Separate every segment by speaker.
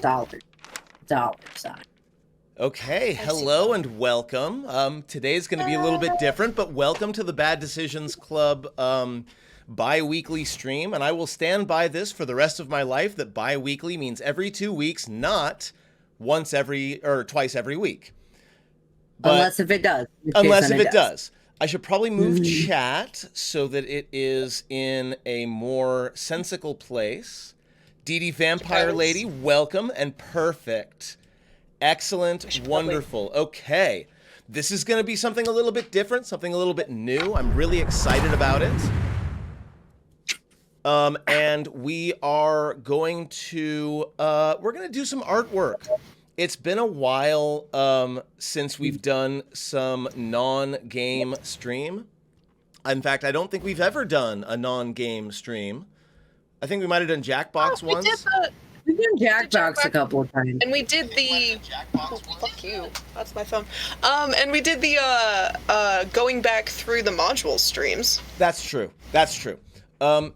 Speaker 1: Dollar sign.
Speaker 2: Okay,
Speaker 3: I see.
Speaker 2: hello and welcome. Today's going to be a little bit different, but welcome to the Bad Decisions Club bi-weekly stream. And I will stand by this for the rest of my life that bi-weekly means every 2 weeks, not once every or twice every week. But
Speaker 1: Unless if it does. In which case,
Speaker 2: unless
Speaker 1: then
Speaker 2: if
Speaker 1: it
Speaker 2: it
Speaker 1: does.
Speaker 2: does. I should probably move
Speaker 1: Mhm.
Speaker 2: chat so that it is in a more sensical place. Dee Dee Vampire
Speaker 3: Suppose.
Speaker 2: Lady, welcome and perfect. Excellent,
Speaker 3: should probably-
Speaker 2: wonderful. Okay. This is going to be something a little bit different, something a little bit new. I'm really excited about it. And we are going to do some artwork. It's been a while since we've done some non-game stream. In fact, I don't think we've ever done a non-game stream. I think we might have done Jackbox
Speaker 3: We
Speaker 2: once.
Speaker 3: did
Speaker 1: We've done Jackbox
Speaker 3: Jackbox.
Speaker 1: a couple of times.
Speaker 3: and we did the. Oh, fuck you. That's my phone. And we did the going back through the module streams.
Speaker 2: That's true. That's true.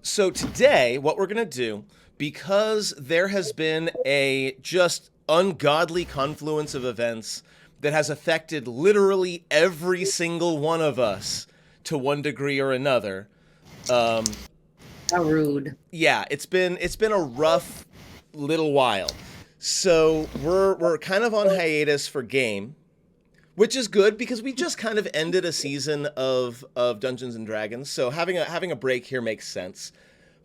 Speaker 2: So today, what we're going to do, because there has been a just ungodly confluence of events that has affected literally every single one of us to one degree or another.
Speaker 1: How rude.
Speaker 2: Yeah, it's been a rough little while. So we're kind of on hiatus for game, which is good because we just kind of ended a season of Dungeons and Dragons. So having a break here makes sense.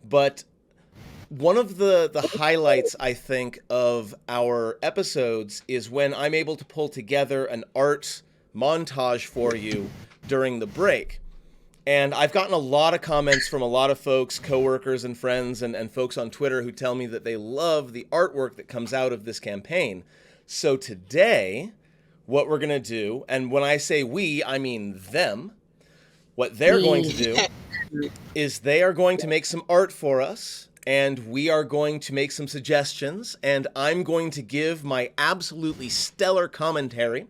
Speaker 2: But one of the highlights, I think, of our episodes is when I'm able to pull together an art montage for you during the break. And I've gotten a lot of comments from a lot of folks, coworkers and friends and folks on Twitter who tell me that they love the artwork that comes out of this campaign. So today, what we're going to do, and when I say we, I mean them, what they're going to do is they are going to make some art for us, and we are going to make some suggestions, and I'm going to give my absolutely stellar commentary.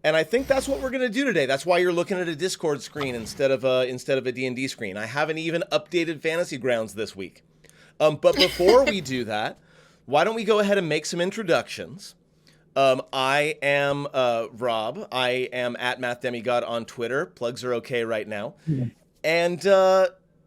Speaker 2: And I think that's what we're going to do today. That's why you're looking at a Discord screen instead of a D&D screen. I haven't even updated Fantasy Grounds this week. But before we do that, why don't we go ahead and make some introductions? I am Rob. I am at MathDemigod on Twitter. Plugs are okay right now. And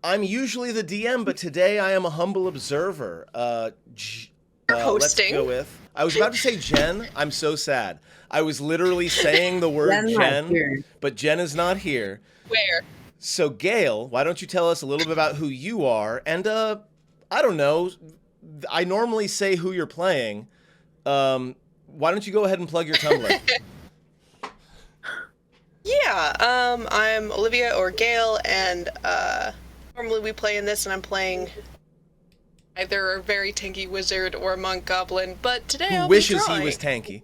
Speaker 2: I'm usually the DM, but today I am a humble observer.
Speaker 3: Hosting.
Speaker 2: Let's go with... I was about to say Jen. I'm so sad. I was literally saying the word
Speaker 1: Jen's not here.
Speaker 2: Jen, but Jen is not here.
Speaker 3: Where?
Speaker 2: So Gale, why don't you tell us a little bit about who you are? And I don't know. I normally say who you're playing. Why don't you go ahead and plug your Tumblr?
Speaker 3: Yeah, I'm Olivia or Gale, and normally we play in this, and I'm playing either a very tanky wizard or a monk goblin, but today
Speaker 2: Who
Speaker 3: I'll
Speaker 2: wishes
Speaker 3: be
Speaker 2: he
Speaker 3: drawing.
Speaker 2: was tanky.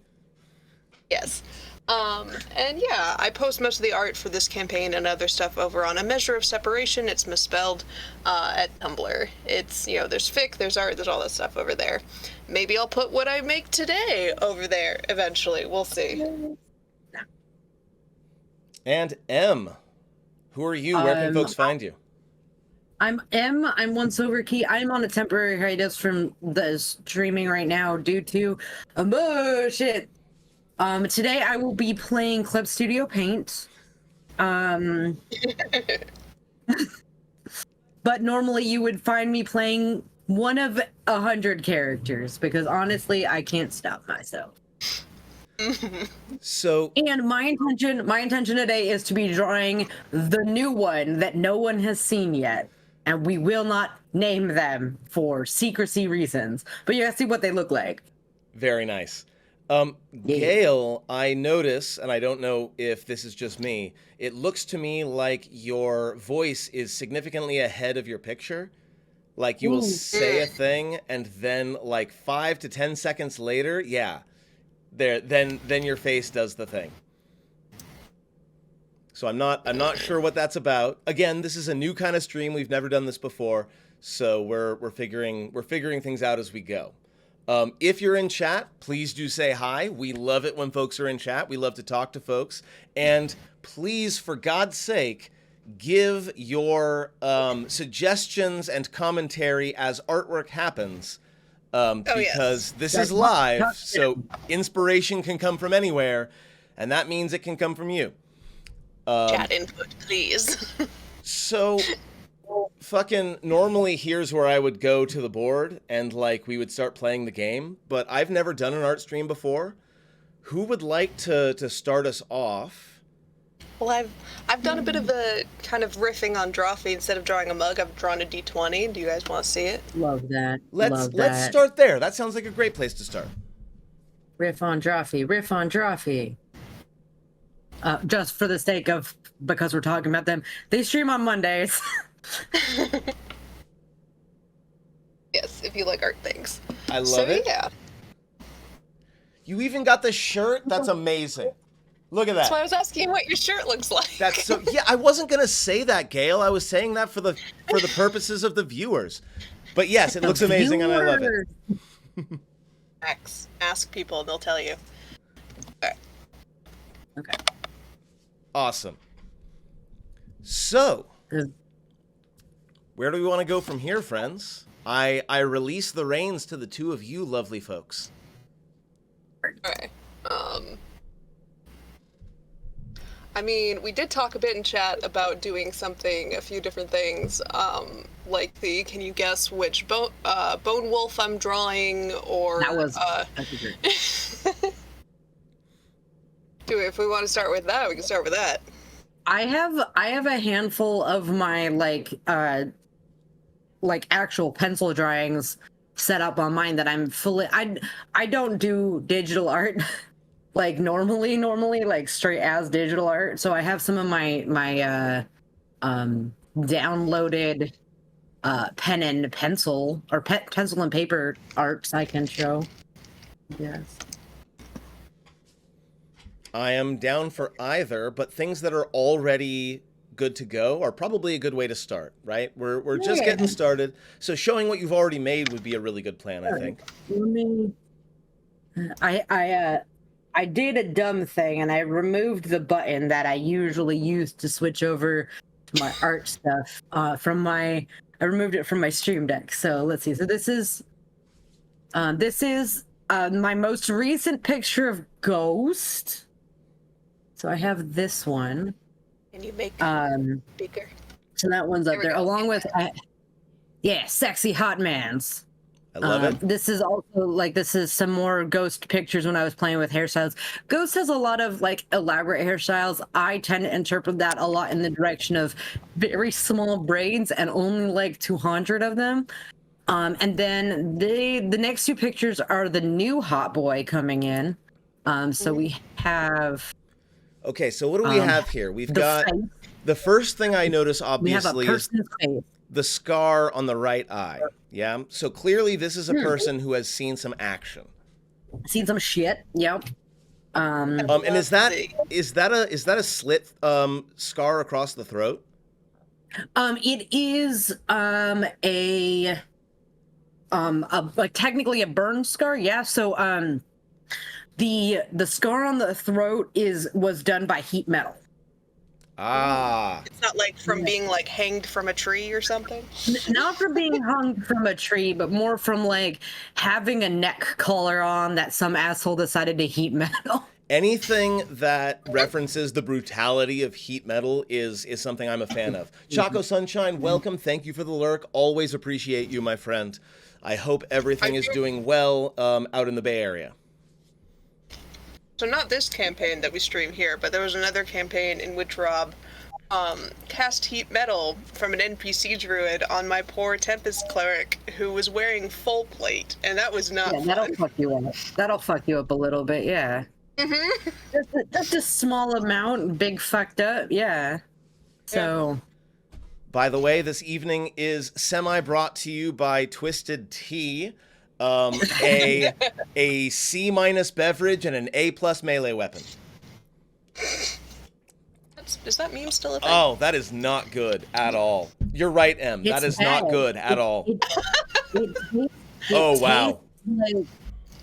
Speaker 3: Yes. And yeah, I post most of the art for this campaign and other stuff over on A Measure of Separation. It's misspelled at Tumblr. It's, there's fic, there's art, there's all that stuff over there. Maybe I'll put what I make today over there eventually. We'll see.
Speaker 2: And M, who are you? Where can folks find you?
Speaker 1: I'm Em. I'm one silver key. I'm on a temporary hiatus from the streaming right now due to bullshit. Today I will be playing Clip Studio Paint. But normally you would find me playing one of 100 characters because honestly I can't stop myself.
Speaker 2: So
Speaker 1: And my intention today is to be drawing the new one that no one has seen yet. And we will not name them for secrecy reasons. But you gotta see what they look like.
Speaker 2: very nice. Gale, I notice, and I don't know if this is just me, it looks to me like your voice is significantly ahead of your picture. Like you will say a thing, and then like 5 to 10 seconds later, then your face does the thing. So I'm not sure what that's about. Again, this is a new kind of stream. We've never done this before, so we're figuring things out as we go. If you're in chat, please do say hi. We love it when folks are in chat. We love to talk to folks. And please, for God's sake, give your suggestions and commentary as artwork happens. because this
Speaker 1: That's
Speaker 2: is live, so inspiration can come from anywhere, and that means it can come from you.
Speaker 3: Chat input, please.
Speaker 2: So, fucking normally here's where I would go to the board and like we would start playing the game, but I've never done an art stream before. Who would like to start us off?
Speaker 3: Well, I've done a bit of a kind of riffing on Drawfee. Instead of drawing a mug, I've drawn a D20. Do you guys want to see it?
Speaker 1: Love that.
Speaker 2: Let's start there. That sounds like a great place to start.
Speaker 1: Riff on Drawfee. Riff on Drawfee. Just for the sake of, because we're talking about them, they stream on Mondays.
Speaker 3: Yes, if you like art things.
Speaker 2: I love it.
Speaker 3: Yeah.
Speaker 2: You even got the shirt? That's amazing. Look at that.
Speaker 3: That's why I was asking what your shirt looks like.
Speaker 2: That's so. Yeah, I wasn't gonna say that, Gail. I was saying that for the purposes of the viewers. But yes, it looks amazing, and I love it.
Speaker 3: Ask people, and they'll tell you.
Speaker 1: Okay.
Speaker 2: Awesome. So, where do we want to go from here, friends? I release the reins to the two of you, lovely folks.
Speaker 3: Okay. I mean, we did talk a bit in chat about doing a few different things, like can you guess which bone wolf I'm drawing, or...
Speaker 1: That was... great.
Speaker 3: If we want to start with that, we can start with that.
Speaker 1: I have a handful of my actual pencil drawings set up on mine that I'm fully... I don't do digital art like normally like straight as digital art, so I have some of my downloaded pen and pencil or pencil and paper arts I can show. Yes.
Speaker 2: I am down for either, but things that are already good to go are probably a good way to start, right? We're just getting started, so showing what you've already made would be a really good plan, I think.
Speaker 1: Let me... I did a dumb thing, and I removed the button that I usually use to switch over to my art stuff I removed it from my Stream Deck. So let's see. So this is my most recent picture of Ghost. So I have this one.
Speaker 3: Can you make bigger?
Speaker 1: So that one's up there, along with Sexy Hot Mans.
Speaker 2: I love it.
Speaker 1: This is also this is some more Ghost pictures when I was playing with hairstyles. Ghost has a lot of elaborate hairstyles. I tend to interpret that a lot in the direction of very small braids and only 200 of them. And then the next two pictures are the new hot boy coming in. So we have...
Speaker 2: Okay, so what do we have here? We've got... Face. The first thing I notice, obviously, is the scar on the right eye. Yeah? So clearly this is a person who has seen some action.
Speaker 1: Seen some shit, yep.
Speaker 2: And is that a slit scar across the throat?
Speaker 1: It is technically a burn scar, yeah. So the scar on the throat was done by heat metal.
Speaker 2: Ah.
Speaker 3: It's not from being hanged from a tree or something?
Speaker 1: Not from being hung from a tree, but more from having a neck collar on that some asshole decided to heat metal.
Speaker 2: Anything that references the brutality of heat metal is something I'm a fan of. Choco Sunshine, welcome. Thank you for the lurk. Always appreciate you, my friend. I hope everything is doing well out in the Bay Area.
Speaker 3: So not this campaign that we stream here, but there was another campaign in which Rob cast heat metal from an NPC druid on my poor Tempest cleric who was wearing full plate, and that was not fun.
Speaker 1: That'll fuck you up. That'll fuck you up a little bit, yeah. Mm-hmm. Just a small amount, big fucked up, yeah. So...
Speaker 2: By the way, this evening is semi-brought to you by Twisted Tea. A C- beverage and an A+ melee weapon.
Speaker 3: Is that meme still a thing?
Speaker 2: Oh, that is not good at all. You're right, Em. That is not good at all. Oh, wow.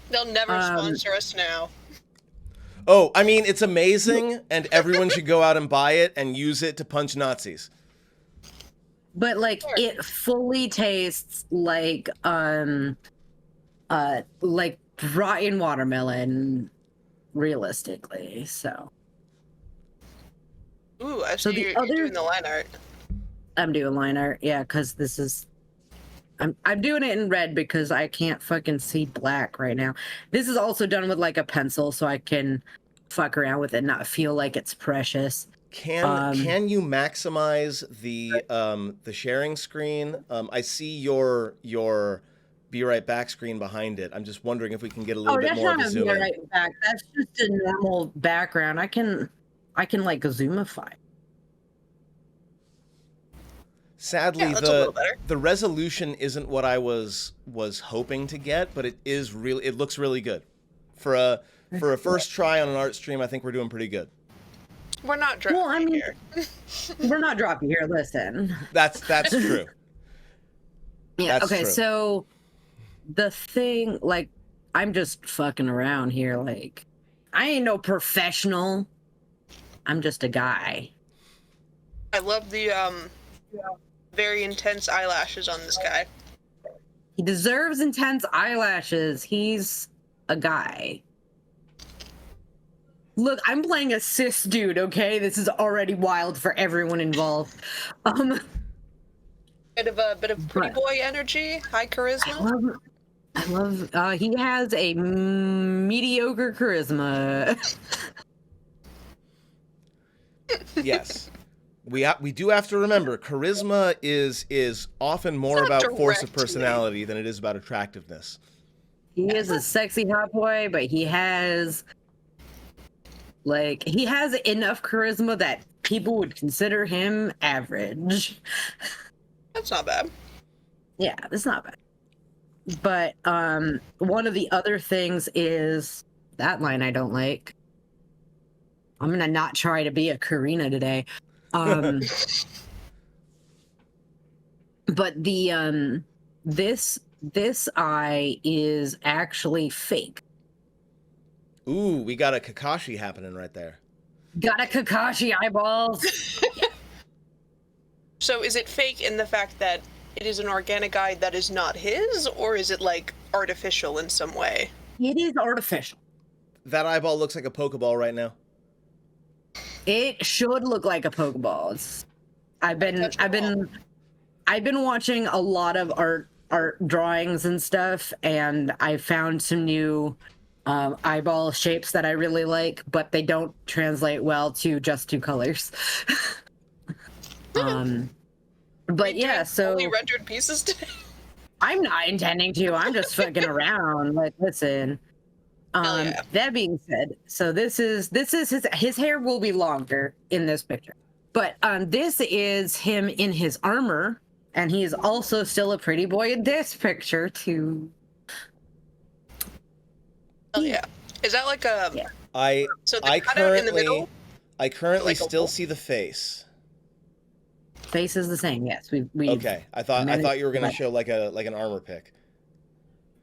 Speaker 3: They'll never sponsor us now.
Speaker 2: Oh, I mean, it's amazing, and everyone should go out and buy it and use it to punch Nazis.
Speaker 1: But it fully tastes like like rotten watermelon, realistically. So
Speaker 3: Ooh, I
Speaker 1: So
Speaker 3: see
Speaker 1: the
Speaker 3: you're
Speaker 1: other-
Speaker 3: doing the line art.
Speaker 1: I'm doing line art, yeah, because this is. I'm doing it in red because I can't fucking see black right now. This is also done with like a pencil, so I can fuck around with it, and not feel like it's precious.
Speaker 2: Can you maximize the sharing screen? I see your be right back screen behind it. I'm just wondering if we can get a little bit
Speaker 1: that's
Speaker 2: more of
Speaker 1: not
Speaker 2: a
Speaker 1: a
Speaker 2: zoom in.
Speaker 1: right back. That's just a normal background. I can like zoomify.
Speaker 2: Sadly,
Speaker 3: Yeah, that's a little better.
Speaker 2: the resolution isn't what I was hoping to get, but it looks really good. For a first try on an art stream, I think we're doing pretty good.
Speaker 3: We're not dropping
Speaker 1: Well, I mean,
Speaker 3: here.
Speaker 1: we're not dropping here. Listen.
Speaker 2: That's true.
Speaker 1: Yeah.
Speaker 2: That's
Speaker 1: Okay.
Speaker 2: true.
Speaker 1: So the thing, like, I'm just fucking around here. Like, I ain't no professional. I'm just a guy.
Speaker 3: I love the very intense eyelashes on this guy.
Speaker 1: He deserves intense eyelashes. He's a guy. Look, I'm playing a cis dude, okay? This is already wild for everyone involved.
Speaker 3: Bit of pretty boy energy, high charisma.
Speaker 1: I love he has a mediocre charisma.
Speaker 2: Yes. We do have to remember charisma is often more
Speaker 3: It's not
Speaker 2: about force of
Speaker 3: directly.
Speaker 2: personality than it is about attractiveness.
Speaker 1: He is a sexy hot boy, but he has enough charisma that people would consider him average.
Speaker 3: That's not bad.
Speaker 1: Yeah, it's not bad. But one of the other things is that line I don't like. I'm gonna not try to be a Karina today. But the this eye is actually fake.
Speaker 2: Ooh, we got a Kakashi happening right there.
Speaker 1: Got a Kakashi eyeballs.
Speaker 3: So is it fake in the fact that it is an organic eye that is not his, or is it like artificial in some way?
Speaker 1: It is artificial.
Speaker 2: That eyeball looks like a Pokeball right now.
Speaker 1: It should look like a Pokeball. I've been watching a lot of art drawings and stuff, and I found some new eyeball shapes that I really like, but they don't translate well to just two colors. But yeah, so
Speaker 3: Only rendered pieces today.
Speaker 1: I'm not intending to. I'm just fucking around. Like, listen.
Speaker 3: Yeah.
Speaker 1: That being said, so this is his hair will be longer in this picture, but this is him in his armor, and he is also still a pretty boy in this picture too.
Speaker 3: Oh yeah. Is that like a?
Speaker 1: Yeah.
Speaker 3: So the
Speaker 2: I
Speaker 3: cutout in the middle.
Speaker 2: currently
Speaker 3: like a
Speaker 2: still
Speaker 3: wolf?
Speaker 2: see the face.
Speaker 1: Face is the same. Yes, we.
Speaker 2: Okay, I thought you were gonna show like an armor pick.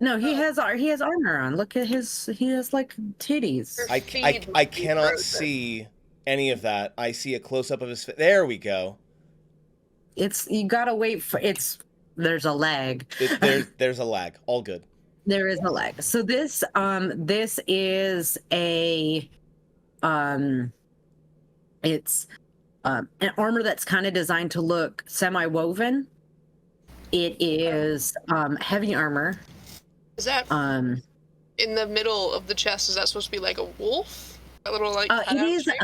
Speaker 1: No, he has armor on. Look at he has like titties.
Speaker 3: Her
Speaker 2: I
Speaker 3: feed would be
Speaker 2: cannot
Speaker 3: frozen.
Speaker 2: see any of that. I see a close up of his face. There we go.
Speaker 1: You gotta wait for there's a lag.
Speaker 2: There's a lag. All good.
Speaker 1: There is a lag. So this is a it's an armor that's kind of designed to look semi-woven. It is heavy armor.
Speaker 3: Is that in the middle of the chest? Is that supposed to be like a wolf? A little like.
Speaker 1: It
Speaker 3: cutout
Speaker 1: is
Speaker 3: shape?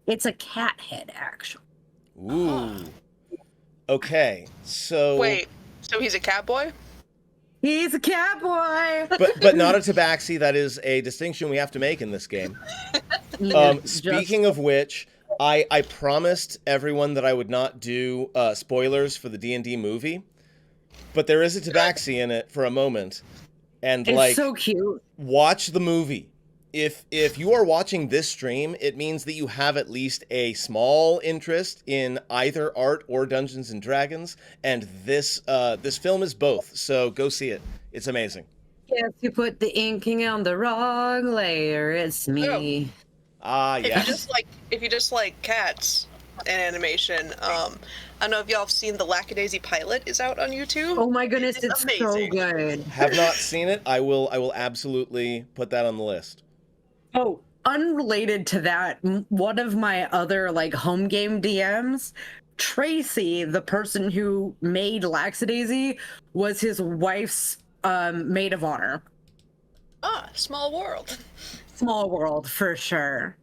Speaker 1: it's a cat head actually.
Speaker 2: Ooh. Okay, so
Speaker 3: Wait. So he's a cat boy?
Speaker 1: He's a cat boy.
Speaker 2: but not a tabaxi. That is a distinction we have to make in this game. Speaking of which, I promised everyone that I would not do spoilers for the D&D movie, but there is a tabaxi in it for a moment, and
Speaker 1: It's so cute.
Speaker 2: watch the movie. If you are watching this stream, it means that you have at least a small interest in either art or Dungeons and Dragons, and this film is both. So go see it. It's amazing.
Speaker 1: Yes, you put the inking on the wrong layer. It's me.
Speaker 2: Ah,
Speaker 3: If
Speaker 2: yes.
Speaker 3: you just like cats, and animation. I don't know if y'all have seen the Lackadaisy pilot is out on YouTube.
Speaker 1: Oh my goodness, it's so
Speaker 3: amazing.
Speaker 1: good.
Speaker 2: Have not seen it. I will absolutely put that on the list.
Speaker 1: Oh, unrelated to that, one of my other like home game DMs, Tracy, the person who made Laxadaisy, was his wife's maid of honor.
Speaker 3: Ah, small world.
Speaker 1: Small world for sure.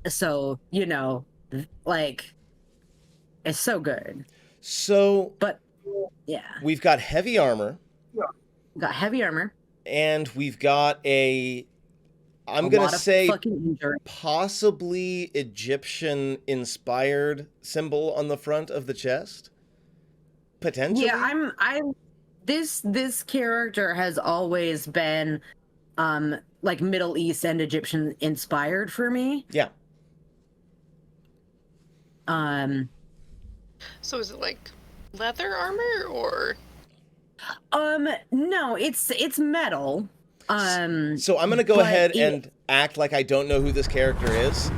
Speaker 1: So, you know, like, it's so good.
Speaker 2: So,
Speaker 1: But yeah,
Speaker 2: we've got heavy armor,
Speaker 1: got heavy armor.
Speaker 2: and we've got I'm
Speaker 1: A
Speaker 2: gonna
Speaker 1: lot of
Speaker 2: say
Speaker 1: fucking injury.
Speaker 2: possibly Egyptian-inspired symbol on the front of the chest. Potentially.
Speaker 1: Yeah, this character has always been like Middle East and Egyptian inspired for me.
Speaker 2: Yeah.
Speaker 3: So is it like leather armor or?
Speaker 1: No, it's metal.
Speaker 2: So I'm gonna go
Speaker 1: but
Speaker 2: ahead and act like I don't know who this character is.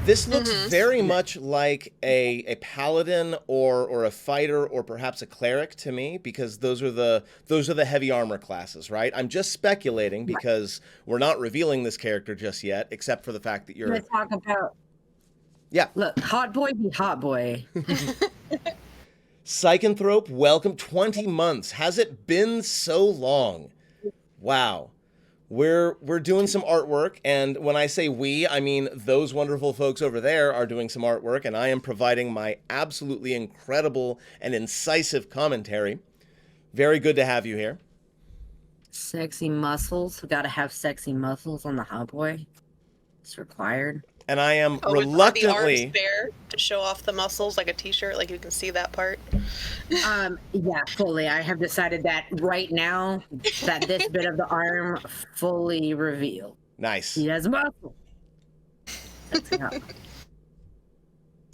Speaker 2: This looks very much like a paladin or a fighter or perhaps a cleric to me, because those are the heavy armor classes, right? I'm just speculating because we're not revealing this character just yet, except for the fact that you're.
Speaker 1: Let's talk about.
Speaker 2: Yeah.
Speaker 1: Look, hot boy be hot boy.
Speaker 2: Psychonthrope, welcome. 20 months. Has it been so long? Wow. We're doing some artwork, and when I say we, I mean those wonderful folks over there are doing some artwork, and I am providing my absolutely incredible and incisive commentary. Very good to have you here.
Speaker 1: Sexy muscles. We gotta have sexy muscles on the hot boy. It's required.
Speaker 2: And I am
Speaker 3: Are
Speaker 2: reluctantly.
Speaker 3: the arms bare to show off the muscles like a t-shirt, like you can see that part?
Speaker 1: Yeah, fully. I have decided that right now that this bit of the arm fully revealed.
Speaker 2: Nice.
Speaker 1: He has muscle. That's enough.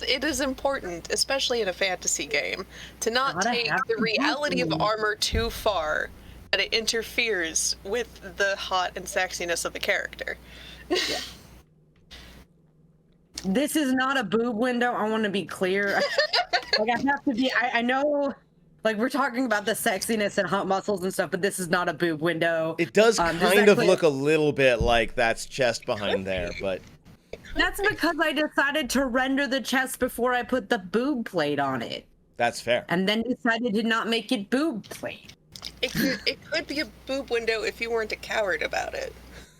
Speaker 3: It is important, especially in a fantasy game, to not
Speaker 1: Gotta
Speaker 3: take
Speaker 1: have
Speaker 3: the
Speaker 1: the
Speaker 3: reality of
Speaker 1: muscle.
Speaker 3: armor too far, that it interferes with the hot and sexiness of the character.
Speaker 1: This is not a boob window. I want to be clear. Like I have to be. I know. Like we're talking about the sexiness and hot muscles and stuff, but this is not a boob window.
Speaker 2: It does
Speaker 1: This is
Speaker 2: kind of
Speaker 1: actually-
Speaker 2: look a little bit like that's chest behind there, but
Speaker 1: That's because I decided to render the chest before I put the boob plate on it,
Speaker 2: that's fair.
Speaker 1: and then decided to not make it boob plate.
Speaker 3: It could be a boob window if you weren't a coward about it.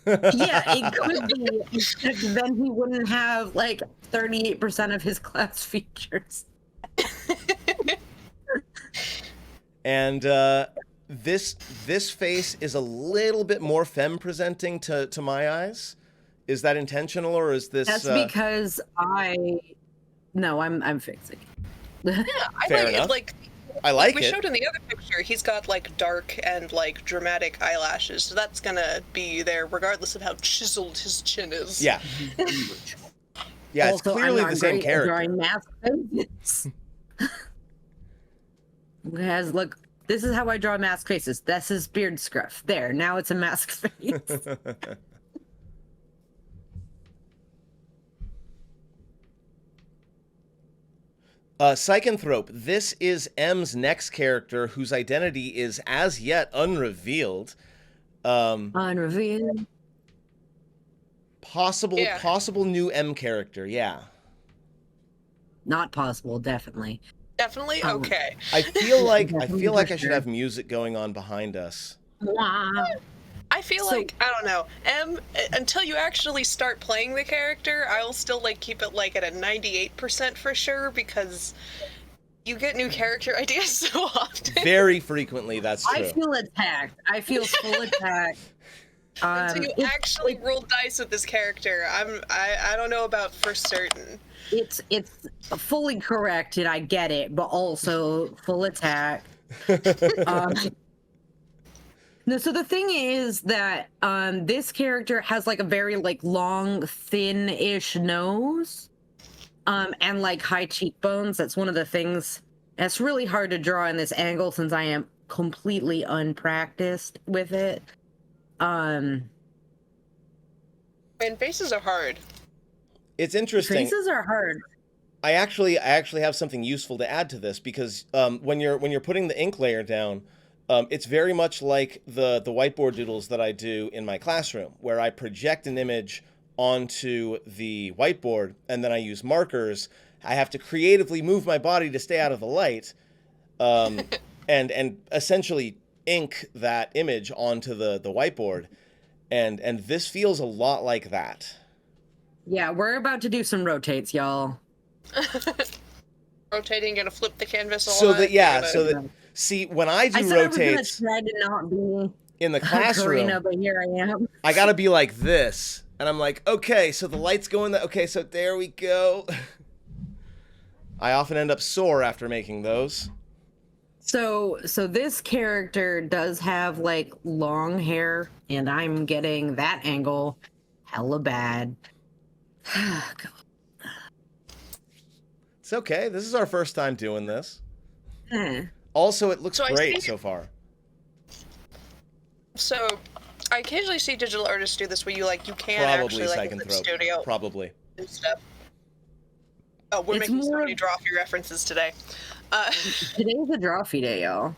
Speaker 1: Yeah, it could be. Except then he wouldn't have like 38% of his class features.
Speaker 2: And this face is a little bit more femme presenting to my eyes. Is that intentional, or is this?
Speaker 1: That's because I'm fixing.
Speaker 3: Yeah, I
Speaker 2: Fair
Speaker 3: like
Speaker 2: enough.
Speaker 3: it. Like
Speaker 2: I like
Speaker 3: we
Speaker 2: it.
Speaker 3: showed in the other picture, he's got like dark and like dramatic eyelashes, so that's gonna be there regardless of how chiseled his chin is.
Speaker 2: Yeah. Yeah, it's
Speaker 1: Also,
Speaker 2: clearly
Speaker 1: I'm
Speaker 2: the
Speaker 1: not
Speaker 2: same
Speaker 1: great at
Speaker 2: character.
Speaker 1: drawing mask faces. Guys, look, this is how I draw mask faces. That's his beard scruff. There, now it's a mask face.
Speaker 2: Psychonthrope, this is M's next character whose identity is as yet unrevealed.
Speaker 1: Unrevealed.
Speaker 2: Possible new M character, yeah.
Speaker 1: Not possible, definitely.
Speaker 3: Definitely?
Speaker 1: Um,
Speaker 3: Okay.
Speaker 2: I feel like
Speaker 1: Definitely
Speaker 2: I
Speaker 1: for
Speaker 2: should
Speaker 1: sure.
Speaker 2: have music going on behind us.
Speaker 1: Wah.
Speaker 3: I feel
Speaker 1: So-
Speaker 3: like, I don't know, until you actually start playing the character, I'll still like keep it like at a 98% for sure, because you get new character ideas so often.
Speaker 2: Very frequently, that's true.
Speaker 1: I feel attacked. I feel full attack.
Speaker 3: Until you
Speaker 1: It's-
Speaker 3: actually roll dice with this character, I don't know about for certain.
Speaker 1: It's fully correct, and I get it, but also full attack. No, so the thing is that this character has like a very like long, thin-ish nose, and like high cheekbones. That's one of the things that's really hard to draw in this angle since I am completely unpracticed with it.
Speaker 3: And faces are hard.
Speaker 2: It's interesting.
Speaker 1: Faces are hard.
Speaker 2: I actually have something useful to add to this because when you're putting the ink layer down, it's very much like the whiteboard doodles that I do in my classroom, where I project an image onto the whiteboard and then I use markers. I have to creatively move my body to stay out of the light, and essentially ink that image onto the whiteboard, and this feels a lot like that.
Speaker 1: Yeah, we're about to do some rotates, y'all.
Speaker 3: Rotating, gonna flip the canvas a
Speaker 2: So
Speaker 3: lot.
Speaker 2: that see, when I do rotates,
Speaker 1: I was gonna try to not be
Speaker 2: in the classroom,
Speaker 1: Karina, but here I am.
Speaker 2: I gotta be like this, and I'm like, okay, so the light's going that. Okay, so there we go. I often end up sore after making those.
Speaker 1: So this character does have like long hair, and I'm getting that angle hella bad.
Speaker 2: It's okay. This is our first time doing this.
Speaker 1: Eh.
Speaker 2: Also, it looks
Speaker 3: So I
Speaker 2: great
Speaker 3: think-
Speaker 2: so far.
Speaker 3: So, I occasionally see digital artists do this where you can
Speaker 2: Probably
Speaker 3: actually
Speaker 2: second
Speaker 3: look at
Speaker 2: throw.
Speaker 3: the studio
Speaker 2: Probably.
Speaker 3: and stuff. Oh, we're
Speaker 1: It's
Speaker 3: making so
Speaker 1: more
Speaker 3: many
Speaker 1: of-
Speaker 3: drawfee references today.
Speaker 1: Today's a drawfee day, y'all.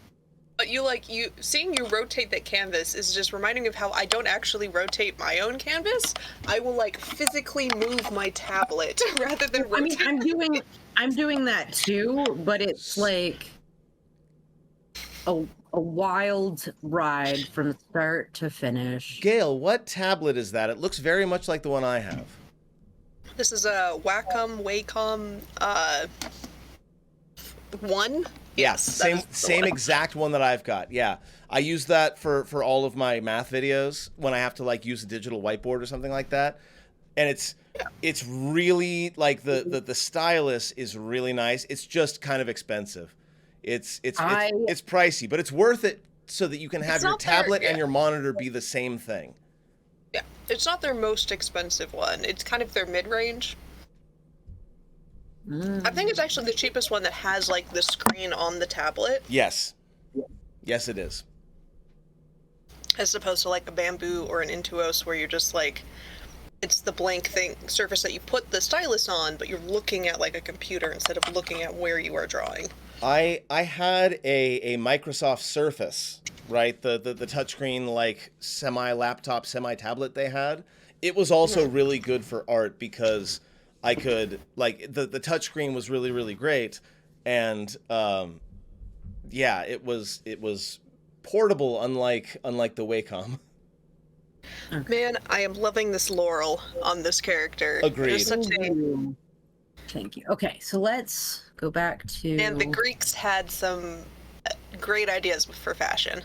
Speaker 3: But you seeing you rotate that canvas is just reminding me of how I don't actually rotate my own canvas. I will physically move my tablet rather than
Speaker 1: I mean,
Speaker 3: rotate.
Speaker 1: I'm doing that too, but it's like a wild ride from start to finish.
Speaker 2: Gale, what tablet is that? It looks very much like the one I have.
Speaker 3: This is a Wacom 1.
Speaker 2: Yes,
Speaker 3: that is the
Speaker 2: same
Speaker 3: one.
Speaker 2: exact one that I've got. Yeah, I use that for all of my math videos when I have to use a digital whiteboard or something like that. And it's really the stylus is really nice. It's just kind of expensive. It's pricey, but it's worth it so that you can have
Speaker 3: It's
Speaker 2: your
Speaker 3: not their-
Speaker 2: tablet and
Speaker 3: yeah.
Speaker 2: your monitor be the same thing.
Speaker 3: Yeah, it's not their most expensive one. It's kind of their mid-range. I think it's actually the cheapest one that has the screen on the tablet,
Speaker 2: Yes. Yes, it is.
Speaker 3: as opposed to a Bamboo or an Intuos where you're just it's the blank surface that you put the stylus on, but you're looking at a computer instead of looking at where you are drawing.
Speaker 2: I had a Microsoft Surface, right? The touchscreen semi-laptop, semi-tablet they had. It was also really good for art because I could the touchscreen was really, really great, and yeah, it was portable unlike the Wacom.
Speaker 3: Man, I am loving this laurel on this character.
Speaker 2: Agreed.
Speaker 3: There's such
Speaker 1: Thank you. Okay, so let's go back to
Speaker 3: and the Greeks had some great ideas for fashion.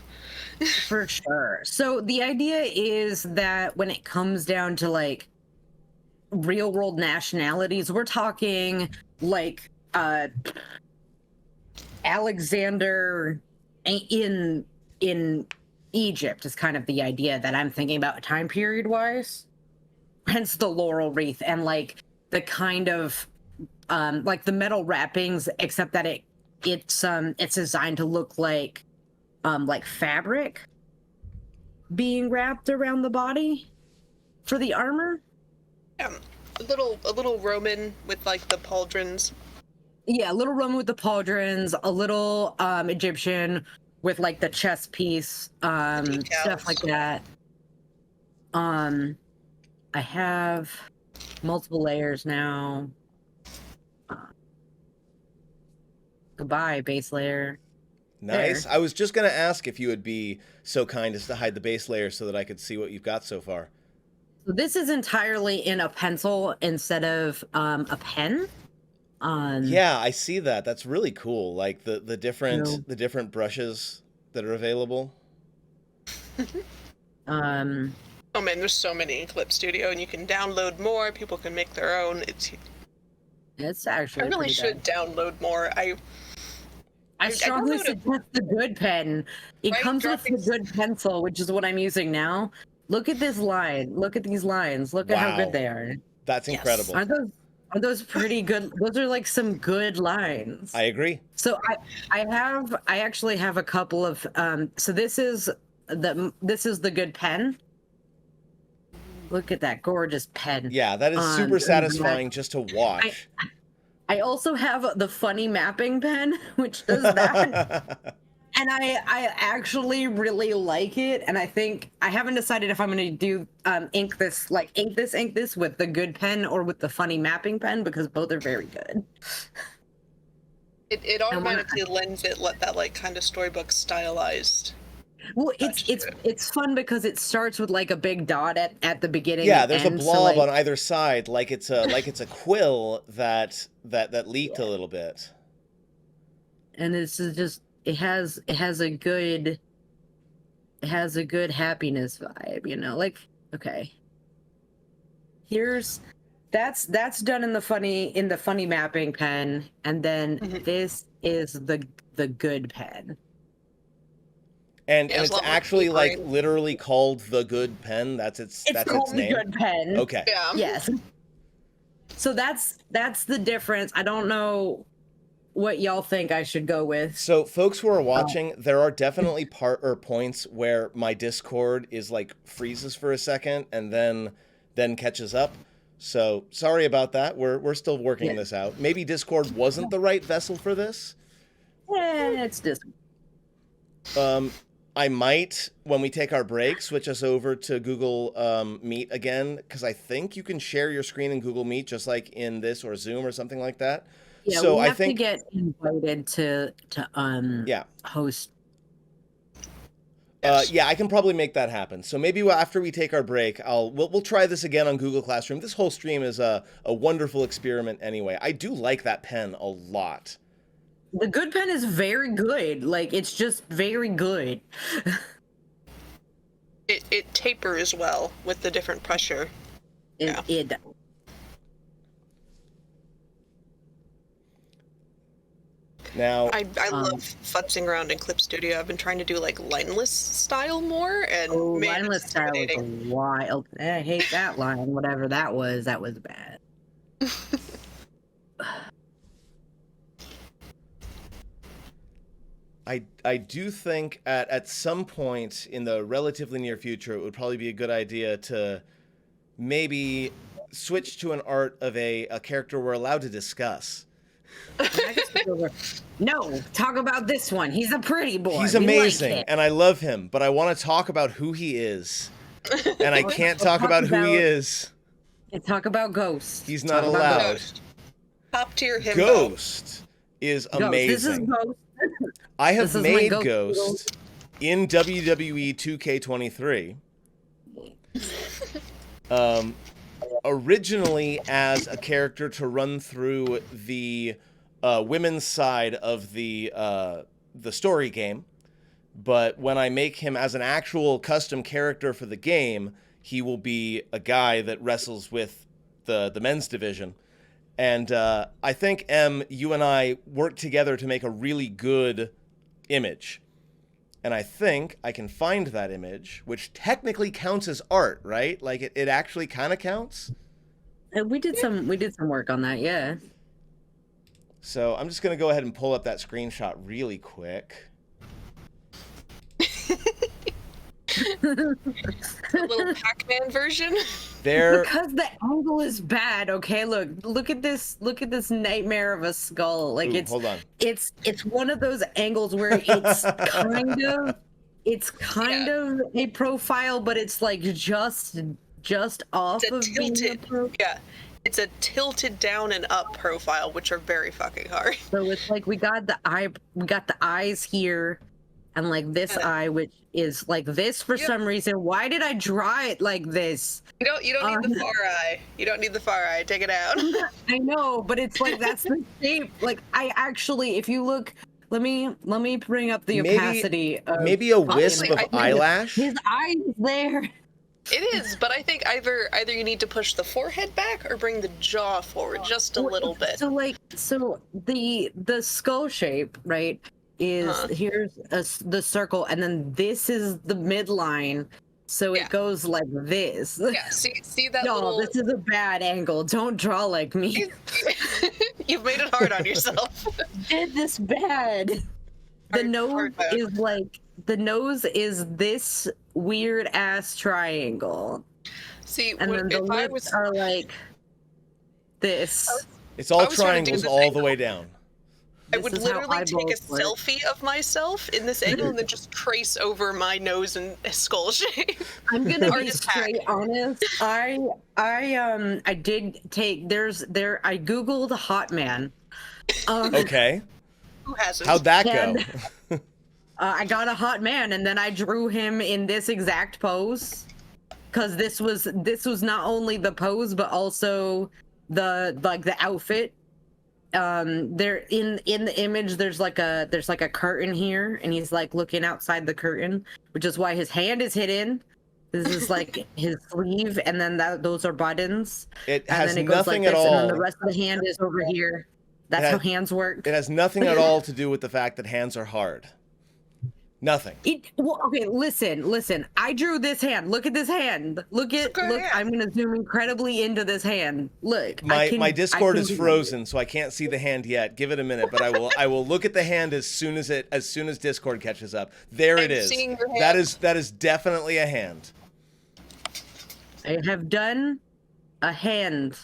Speaker 1: for sure. So the idea is that when it comes down to real world nationalities, we're talking Alexander in Egypt is kind of the idea that I'm thinking about time period wise. Hence the laurel wreath and the kind of the metal wrappings, except that it's designed to look like fabric being wrapped around the body for the armor.
Speaker 3: A little Roman with the pauldrons.
Speaker 1: Yeah, a little Roman with the pauldrons, a little Egyptian with the chest piece, stuff like that. I have multiple layers now. Goodbye, base layer.
Speaker 2: Nice.
Speaker 1: There.
Speaker 2: I was just gonna ask if you would be so kind as to hide the base layer so that I could see what you've got so far.
Speaker 1: So this is entirely in a pencil instead of a pen.
Speaker 2: Yeah, I see that. That's really cool. The different
Speaker 1: No.
Speaker 2: the different brushes that are available.
Speaker 3: Oh man, there's so many in Clip Studio, and you can download more. People can make their own.
Speaker 1: It's
Speaker 3: I
Speaker 1: actually
Speaker 3: really
Speaker 1: pretty
Speaker 3: should download more.
Speaker 1: I strongly
Speaker 3: downloaded-
Speaker 1: suggest the good pen. It
Speaker 3: Right,
Speaker 1: comes with the
Speaker 3: graphics-
Speaker 1: good pencil, which is what I'm using now. Look at this line. Look at these lines. Look at how
Speaker 2: Wow.
Speaker 1: good they are.
Speaker 2: That's
Speaker 3: Yes.
Speaker 2: incredible.
Speaker 1: Are those pretty good? Those are some good lines.
Speaker 2: I agree.
Speaker 1: So I actually have a couple of so this is the good pen. Look at that gorgeous pen.
Speaker 2: Yeah, that is super satisfying just to watch.
Speaker 1: I also have the funny mapping pen, which does that. And I actually really like it, and I think I haven't decided if I'm going to do ink this with the good pen or with the funny mapping pen, because both are very good.
Speaker 3: It automatically lends it that like kind of storybook stylized.
Speaker 1: Well, it's fun because it starts with like a big dot at the beginning.
Speaker 2: Yeah, there's
Speaker 1: and
Speaker 2: a blob on either side, like it's a quill that leaked a little bit.
Speaker 1: And this is just it has a good happiness vibe, you know. Like, okay, that's done in the funny mapping pen, and then this is the good pen.
Speaker 2: And it's actually like literally called the good pen. That's its name. It's called the good
Speaker 1: pen.
Speaker 2: Okay.
Speaker 3: Yeah.
Speaker 1: Yes. So that's the difference. I don't know what y'all think I should go with.
Speaker 2: So folks who are watching, there are definitely points where my Discord is like freezes for a second and then catches up. So sorry about that. We're still working this out. Maybe Discord wasn't the right vessel for this.
Speaker 1: Yeah, it's Discord.
Speaker 2: I might, when we take our break, switch us over to Google Meet again, because I think you can share your screen in Google Meet just like in this or Zoom or something like that.
Speaker 1: Yeah,
Speaker 2: so
Speaker 1: we have
Speaker 2: I think
Speaker 1: to get invited to host.
Speaker 2: Yeah, I can probably make that happen. So maybe after we take our break, we'll try this again on Google Classroom. This whole stream is a wonderful experiment anyway. I do like that pen a lot.
Speaker 1: The good pen is very good. Like, it's just very good.
Speaker 3: It tapers well with the different pressure.
Speaker 1: It
Speaker 2: Now,
Speaker 3: I love futzing around in Clip Studio. I've been trying to do like lineless style more, and
Speaker 1: lineless style is wild. I hate that line. Whatever that was bad.
Speaker 2: I do think at some point in the relatively near future, it would probably be a good idea to maybe switch to an art of a character we're allowed to discuss.
Speaker 1: No, talk about this one. He's a pretty boy.
Speaker 2: He's amazing, and I love him, but I want to talk about who he is. And I can't talk about who he is.
Speaker 1: Talk about Ghost.
Speaker 2: He's not allowed.
Speaker 3: Top tier himbo.
Speaker 2: Ghost is amazing.
Speaker 1: This is Ghost.
Speaker 2: I have made Ghost in WWE 2K23. Originally as a character to run through the women's side of the story game, but when I make him as an actual custom character for the game, he will be a guy that wrestles with the men's division. And I think, Em, you and I worked together to make a really good image. And I think I can find that image, which technically counts as art, right? Like it actually kind of counts.
Speaker 1: We did some work on that, yeah.
Speaker 2: So I'm just gonna go ahead and pull up that screenshot really quick.
Speaker 3: A little Pac-Man version.
Speaker 1: Because the angle is bad. Okay, look at this nightmare of a skull. Like,
Speaker 2: hold on.
Speaker 1: It's one of those angles where it's kind of a profile, but it's like just off of
Speaker 3: tilted. Yeah, it's a tilted down and up profile, which are very fucking hard.
Speaker 1: So it's like we got the eyes here, and like this eye, which is like this for some reason. Why did I draw it like this?
Speaker 3: You don't need the far eye. You don't need the far eye. Take it out.
Speaker 1: I know, but it's like that's the shape. Like I actually, if you look, let me bring up the opacity.
Speaker 2: Maybe a wisp of eyelash.
Speaker 1: His eye is there.
Speaker 3: It is, but I think either you need to push the forehead back or bring the jaw forward just a little bit.
Speaker 1: So the skull shape, right? Is here's the circle, and then this is the midline, so it goes like this.
Speaker 3: Yeah, see that
Speaker 1: little... this is a bad angle. Don't draw like me.
Speaker 3: You've made it hard on yourself.
Speaker 1: Did this bad. The nose is this weird ass triangle.
Speaker 3: See,
Speaker 1: and then the
Speaker 3: if I
Speaker 1: lips
Speaker 3: was,
Speaker 1: are like this.
Speaker 2: It's all
Speaker 3: I was trying to do
Speaker 2: triangles
Speaker 3: this
Speaker 2: all the
Speaker 3: angle.
Speaker 2: way down.
Speaker 3: I
Speaker 1: This
Speaker 3: would
Speaker 1: is how
Speaker 3: literally take a
Speaker 1: eyeballs work.
Speaker 3: selfie of myself in this angle and then just trace over my nose and skull shape.
Speaker 1: I'm gonna
Speaker 3: Or
Speaker 1: be
Speaker 3: just
Speaker 1: straight
Speaker 3: hack.
Speaker 1: honest. I did take I googled hot man.
Speaker 2: Okay.
Speaker 3: Who hasn't?
Speaker 2: How'd that go?
Speaker 1: And- I got a hot man, and then I drew him in this exact pose, because this was not only the pose but also the outfit. There in the image there's like a curtain here, and he's like looking outside the curtain, which is why his hand is hidden. This is like his sleeve, and then those are buttons.
Speaker 2: It
Speaker 1: And
Speaker 2: has
Speaker 1: then it goes
Speaker 2: nothing
Speaker 1: like
Speaker 2: at
Speaker 1: this, and then
Speaker 2: all.
Speaker 1: the rest of the hand is over here. That's how hands work.
Speaker 2: It has nothing at all to do with the fact that hands are hard. Nothing.
Speaker 1: Well, okay, listen. I drew this hand. Look at this hand. Look.
Speaker 3: good hand.
Speaker 1: I'm gonna zoom incredibly into this hand. Look.
Speaker 2: My Discord is frozen, so I can't see the hand yet. Give it a minute, but I will look at the hand as soon as Discord catches up. There it
Speaker 3: I'm
Speaker 2: is.
Speaker 3: seeing your hand.
Speaker 2: That is definitely a hand.
Speaker 1: I have done a hand,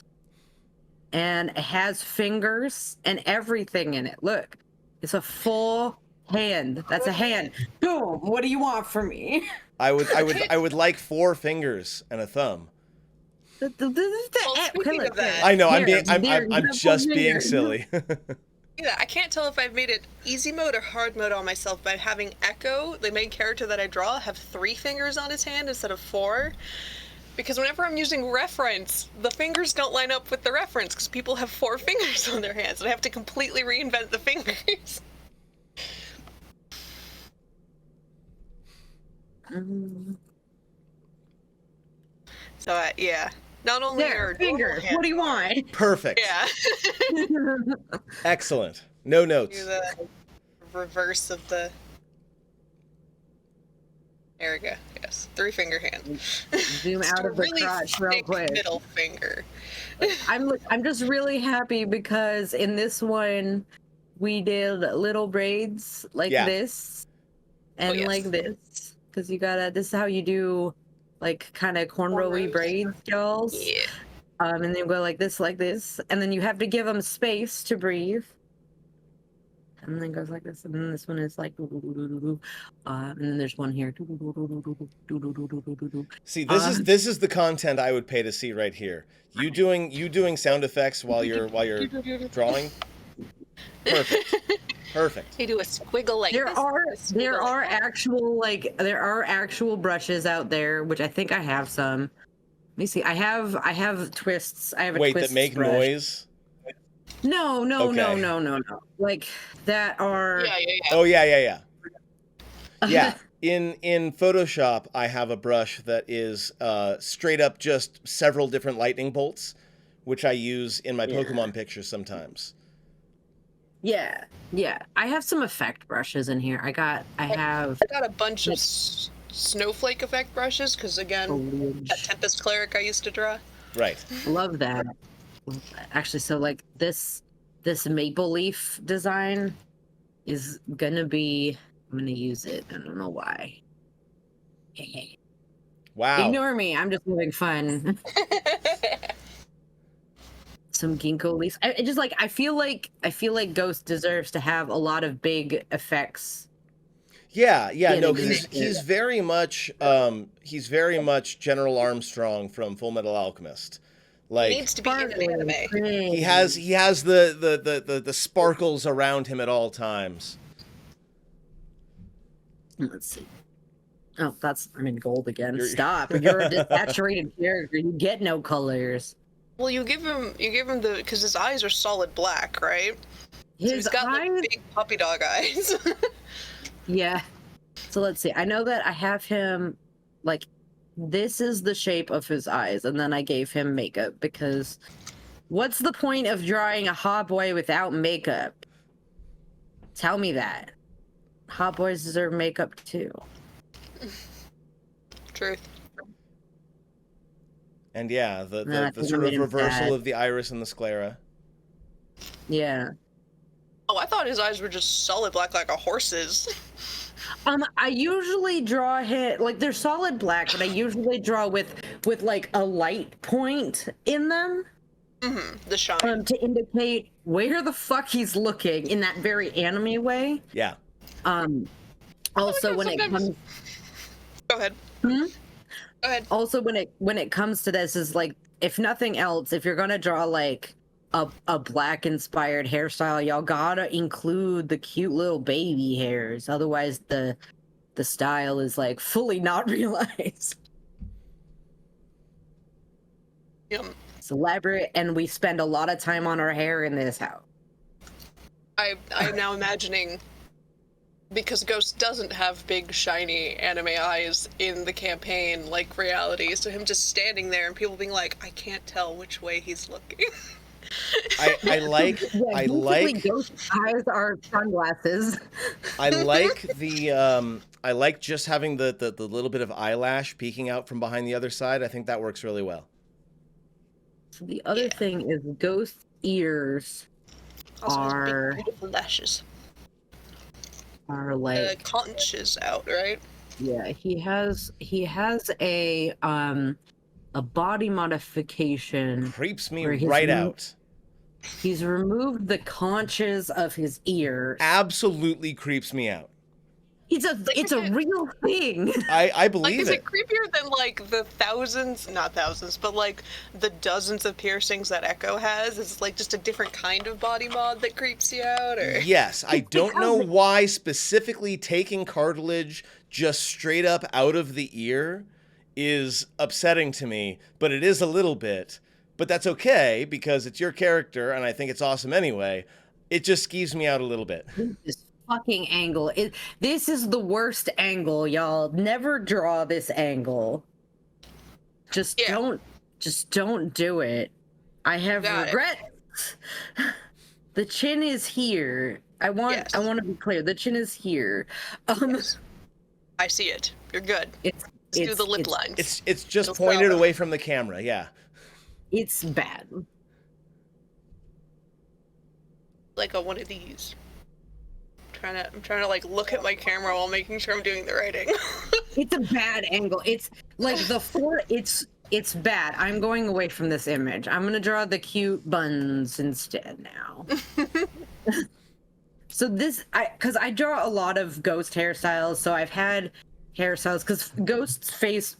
Speaker 1: and it has fingers and everything in it. Look, it's a full hand. That's a hand. Boom. What do you want from me?
Speaker 2: I would like 4 fingers and a thumb.
Speaker 3: Speaking of that,
Speaker 2: I know.
Speaker 1: Here,
Speaker 2: I'm just being silly.
Speaker 3: yeah, I can't tell if I've made it easy mode or hard mode on myself by having Echo, the main character that I draw, have 3 fingers on his hand instead of 4. Because whenever I'm using reference, the fingers don't line up with the reference because people have 4 fingers on their hands, and I have to completely reinvent the fingers. So yeah, not only are
Speaker 1: fingers. What do you want?
Speaker 2: Perfect.
Speaker 3: Yeah.
Speaker 2: Excellent. No notes.
Speaker 3: Do the reverse of the. There we go. Yes, 3-finger hand.
Speaker 1: Zoom out of the
Speaker 3: really
Speaker 1: crotch real
Speaker 3: thick
Speaker 1: quick.
Speaker 3: middle finger.
Speaker 1: I'm just really happy because in this one we did little braids like this and
Speaker 3: yes.
Speaker 1: like this, because this is how you do like kind of cornrowy
Speaker 3: Cornrows.
Speaker 1: braids, y'all.
Speaker 3: Yeah.
Speaker 1: And then you go like this, and then you have to give them space to breathe. And then it goes like this, and then this one is like, and then there's one here.
Speaker 2: See, this is the content I would pay to see right here. You doing sound effects while you're drawing. Perfect.
Speaker 3: You do a squiggle like this.
Speaker 1: There are actual brushes out there, which I think I have some. Let me see. I have twists. I have a
Speaker 2: Wait,
Speaker 1: twist
Speaker 2: that make
Speaker 1: brush.
Speaker 2: noise?
Speaker 1: No. Like that are.
Speaker 3: Yeah.
Speaker 2: Oh yeah. Yeah. In Photoshop, I have a brush that is straight up just several different lightning bolts, which I use in my Pokemon pictures sometimes.
Speaker 1: Yeah. I have some effect brushes in here. I got
Speaker 3: a bunch of snowflake effect brushes because again,
Speaker 1: foliage.
Speaker 3: that Tempest Cleric I used to draw.
Speaker 2: Right.
Speaker 1: Love that. Actually, so like this maple leaf design is gonna be. I'm gonna use it. I don't know why.
Speaker 2: Wow.
Speaker 1: Ignore me. I'm just having fun. Some ginkgo leaves. I feel like Ghost deserves to have a lot of big effects.
Speaker 2: Yeah. No, he's very much General Armstrong from Full Metal Alchemist. Like,
Speaker 3: He needs to be in an anime.
Speaker 2: he has the sparkles around him at all times.
Speaker 1: Let's see. Oh, I'm in gold again. Stop. You're a desaturated character. You get no colors.
Speaker 3: Well, you give him because his eyes are solid black, right? So he's got like big puppy dog eyes.
Speaker 1: Yeah. So let's see. I know that I have him like this is the shape of his eyes, and then I gave him makeup because what's the point of drawing a hot boy without makeup? Tell me that. Hot boys deserve makeup too.
Speaker 3: Truth.
Speaker 2: And yeah, the sort of reversal of the iris and the sclera.
Speaker 1: Yeah.
Speaker 3: Oh, I thought his eyes were just solid black like a horse's.
Speaker 1: I usually draw him like they're solid black, but I usually draw with with like a light point in them.
Speaker 3: The shine.
Speaker 1: To indicate where the fuck he's looking in that very anime way.
Speaker 2: Yeah.
Speaker 1: Also, when it
Speaker 3: sometimes-
Speaker 1: comes,
Speaker 3: Go ahead.
Speaker 1: Hmm?
Speaker 3: Go ahead.
Speaker 1: also when it comes to this, is like, if nothing else, if you're gonna draw like a black inspired hairstyle, y'all gotta include the cute little baby hairs. Otherwise, the style is like fully not realized.
Speaker 3: Yum.
Speaker 1: It's elaborate, and we spend a lot of time on our hair in this house.
Speaker 3: I'm now imagining, because Ghost doesn't have big shiny anime eyes in the campaign like reality, so him just standing there and people being like, I can't tell which way he's looking.
Speaker 2: I like
Speaker 1: Yeah,
Speaker 2: I
Speaker 1: usually
Speaker 2: like
Speaker 1: ghost eyes are sunglasses.
Speaker 2: I like the I like just having the little bit of eyelash peeking out from behind the other side. I think that works really well.
Speaker 1: So the other thing is ghost ears
Speaker 3: Also has
Speaker 1: are
Speaker 3: big, beautiful lashes.
Speaker 1: like
Speaker 3: Conch is out, right?
Speaker 1: yeah, he has a body modification.
Speaker 2: Creeps me
Speaker 1: Where his
Speaker 2: right
Speaker 1: mo-
Speaker 2: out.
Speaker 1: He's removed the conches of his ears.
Speaker 2: Absolutely creeps me out.
Speaker 1: It's a real thing.
Speaker 2: I
Speaker 3: Like,
Speaker 2: believe
Speaker 3: is
Speaker 2: it.
Speaker 3: it creepier than, like, the not thousands, but, like, the dozens of piercings that Echo has? Is it, like, just a different kind of body mod that creeps you out, or?
Speaker 2: Yes, I don't know why specifically taking cartilage just straight up out of the ear is upsetting to me, but it is a little bit. But that's okay because it's your character and I think it's awesome anyway. It just skeeves me out a little bit.
Speaker 1: This fucking angle. This is the worst angle, y'all. Never draw this angle. Just don't do it. I have
Speaker 3: Got it.
Speaker 1: regrets. The chin is here. I want to be clear. The chin is here.
Speaker 3: Yes. I see it. You're good. Let's do the lip lines.
Speaker 2: It's just
Speaker 3: It'll
Speaker 2: pointed
Speaker 3: sell.
Speaker 2: away from the camera, yeah.
Speaker 1: It's bad.
Speaker 3: Like one of these. I'm trying to like look at my camera while making sure I'm doing the writing.
Speaker 1: It's a bad angle. It's like it's bad. I'm going away from this image. I'm gonna draw the cute buns instead now. So because I draw a lot of ghost hairstyles, so I've had hairstyles because Ghost's face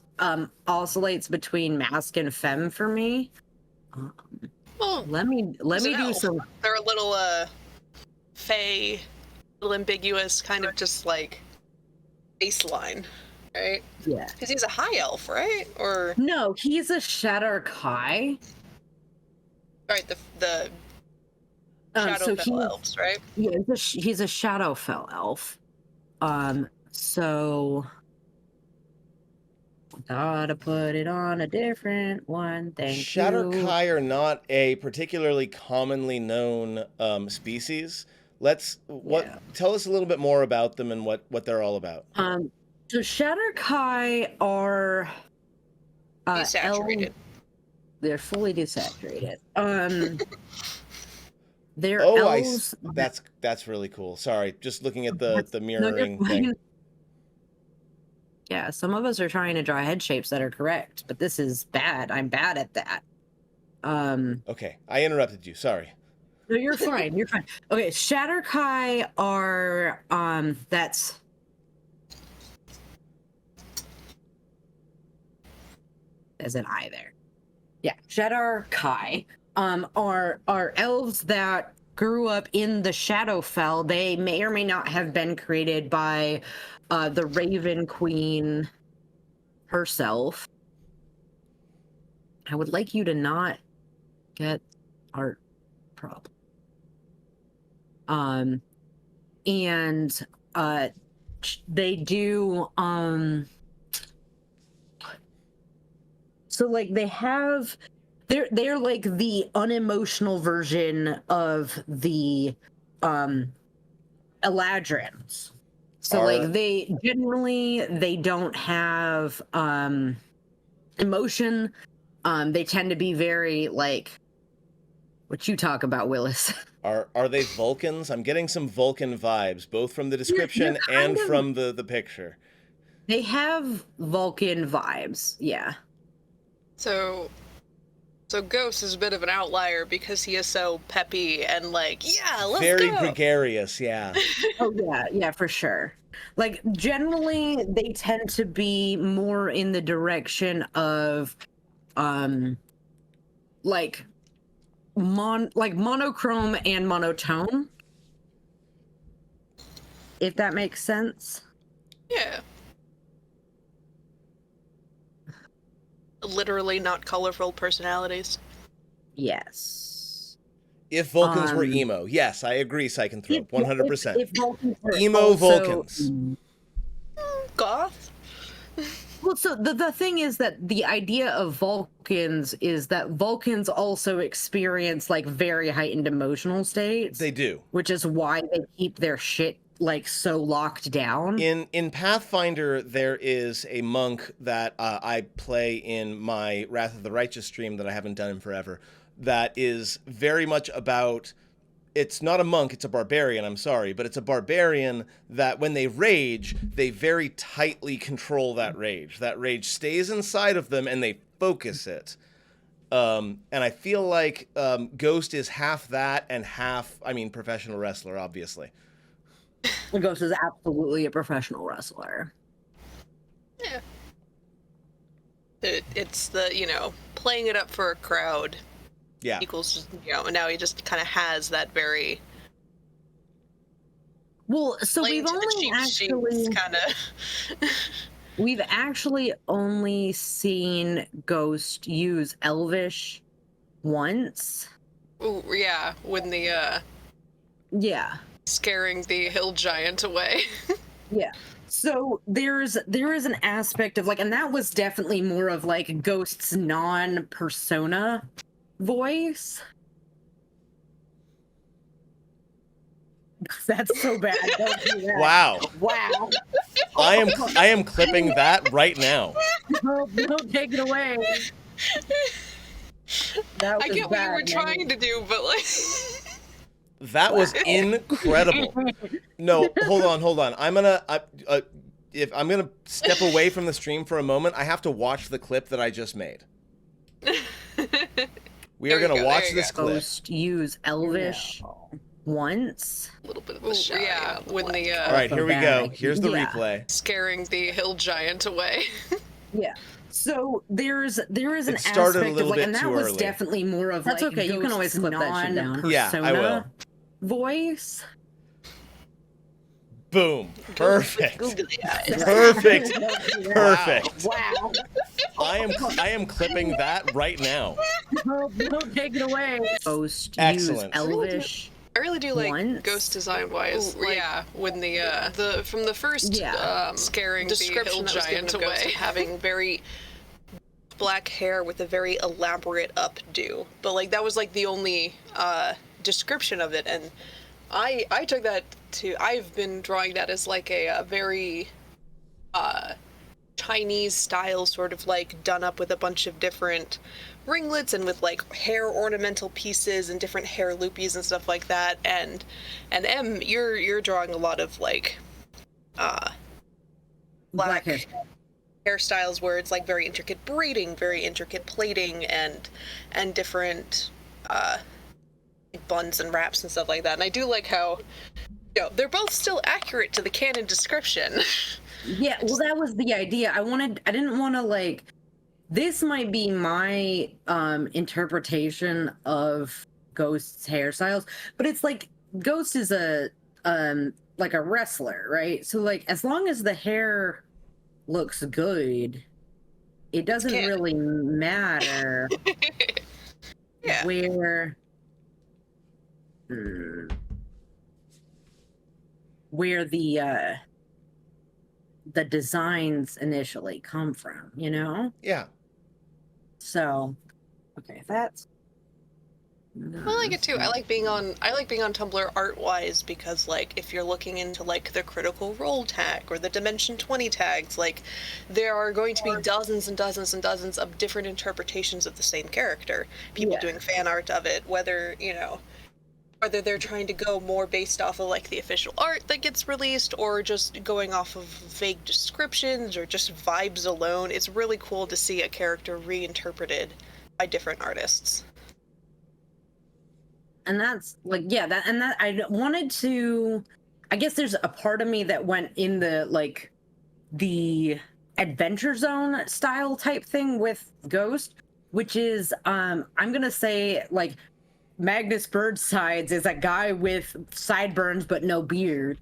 Speaker 1: oscillates between mask and femme for me.
Speaker 3: Well,
Speaker 1: Let me do some.
Speaker 3: They're a little fey, a little ambiguous, kind of just like baseline, right?
Speaker 1: Yeah.
Speaker 3: Because he's a high elf, right? Or
Speaker 1: No, he's a Shatter Kai.
Speaker 3: right, the Shadowfell elves, right?
Speaker 1: Yeah, he's a Shadowfell elf. So gotta put it on a different one. Thank you.
Speaker 2: Shatterkai are not a particularly commonly known species. Tell us a little bit more about them and what they're all about.
Speaker 1: So Shatterkai are
Speaker 3: Desaturated.
Speaker 1: they're fully desaturated. They're
Speaker 2: Oh,
Speaker 1: elves.
Speaker 2: that's really cool. Sorry, just looking at the mirroring
Speaker 1: No,
Speaker 2: thing.
Speaker 1: Yeah, some of us are trying to draw head shapes that are correct, but this is bad. I'm bad at that.
Speaker 2: Okay, I interrupted you. Sorry.
Speaker 1: No, you're fine. You're fine. Okay, Shatterkai are that's there's an I there. Yeah, Shatterkai are elves that grew up in the Shadowfell. They may or may not have been created by the Raven Queen herself. I would like you to not get art problem. And they do so like they have they're like the unemotional version of the Eladrins. So like they don't have emotion. They tend to be very like what you talk about, Willis.
Speaker 2: Are they Vulcans? I'm getting some Vulcan vibes, both from the description and from the picture.
Speaker 1: They have Vulcan vibes, yeah.
Speaker 3: So Ghost is a bit of an outlier because he is so peppy and like, yeah, let's
Speaker 2: Very
Speaker 3: go.
Speaker 2: gregarious, yeah.
Speaker 1: Oh yeah, for sure. Like generally they tend to be more in the direction of like monochrome and monotone. If that makes sense.
Speaker 3: Yeah. Literally not colorful personalities.
Speaker 1: Yes.
Speaker 2: If Vulcans were emo, yes, I agree, Psychonthrope, 100%.
Speaker 1: If Vulcans were
Speaker 2: Emo
Speaker 1: also,
Speaker 2: Vulcans.
Speaker 3: Goth?
Speaker 1: Well, so the thing is that the idea of Vulcans is that Vulcans also experience like very heightened emotional states.
Speaker 2: They do.
Speaker 1: Which is why they keep their shit like so locked down.
Speaker 2: In Pathfinder, there is a monk that I play in my Wrath of the Righteous stream that I haven't done in forever, that is very much about, it's not a monk, it's a barbarian, I'm sorry, but it's a barbarian that when they rage, they very tightly control that rage. That rage stays inside of them and they focus it. And I feel like Ghost is half that and half, I mean, professional wrestler, obviously.
Speaker 1: Ghost is absolutely a professional wrestler.
Speaker 3: Yeah. It's the, playing it up for a crowd.
Speaker 2: Yeah.
Speaker 3: Equals, and now he just kind of has that very.
Speaker 1: Well, so we've only actually
Speaker 3: kind of.
Speaker 1: We've actually only seen Ghost use Elvish once.
Speaker 3: Ooh, yeah, when the
Speaker 1: Yeah.
Speaker 3: scaring the hill giant away.
Speaker 1: Yeah. So there is an aspect of like, and that was definitely more of like Ghost's non-persona voice. That's so bad. Don't do that.
Speaker 2: Wow.
Speaker 1: Wow.
Speaker 2: I am clipping that right now.
Speaker 1: Don't take it away. That was
Speaker 3: I get what you were trying to do, but like.
Speaker 2: That was incredible. No, hold on. I'm gonna step away from the stream for a moment. I have to watch the clip that I just made. We are gonna watch this clip.
Speaker 1: Ghost use Elvish once.
Speaker 3: A little bit of a shot. Yeah, when the
Speaker 2: All right, here we go. Here's the replay.
Speaker 3: Scaring the hill giant away.
Speaker 1: Yeah. So there is an aspect
Speaker 2: little
Speaker 1: of like,
Speaker 2: bit
Speaker 1: and that
Speaker 2: too
Speaker 1: was
Speaker 2: early.
Speaker 1: definitely more of
Speaker 4: That's
Speaker 1: like
Speaker 4: okay, you can always clip that shit down.
Speaker 2: Yeah, I will.
Speaker 1: Voice.
Speaker 2: Boom. Perfect.
Speaker 3: Perfect.
Speaker 2: Perfect.
Speaker 1: Wow.
Speaker 2: I am clipping that right now.
Speaker 1: Don't take it away. Ghost
Speaker 2: Excellent.
Speaker 1: use Elvish.
Speaker 3: I really do like
Speaker 1: Once.
Speaker 3: Ghost design wise. Yeah, when the from the first scaring description the hill giant away, having very black hair with a very elaborate updo. But like that was like the only description of it, and I took that to. I've been drawing that as like a very Chinese style, sort of like done up with a bunch of different ringlets and with like hair ornamental pieces and different hair loopies and stuff like that. And Em, you're drawing a lot of like black hairstyles where it's like very intricate braiding, very intricate plaiting, and different buns and wraps and stuff like that. And I do like how they're both still accurate to the canon description.
Speaker 1: Yeah, well, that was the idea. I didn't want to like. This might be my interpretation of Ghost's hairstyles, but it's like Ghost is a like a wrestler, right? So like as long as the hair looks good, it doesn't really matter where the designs initially come from, you know?
Speaker 2: Yeah.
Speaker 1: So, okay, that's.
Speaker 3: I like it too. I like being on Tumblr art-wise because, like, if you're looking into like the Critical Role tag or the Dimension 20 tags, like, there are going to be dozens and dozens and dozens of different interpretations of the same character. People doing fan art of it, whether whether they're trying to go more based off of like the official art that gets released or just going off of vague descriptions or just vibes alone. It's really cool to see a character reinterpreted by different artists.
Speaker 1: And that's like, yeah, that I wanted to, I guess there's a part of me that went in the like the Adventure Zone style type thing with Ghost, which is I'm gonna say like Magnus Birdsides is a guy with sideburns but no beard.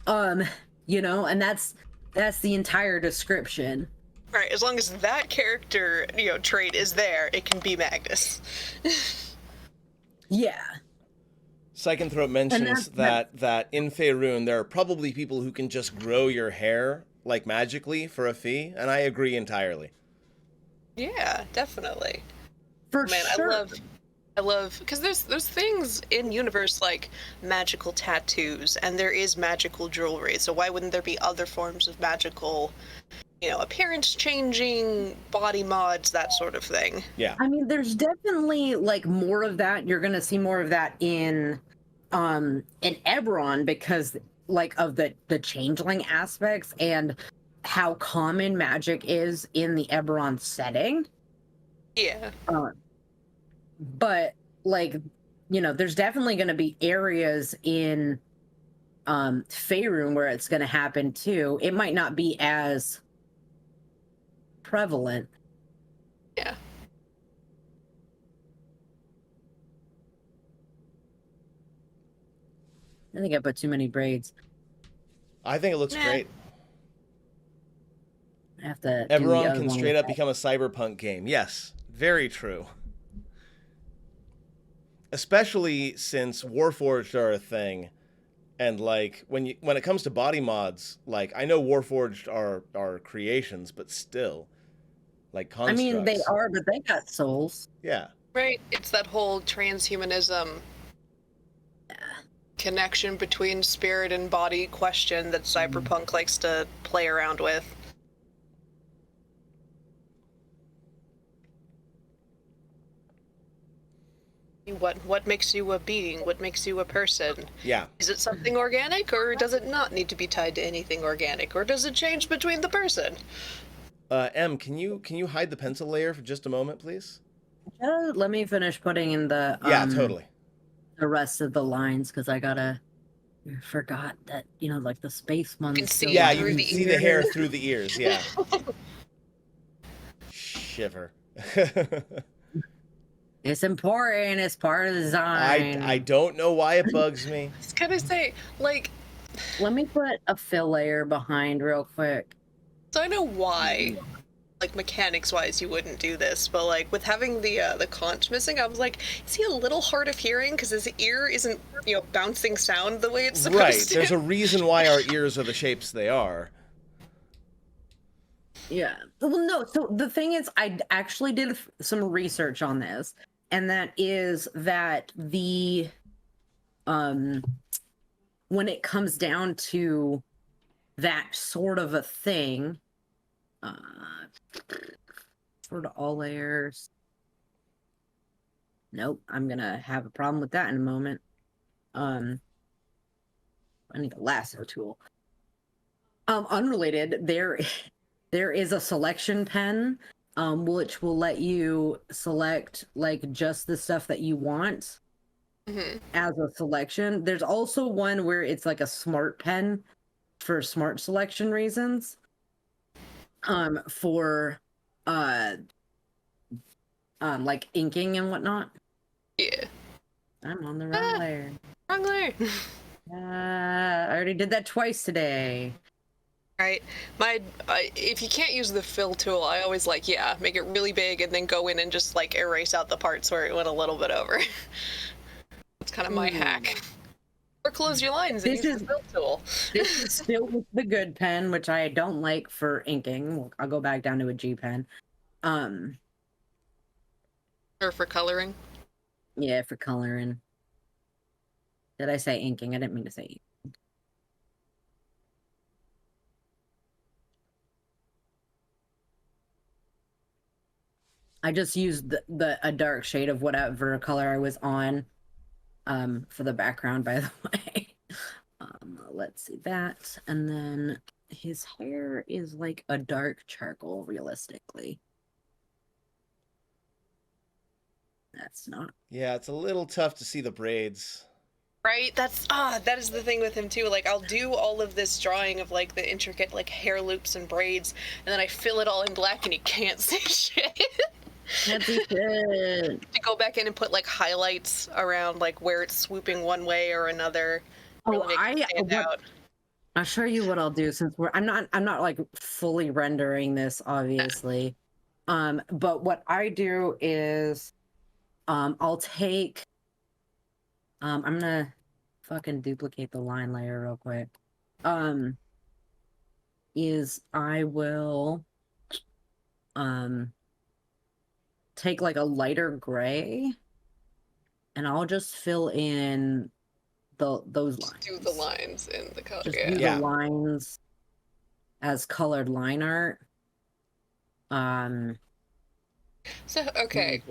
Speaker 1: You know, and that's the entire description.
Speaker 3: Right, as long as that character, trait is there, it can be Magnus.
Speaker 1: Yeah.
Speaker 2: Psychanthrope mentions that in Faerun there are probably people who can just grow your hair like magically for a fee, and I agree entirely.
Speaker 3: Yeah, definitely.
Speaker 1: For
Speaker 3: Man,
Speaker 1: sure.
Speaker 3: I love because there's things in universe like magical tattoos and there is magical jewelry. So why wouldn't there be other forms of magical, appearance changing, body mods, that sort of thing?
Speaker 2: Yeah.
Speaker 1: I mean, there's definitely like more of that. You're gonna see more of that in Eberron because like of the changeling aspects and how common magic is in the Eberron setting.
Speaker 3: Yeah.
Speaker 1: But like, there's definitely going to be areas in Faerun where it's going to happen too. It might not be as prevalent.
Speaker 3: Yeah.
Speaker 1: I think I put too many braids.
Speaker 2: I think it looks great.
Speaker 1: I have to.
Speaker 2: Eberron can straight up become a cyberpunk game. Yes, very true. Especially since Warforged are a thing, and like when it comes to body mods, like I know Warforged are creations, but still, like constructs.
Speaker 1: I mean, they are, but they got souls.
Speaker 2: Yeah.
Speaker 3: Right. It's that whole transhumanism connection between spirit and body question that Cyberpunk likes to play around with. What makes you a being? What makes you a person?
Speaker 2: Yeah.
Speaker 3: Is it something organic, or does it not need to be tied to anything organic, or does it change between the person?
Speaker 2: Em, can you hide the pencil layer for just a moment, please?
Speaker 1: Let me finish putting in the
Speaker 2: totally.
Speaker 1: The rest of the lines because I forgot that like the space ones.
Speaker 3: You can see
Speaker 2: you can see the hair through the ears. Yeah. Shiver.
Speaker 1: It's important. It's part of the design.
Speaker 2: I don't know why it bugs me.
Speaker 3: I was gonna say, like...
Speaker 1: Let me put a fill layer behind real quick.
Speaker 3: So I know why, like, mechanics-wise you wouldn't do this, but, like, with having the conch missing, I was like, is he a little hard of hearing? Because his ear isn't, bouncing sound the way it's supposed
Speaker 2: right.
Speaker 3: to.
Speaker 2: There's a reason why our ears are the shapes they are.
Speaker 1: Yeah. Well, no. So the thing is, I actually did some research on this, and that is that when it comes down to that sort of a thing, sort of all layers. Nope, I'm gonna have a problem with that in a moment. I need a lasso tool. Unrelated, there is a selection pen, which will let you select like just the stuff that you want as a selection. There's also one where it's like a smart pen for smart selection reasons. For like inking and whatnot.
Speaker 3: Yeah.
Speaker 1: I'm on the wrong layer.
Speaker 3: Wrong layer.
Speaker 1: I already did that twice today.
Speaker 3: Right. If you can't use the fill tool, I always make it really big and then go in and just like erase out the parts where it went a little bit over. That's kind of my hack. Or close your lines and use the fill tool.
Speaker 1: This is still with the good pen, which I don't like for inking. I'll go back down to a G pen.
Speaker 3: Or for coloring.
Speaker 1: Yeah, for coloring. Did I say inking? I didn't mean to say inking. I just used a dark shade of whatever color I was on for the background, by the way. Let's see that. And then his hair is like a dark charcoal, realistically. That's not.
Speaker 2: Yeah, it's a little tough to see the braids.
Speaker 3: Right? That is the thing with him too. Like I'll do all of this drawing of like the intricate like hair loops and braids, and then I fill it all in black and you can't see shit.
Speaker 1: That's good.
Speaker 3: To go back in and put like highlights around like where it's swooping one way or another. Really make it stand out.
Speaker 1: I'll show you what I'll do since I'm not like fully rendering this, obviously. But what I do is I'll take I'm gonna fucking duplicate the line layer real quick. Is I will take like a lighter gray and I'll just fill in those lines.
Speaker 3: Do the lines in the color.
Speaker 1: Just do the lines as colored line art.
Speaker 3: So okay.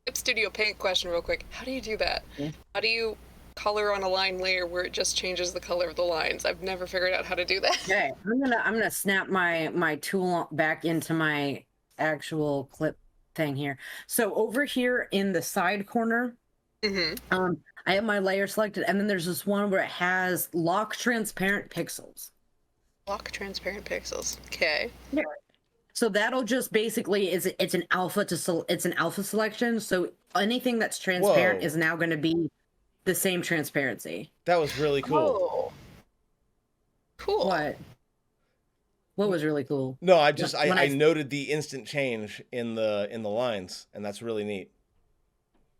Speaker 3: Clip Studio Paint question real quick. How do you do that?
Speaker 1: Yeah.
Speaker 3: How do you color on a line layer where it just changes the color of the lines? I've never figured out how to do that.
Speaker 1: Okay, I'm gonna snap my tool back into my actual clip thing here. So over here in the side corner, I have my layer selected, and then there's this one where it has lock transparent pixels.
Speaker 3: Lock transparent pixels. Okay.
Speaker 1: Yeah. So that'll just basically it's an alpha selection. So anything that's transparent is now going to be the same transparency.
Speaker 2: That was really cool.
Speaker 3: Oh. Cool.
Speaker 1: What was really cool?
Speaker 2: No, I noted the instant change in the lines, and that's really neat.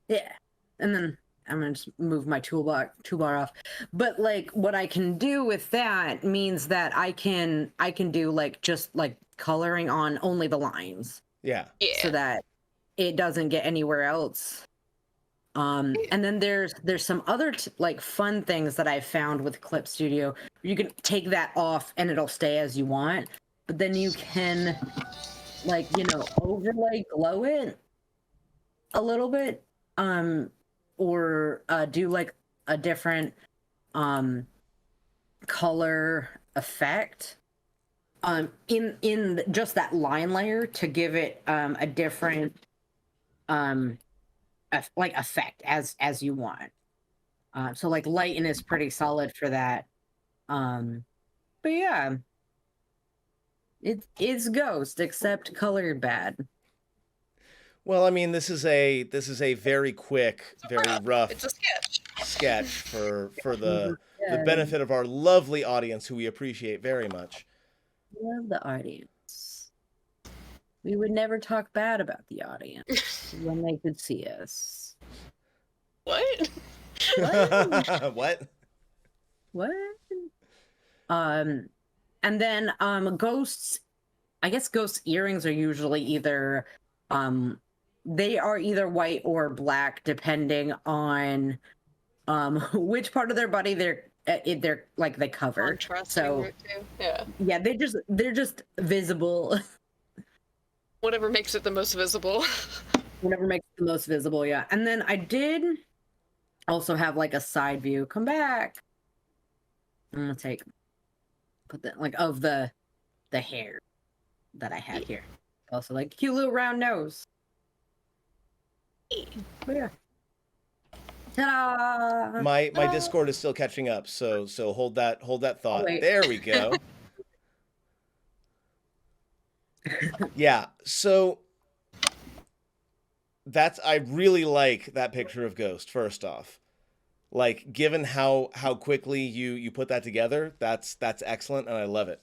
Speaker 1: Yeah. And then I'm gonna just move my toolbar off. But like what I can do with that means that I can do like just like coloring on only the lines.
Speaker 2: Yeah.
Speaker 1: So that it doesn't get anywhere else. And then there's some other like fun things that I found with Clip Studio. You can take that off and it'll stay as you want, but then you can like, overlay glow it a little bit, or do like a different color effect in just that line layer to give it a different like effect as you want. So like lighten is pretty solid for that. But yeah, it's Ghost except colored bad.
Speaker 2: Well, I mean, this is a very quick, very rough
Speaker 3: It's a
Speaker 2: sketch for the benefit of our lovely audience, who we appreciate very much.
Speaker 1: Love the audience. We would never talk bad about the audience when they could see us.
Speaker 3: What?
Speaker 2: What?
Speaker 1: What? And then Ghosts, I guess Ghosts' earrings are usually either they are either white or black depending on which part of their body they're like they cover. So yeah, they're just visible.
Speaker 3: Whatever makes it the most visible.
Speaker 1: Whatever makes it the most visible, yeah. And then I did also have like a side view. Come back. I'm gonna put that like of the hair that I had here. Also like cute little round nose. But yeah. Ta-da!
Speaker 2: My Discord is still catching up, so hold that thought.
Speaker 1: Oh,
Speaker 2: there we go. Yeah, so I really like that picture of Ghost, first off. Like, given how quickly you put that together, that's excellent, and I love it.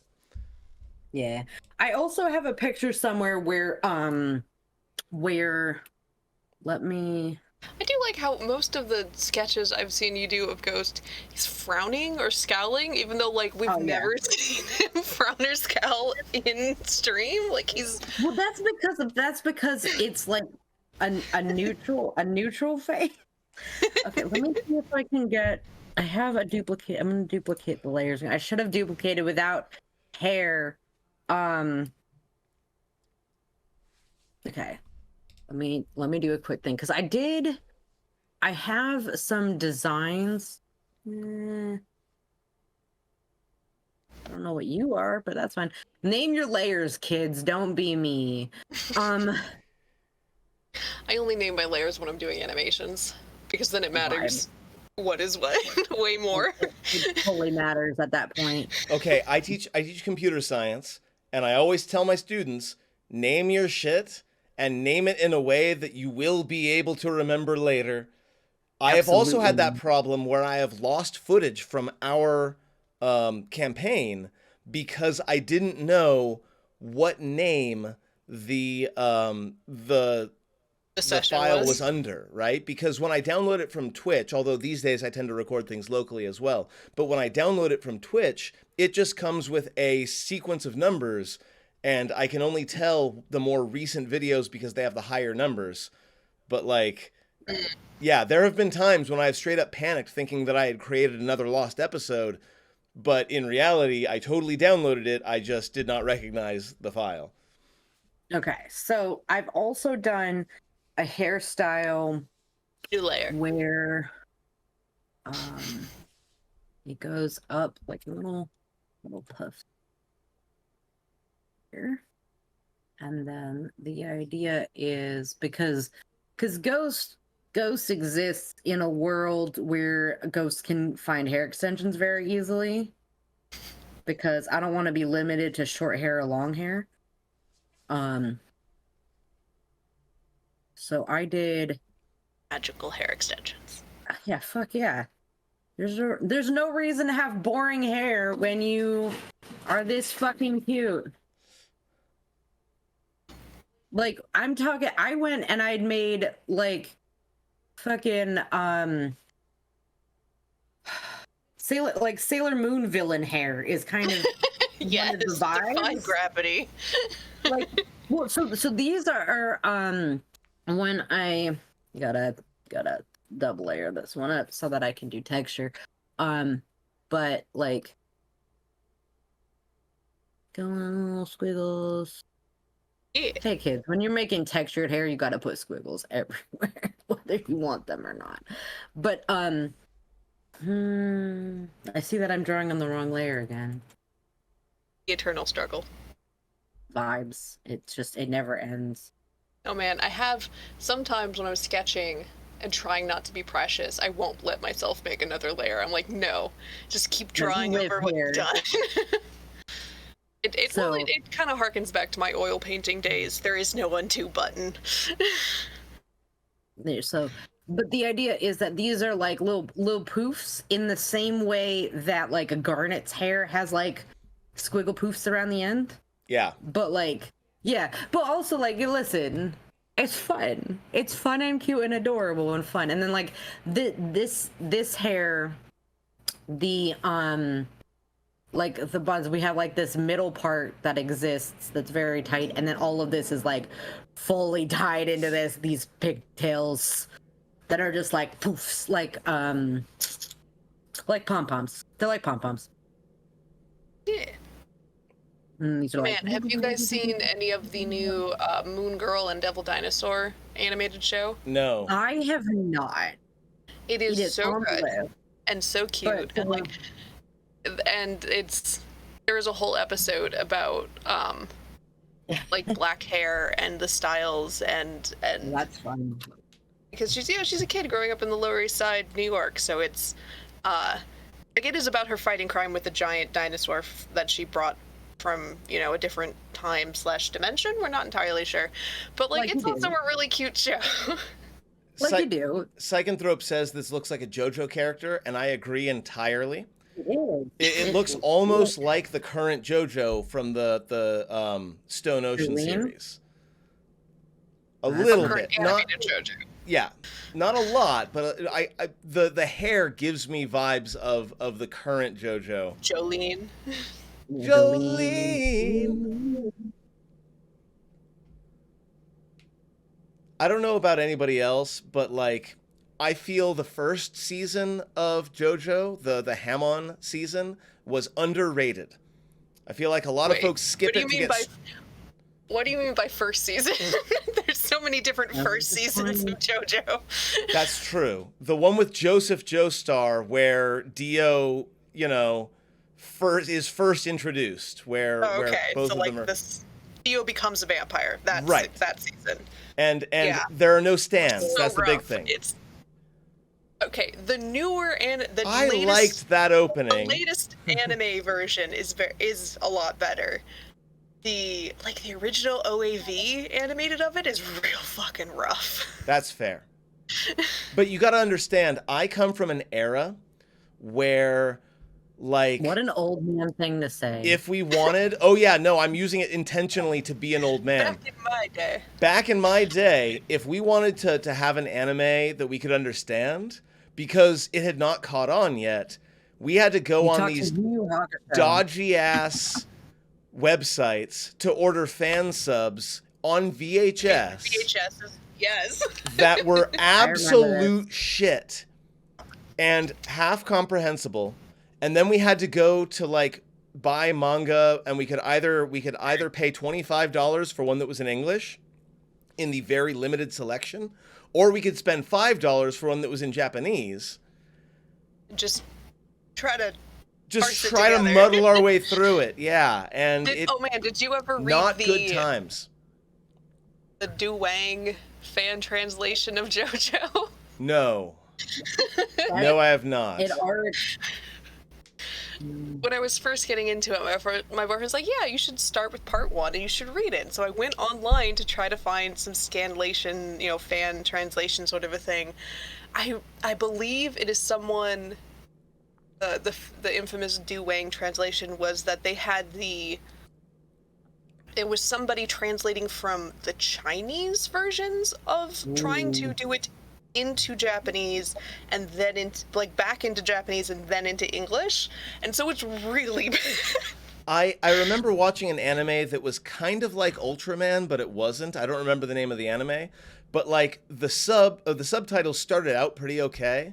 Speaker 1: Yeah. I also have a picture somewhere where
Speaker 3: I do like how most of the sketches I've seen you do of Ghost, he's frowning or scowling, even though like we've never seen him frown or scowl in stream. Like he's
Speaker 1: that's because it's like a neutral face. Okay, let me see if I can get. I have a duplicate. I'm gonna duplicate the layers. I should have duplicated without hair. Okay. Let me do a quick thing because I did I have some designs. I don't know what you are, but that's fine. Name your layers, kids. Don't be me.
Speaker 3: I only name my layers when I'm doing animations because then it matters what is what way more.
Speaker 1: It totally matters at that point.
Speaker 2: Okay, I teach computer science, and I always tell my students, name your shit and name it in a way that you will be able to remember later. I have also had that problem where I have lost footage from our campaign because I didn't know what name the file was under, right? Because when I download it from Twitch, although these days I tend to record things locally as well, but when I download it from Twitch, it just comes with a sequence of numbers, and I can only tell the more recent videos because they have the higher numbers. But like, yeah, there have been times when I have straight up panicked thinking that I had created another lost episode, but in reality, I totally downloaded it. I just did not recognize the file.
Speaker 1: Okay, so I've also done a hairstyle
Speaker 3: New layer
Speaker 1: where it goes up like a little puff here. And then the idea is because Ghost exists in a world where ghosts can find hair extensions very easily, because I don't want to be limited to short hair or long hair. So I did
Speaker 3: magical hair extensions.
Speaker 1: Yeah, fuck yeah. There's no reason to have boring hair when you are this fucking cute. Like, I'm talking, I went and I'd made like fucking Sailor Moon villain hair is kind of
Speaker 3: yes, define gravity.
Speaker 1: Like, well, so these are when I gotta double layer this one up so that I can do texture. But like, go on, little squiggles.
Speaker 3: Yeah.
Speaker 1: Hey kids, when you're making textured hair, you gotta put squiggles everywhere, whether you want them or not. But I see that I'm drawing on the wrong layer again.
Speaker 3: The eternal struggle.
Speaker 1: Vibes. It never ends.
Speaker 3: Oh man, I have sometimes when I'm sketching and trying not to be precious, I won't let myself make another layer. I'm like, no, just keep drawing over what you've done. It kind of harkens back to my oil painting days. There is no undo button.
Speaker 1: But the idea is that these are like little poofs in the same way that like a Garnet's hair has like squiggle poofs around the end.
Speaker 2: Yeah.
Speaker 1: But like, yeah. But also like, listen, it's fun. It's fun and cute and adorable and fun. And then like this hair, the like the buds, we have like this middle part that exists that's very tight, and then all of this is like fully tied into these pigtails that are just like poofs, like pom-poms. They're like pom-poms.
Speaker 3: Yeah.
Speaker 1: These are
Speaker 3: Man, have you guys seen any of the new Moon Girl and Devil Dinosaur animated show?
Speaker 2: No.
Speaker 1: I have not.
Speaker 3: It is so good and so cute, and like, and there is a whole episode about like black hair and the styles and
Speaker 1: that's fun.
Speaker 3: Because she's a kid growing up in the Lower East Side, New York, so it's like it is about her fighting crime with the giant dinosaur that she brought from a different time / dimension. We're not entirely sure, but like it's also a really cute show.
Speaker 1: Like you do.
Speaker 2: Psychonthrope says this looks like a JoJo character, and I agree entirely.
Speaker 1: It is.
Speaker 2: It looks almost like the current JoJo from the Stone Ocean series. A little bit, not JoJo. Yeah, not a lot, but the hair gives me vibes of the current JoJo.
Speaker 3: Jolene.
Speaker 2: Jolene. I don't know about anybody else, but like I feel the first season of JoJo, the Hamon season, was underrated. I feel like a lot of folks skip it to get.
Speaker 3: What do you mean by first season? There's so so many different first seasons of JoJo.
Speaker 2: That's true. The one with Joseph Joestar, where Dio, is first introduced, where both
Speaker 3: so
Speaker 2: of them are.
Speaker 3: Dio becomes a vampire. That's
Speaker 2: right.
Speaker 3: That season.
Speaker 2: And there are no stands. That's the big thing.
Speaker 3: Okay, the newer and the
Speaker 2: I
Speaker 3: latest,
Speaker 2: liked that opening.
Speaker 3: The latest anime version is a lot better. The original OAV animated of it is real fucking rough.
Speaker 2: That's fair. But you got to understand, I come from an era where
Speaker 4: what an old man thing to say.
Speaker 2: If we wanted, I'm using it intentionally to be an old man. Back in my day, if we wanted to have an anime that we could understand, because it had not caught on yet, we had to go on these dodgy ass websites to order fan subs on VHS.
Speaker 3: VHS, yes.
Speaker 2: That were absolute shit and half comprehensible. And then we had to go to buy manga, and we could either pay $25 for one that was in English in the very limited selection, or we could spend $5 for one that was in Japanese.
Speaker 3: Just try to
Speaker 2: muddle our way through it. Yeah, and
Speaker 3: did you ever read
Speaker 2: not good times?
Speaker 3: The Du Wang fan translation of JoJo?
Speaker 2: No. No, I have not.
Speaker 3: When I was first getting into it, my boyfriend's like, yeah, you should start with part 1 and you should read it. So I went online to try to find some scanlation, fan translation sort of a thing. I believe it is someone, the infamous Du Wang translation was that they had it was somebody translating from the Chinese versions of trying to do it into Japanese and then back into Japanese and then into English, and so it's really bad.
Speaker 2: I remember watching an anime that was kind of like Ultraman, but it wasn't. I don't remember the name of the anime, but the subtitles started out pretty okay,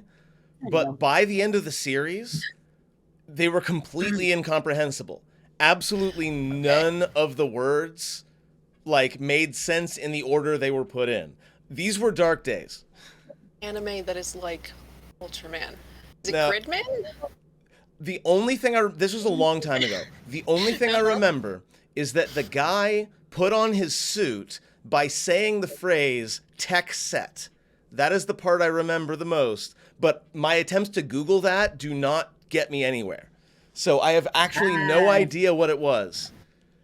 Speaker 2: but by the end of the series, they were completely incomprehensible. Absolutely none of the words made sense in the order they were put in. These were dark days.
Speaker 3: Anime that is like Ultraman. Is it Gridman?
Speaker 2: The only thing this was a long time ago. The only thing I remember is that the guy put on his suit by saying the phrase tech set. That is the part I remember the most, but my attempts to Google that do not get me anywhere. So I have actually no idea what it was.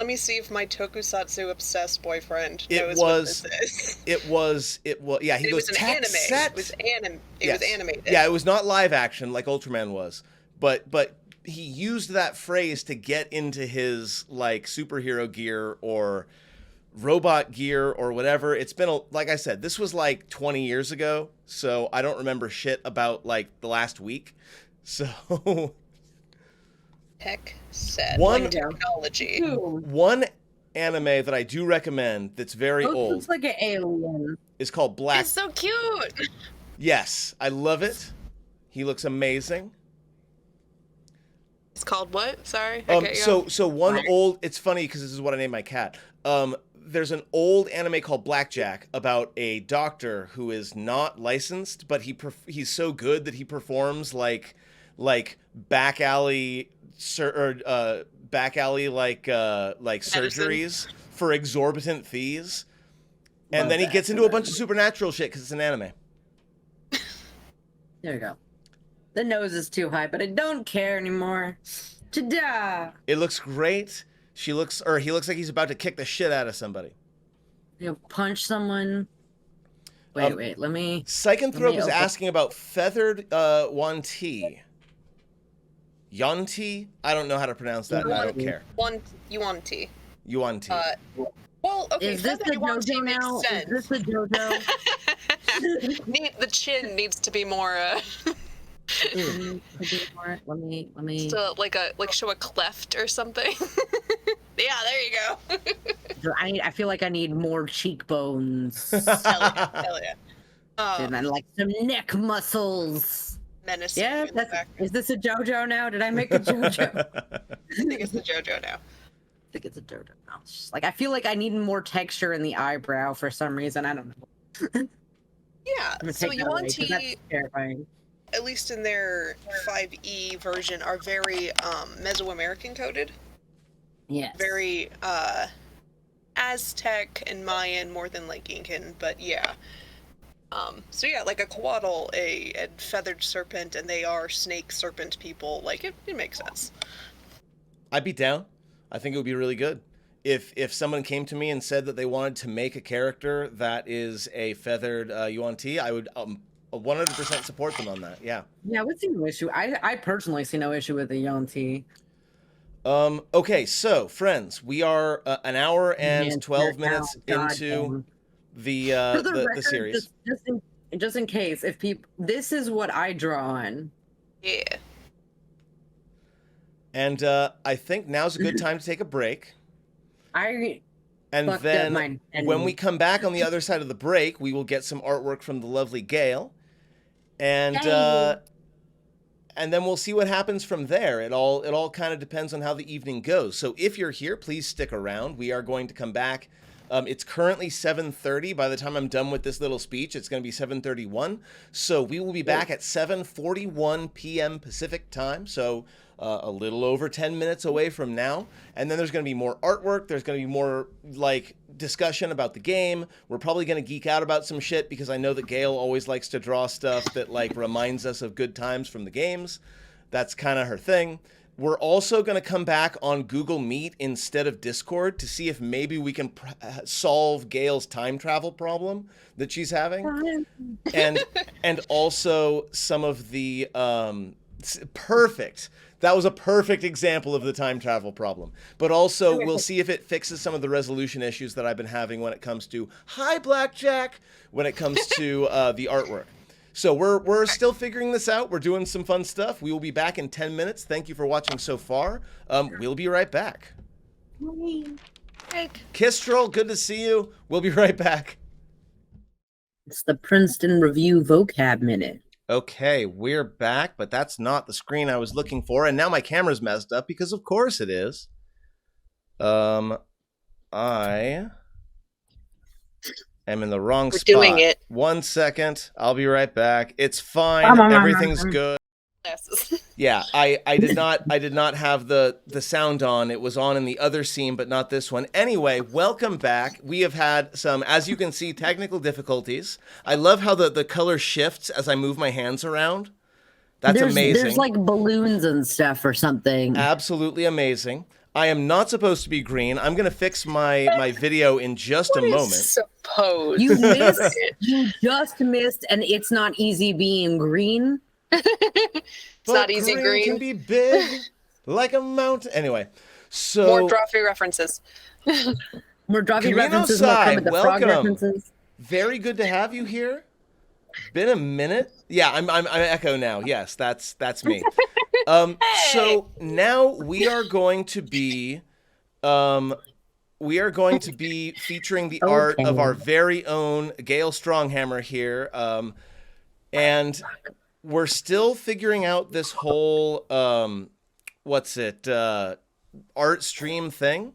Speaker 3: Let me see if my tokusatsu obsessed boyfriend knows
Speaker 2: what
Speaker 3: this is.
Speaker 2: It was, yeah, he goes, tech set?
Speaker 3: It was animated.
Speaker 2: Yeah, it was not live action like Ultraman was, but he used that phrase to get into his superhero gear or robot gear or whatever. It's been, like I said, this was 20 years ago, so I don't remember shit about the last week. So...
Speaker 3: Tech set. Technology.
Speaker 2: One anime that I do recommend that's very old.
Speaker 1: Looks like an alien.
Speaker 2: Is called Black.
Speaker 3: It's so cute.
Speaker 2: Yes, I love it. He looks amazing.
Speaker 3: It's called what? Sorry.
Speaker 2: So one old. It's funny because this is what I named my cat. There's an old anime called Blackjack about a doctor who is not licensed, but he's so good that he performs like back alley surgeries for exorbitant fees, and then he gets into a bunch of supernatural shit because it's an anime.
Speaker 1: There you go. The nose is too high, but I don't care anymore. Ta-da!
Speaker 2: It looks great. He looks like he's about to kick the shit out of somebody.
Speaker 1: Punch someone. Wait, let me...
Speaker 2: Psychonthrope is asking about feathered Yuan-ti. Yuan-ti? I don't know how to pronounce that, and I don't care.
Speaker 3: Yuan-ti.
Speaker 2: Yuan-ti.
Speaker 3: Well, okay.
Speaker 1: Is this the JoJo now? Is this the JoJo?
Speaker 3: The chin needs to be more...
Speaker 1: Let me...
Speaker 3: So, show a cleft or something. Yeah, there you go.
Speaker 1: I feel like I need more cheekbones.
Speaker 3: Hell yeah.
Speaker 1: And then some neck muscles.
Speaker 3: Menacing.
Speaker 1: Yeah, is this a JoJo now? Did I make a JoJo?
Speaker 3: I think it's the JoJo now.
Speaker 1: think it's a dodo mouse. Just, like I feel like I need more texture in the eyebrow for some reason. I don't know.
Speaker 3: Yeah. So Yuan-Ti,
Speaker 1: terrifying.
Speaker 3: at least in their 5e version, are very Mesoamerican coded.
Speaker 1: Yes.
Speaker 3: Very Aztec and Mayan more than like Incan, but yeah. So yeah, like a coatl, a feathered serpent, and they are snake serpent people. Like it makes sense.
Speaker 2: I'd be down. I think it would be really good. If someone came to me and said that they wanted to make a character that is a feathered Yuan-Ti, I would 100% support them on that. Yeah.
Speaker 1: Yeah, I would see no issue. I personally see no issue with the Yuan-Ti.
Speaker 2: Okay, so friends, we are an hour and 12 minutes into the
Speaker 1: record,
Speaker 2: series.
Speaker 1: Just in case, if people, this is what I draw on.
Speaker 3: Yeah.
Speaker 2: And I think now's a good time to take a break. And then when we come back on the other side of the break, we will get some artwork from the lovely Gale. And then we'll see what happens from there. It all kind of depends on how the evening goes. So if you're here, please stick around. We are going to come back. It's currently 7:30. By the time I'm done with this little speech, it's going to be 7:31. So we will be back at 7:41 p.m. Pacific time. So a little over 10 minutes away from now. And then there's going to be more artwork. There's going to be more like discussion about the game. We're probably going to geek out about some shit because I know that Gale always likes to draw stuff that like reminds us of good times from the games. That's kind of her thing. We're also going to come back on Google Meet instead of Discord to see if maybe we can solve Gale's time travel problem that she's having. And also some of the perfect. That was a perfect example of the time travel problem. But also, we'll see if it fixes some of the resolution issues that I've been having when it comes to hi Blackjack, when it comes to the artwork. So we're still figuring this out. We're doing some fun stuff. We will be back in 10 minutes. Thank you for watching so far. We'll be right back. Kistrel, good to see you. We'll be right back.
Speaker 1: It's the Princeton Review vocab minute.
Speaker 2: Okay, we're back, but that's not the screen I was looking for, and now my camera's messed up because of course it is. I am in the wrong spot.
Speaker 3: We're doing it.
Speaker 2: 1 second. I'll be right back. It's fine. Everything's good. Yeah, I did not have the sound on. It was on in the other scene, but not this one. Anyway, welcome back. We have had some, as you can see, technical difficulties. I love how the color shifts as I move my hands around. That's amazing.
Speaker 1: There's like balloons and stuff or something.
Speaker 2: Absolutely amazing. I am not supposed to be green. I'm going to fix my video in just a moment.
Speaker 3: Suppose
Speaker 1: you missed. You just missed, and it's not easy being green.
Speaker 3: It's not easy green.
Speaker 2: Can be big like a mountain. Anyway, so
Speaker 3: more Drawfee references.
Speaker 1: More Drawfee
Speaker 2: Kamino
Speaker 1: references.
Speaker 2: Sai,
Speaker 1: More the
Speaker 2: welcome.
Speaker 1: frog references.
Speaker 2: Very good to have you here. Been a minute. Yeah, I'm Echo now. Yes, that's me. So now we are going to be featuring the art of our very own Gale Stronghammer here. And we're still figuring out this whole art stream thing.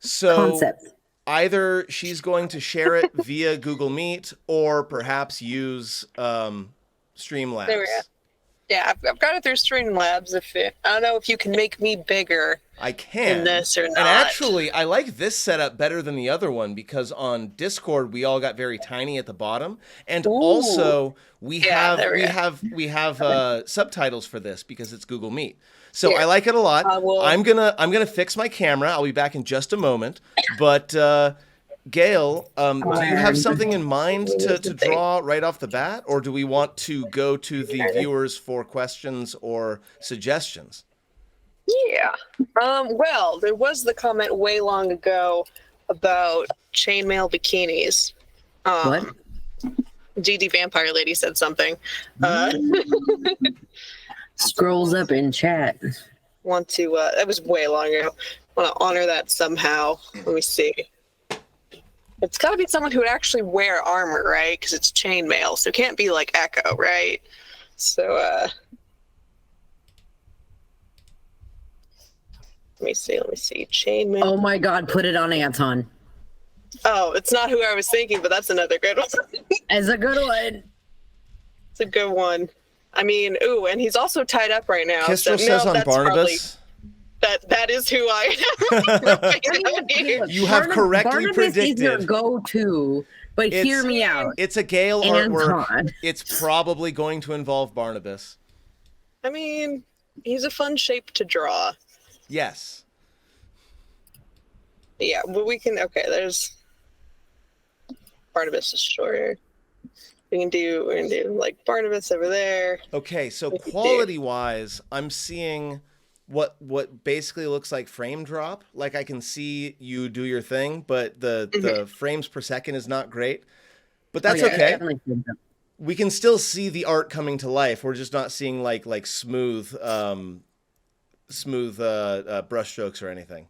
Speaker 2: So
Speaker 1: Concept.
Speaker 2: Either she's going to share it via Google Meet or perhaps use Streamlabs.
Speaker 3: There we go. Yeah, I've got it through Streamlabs. I don't know if you can make me bigger.
Speaker 2: I can.
Speaker 3: In this or not.
Speaker 2: And actually, I like this setup better than the other one because on Discord we all got very tiny at the bottom, and also we have subtitles for this because it's Google Meet. So I like it a lot. I'm gonna fix my camera. I'll be back in just a moment. But Gale, do you have something in mind to draw right off the bat, or do we want to go to the viewers for questions or suggestions?
Speaker 3: Yeah. Well, there was the comment way long ago about chainmail bikinis.
Speaker 1: What?
Speaker 3: GD Vampire Lady said something.
Speaker 1: Scrolls up in chat.
Speaker 3: Want to? That was way long ago. Want to honor that somehow. Let me see. It's got to be someone who would actually wear armor, right? Because it's chainmail, so it can't be like Echo, right? So, Let me see. Chainmail.
Speaker 1: Oh my god, put it on Anton.
Speaker 3: Oh, it's not who I was thinking, but that's another good one.
Speaker 1: It's a good one.
Speaker 3: It's a good one. I mean, ooh, and he's also tied up right now.
Speaker 2: Kistro says on Barnabas.
Speaker 3: That is who I am.
Speaker 2: You have correctly predicted.
Speaker 1: Is your go-to, but hear me out.
Speaker 2: It's a Gale artwork. It's probably going to involve Barnabas.
Speaker 3: I mean, he's a fun shape to draw.
Speaker 2: Yes.
Speaker 3: Yeah, but we can. Okay, there's Barnabas is shorter. We're gonna do like Barnabas over there.
Speaker 2: Okay, so quality-wise, I'm seeing what basically looks like frame drop. Like I can see you do your thing, but the frames per second is not great. But that's okay. We can still see the art coming to life. We're just not seeing like smooth brush strokes or anything.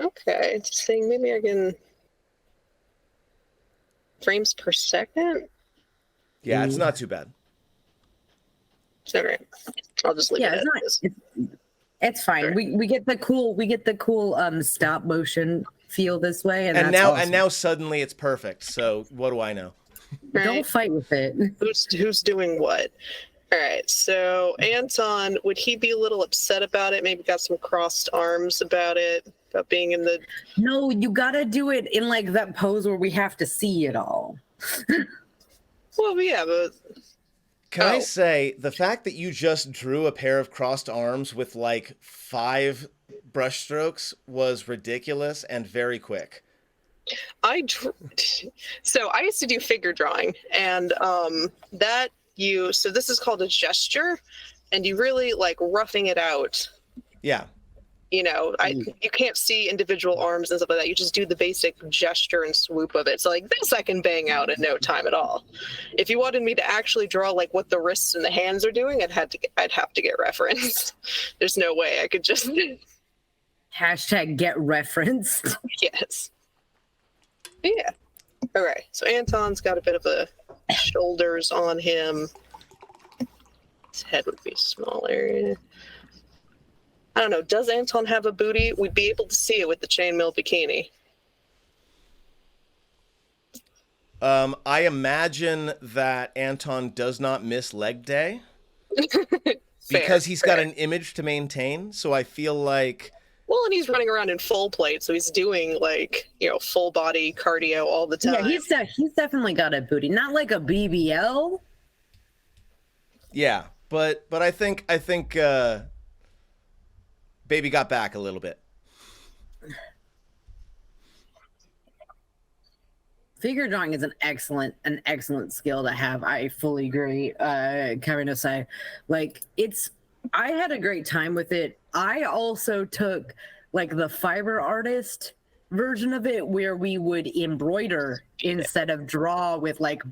Speaker 2: Okay,
Speaker 3: just saying maybe I can frames per second.
Speaker 2: Yeah, it's not too bad.
Speaker 3: All right, I'll just leave it.
Speaker 1: It's fine. Okay. We get the cool stop motion feel this way, and
Speaker 2: now suddenly it's perfect. So what do I know?
Speaker 3: Right.
Speaker 1: Don't fight with it.
Speaker 3: Who's doing what? All right. So Anton, would he be a little upset about it? Maybe got some crossed arms about it, about being in the.
Speaker 1: No, you gotta do it in like that pose where we have to see it all.
Speaker 3: Well, yeah, but.
Speaker 2: Can I say, the fact that you just drew a pair of crossed arms with like 5 brush strokes was ridiculous and very quick.
Speaker 3: So I used to do figure drawing, and so this is called a gesture, and you really like roughing it out.
Speaker 2: Yeah.
Speaker 3: You know, you can't see individual arms and stuff like that. You just do the basic gesture and swoop of it. So like this I can bang out in no time at all. If you wanted me to actually draw like what the wrists and the hands are doing, I'd have to get reference. There's no way I could just
Speaker 1: hashtag get referenced.
Speaker 3: Yes. Yeah. All right. So Anton's got a bit of a shoulders on him. His head would be smaller. I don't know. Does Anton have a booty? We'd be able to see it with the chainmail bikini.
Speaker 2: I imagine that Anton does not miss leg day because he's got an image to maintain. So I feel like.
Speaker 3: Well, and he's running around in full plate, so he's doing like full body cardio all the time.
Speaker 1: Yeah, he's definitely got a booty, not like a BBL.
Speaker 2: Yeah, but I think. Baby got back a little bit.
Speaker 1: Figure drawing is an excellent skill to have. I fully agree. Kevin to say, like I had a great time with it. I also took like the fiber artist version of it where we would embroider instead of draw with like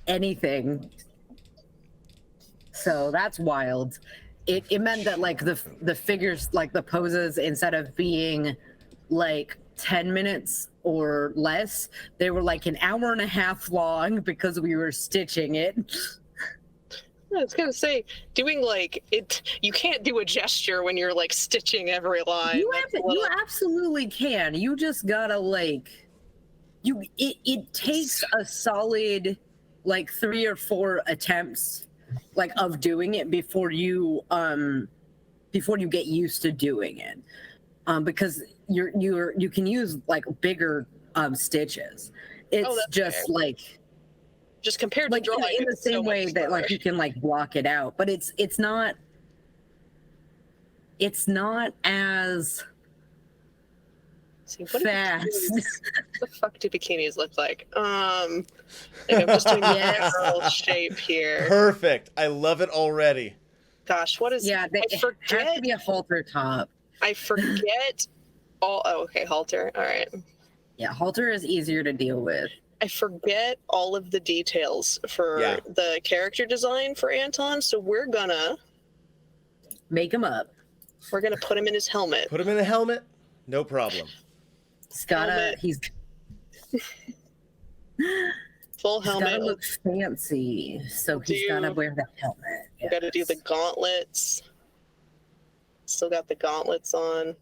Speaker 1: anything. So that's wild. It meant that like the figures, like the poses, instead of being like 10 minutes or less, they were like an hour and a half long because we were stitching it.
Speaker 3: I was gonna say, doing like it, you can't do a gesture when you're like stitching every line.
Speaker 1: You absolutely can. You just gotta like, it takes a solid like 3 or 4 attempts like of doing it before you get used to doing it, because you can use like bigger stitches. It's just fair. Like
Speaker 3: just compared
Speaker 1: like
Speaker 3: to drawing
Speaker 1: in the same way that like you can like block it out, but it's not as fast.
Speaker 3: What the fuck do bikinis look like? I'm just doing a general shape here.
Speaker 2: Perfect. I love it already.
Speaker 3: Gosh, what is?
Speaker 1: Yeah, it has to be a halter top.
Speaker 3: I forget all. Oh, okay, halter. All right.
Speaker 1: Yeah, halter is easier to deal with.
Speaker 3: I forget all of the details for the character design for Anton, so we're gonna
Speaker 1: make him up.
Speaker 3: We're gonna put him in his helmet.
Speaker 2: Put him in the helmet? No problem.
Speaker 1: He's
Speaker 3: full helmet.
Speaker 1: He's gotta look fancy, so he's gotta wear the helmet.
Speaker 3: Yes. Gotta do the gauntlets. Still got the gauntlets on.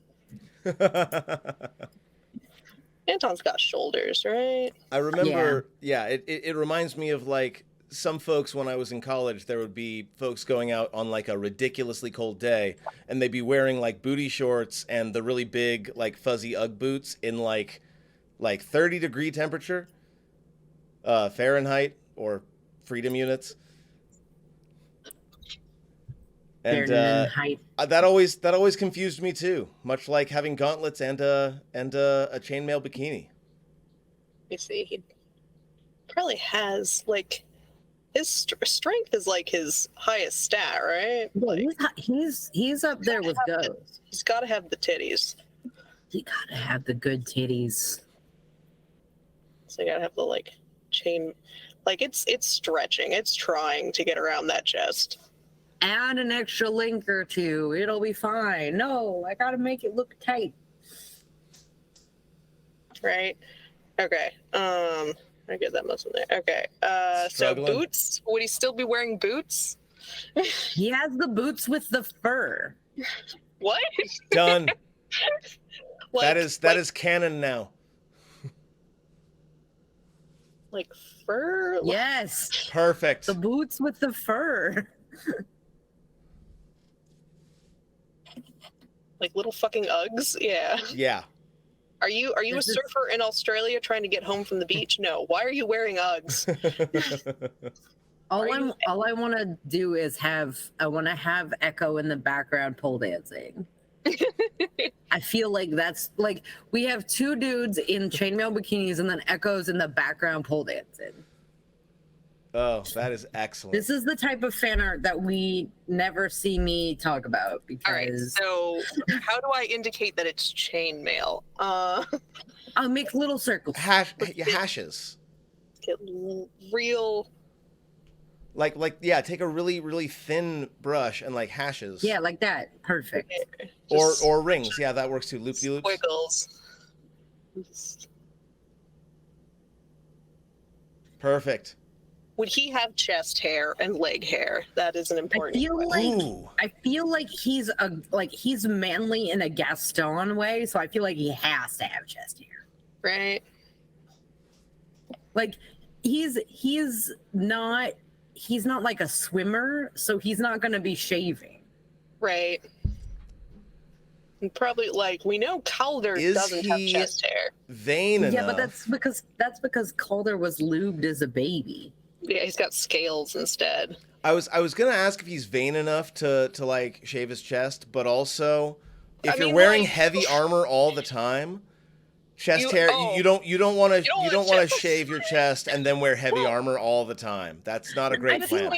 Speaker 3: Anton's got shoulders, right?
Speaker 2: I remember, it reminds me of like some folks when I was in college. There would be folks going out on like a ridiculously cold day, and they'd be wearing like booty shorts and the really big like fuzzy UGG boots in like 30-degree temperature, Fahrenheit or freedom units. And that always confused me too, much like having gauntlets and a chainmail bikini.
Speaker 3: Let me see. He probably has like his strength is like his highest stat, right?
Speaker 1: Yeah,
Speaker 3: Like,
Speaker 1: he's up there with Ghost.
Speaker 3: He's got to have the titties.
Speaker 1: You gotta have the good titties.
Speaker 3: So you gotta have the like chain, like it's stretching. It's trying to get around that chest.
Speaker 1: Add an extra link or two. It'll be fine. No, I gotta make it look tight.
Speaker 3: Right. Okay. I get that muscle there. Okay. So boots. Would he still be wearing boots?
Speaker 1: He has the boots with the fur.
Speaker 3: What?
Speaker 2: Done.
Speaker 3: Like,
Speaker 2: that is canon now.
Speaker 3: Like fur?
Speaker 1: Yes.
Speaker 2: Perfect.
Speaker 1: The boots with the fur.
Speaker 3: Like little fucking Uggs? Yeah.
Speaker 2: Yeah.
Speaker 3: Are you a surfer in Australia trying to get home from the beach? No. Why are you wearing Uggs?
Speaker 1: All I want to do is have Echo in the background pole dancing. I feel like that's like we have two dudes in chainmail bikinis and then Echo's in the background pole dancing.
Speaker 2: Oh, that is excellent.
Speaker 1: This is the type of fan art that we never see me talk about because.
Speaker 3: All right. So, how do I indicate that it's chainmail?
Speaker 1: I'll make little circles.
Speaker 2: Hashes.
Speaker 3: Get real.
Speaker 2: Like yeah, take a really really thin brush and like hashes.
Speaker 1: Yeah, like that. Perfect.
Speaker 2: Or rings. Yeah, that works too. Loop-de-loops.
Speaker 3: Squiggles.
Speaker 2: Perfect.
Speaker 3: Would he have chest hair and leg hair? That is an important
Speaker 1: I feel like he's manly in a Gaston way, so I feel like he has to have chest hair.
Speaker 3: Right.
Speaker 1: Like he's not like a swimmer, so he's not going to be shaving.
Speaker 3: Right. And probably like we know Calder doesn't have chest hair.
Speaker 2: Vain enough.
Speaker 1: Yeah, but that's because Calder was lubed as a baby.
Speaker 3: Yeah, he's got scales instead.
Speaker 2: I was gonna ask if he's vain enough to like shave his chest, but also if you're wearing heavy armor all the time, chest hair you don't want to shave your chest and then wear heavy armor all the time. That's not a great plan.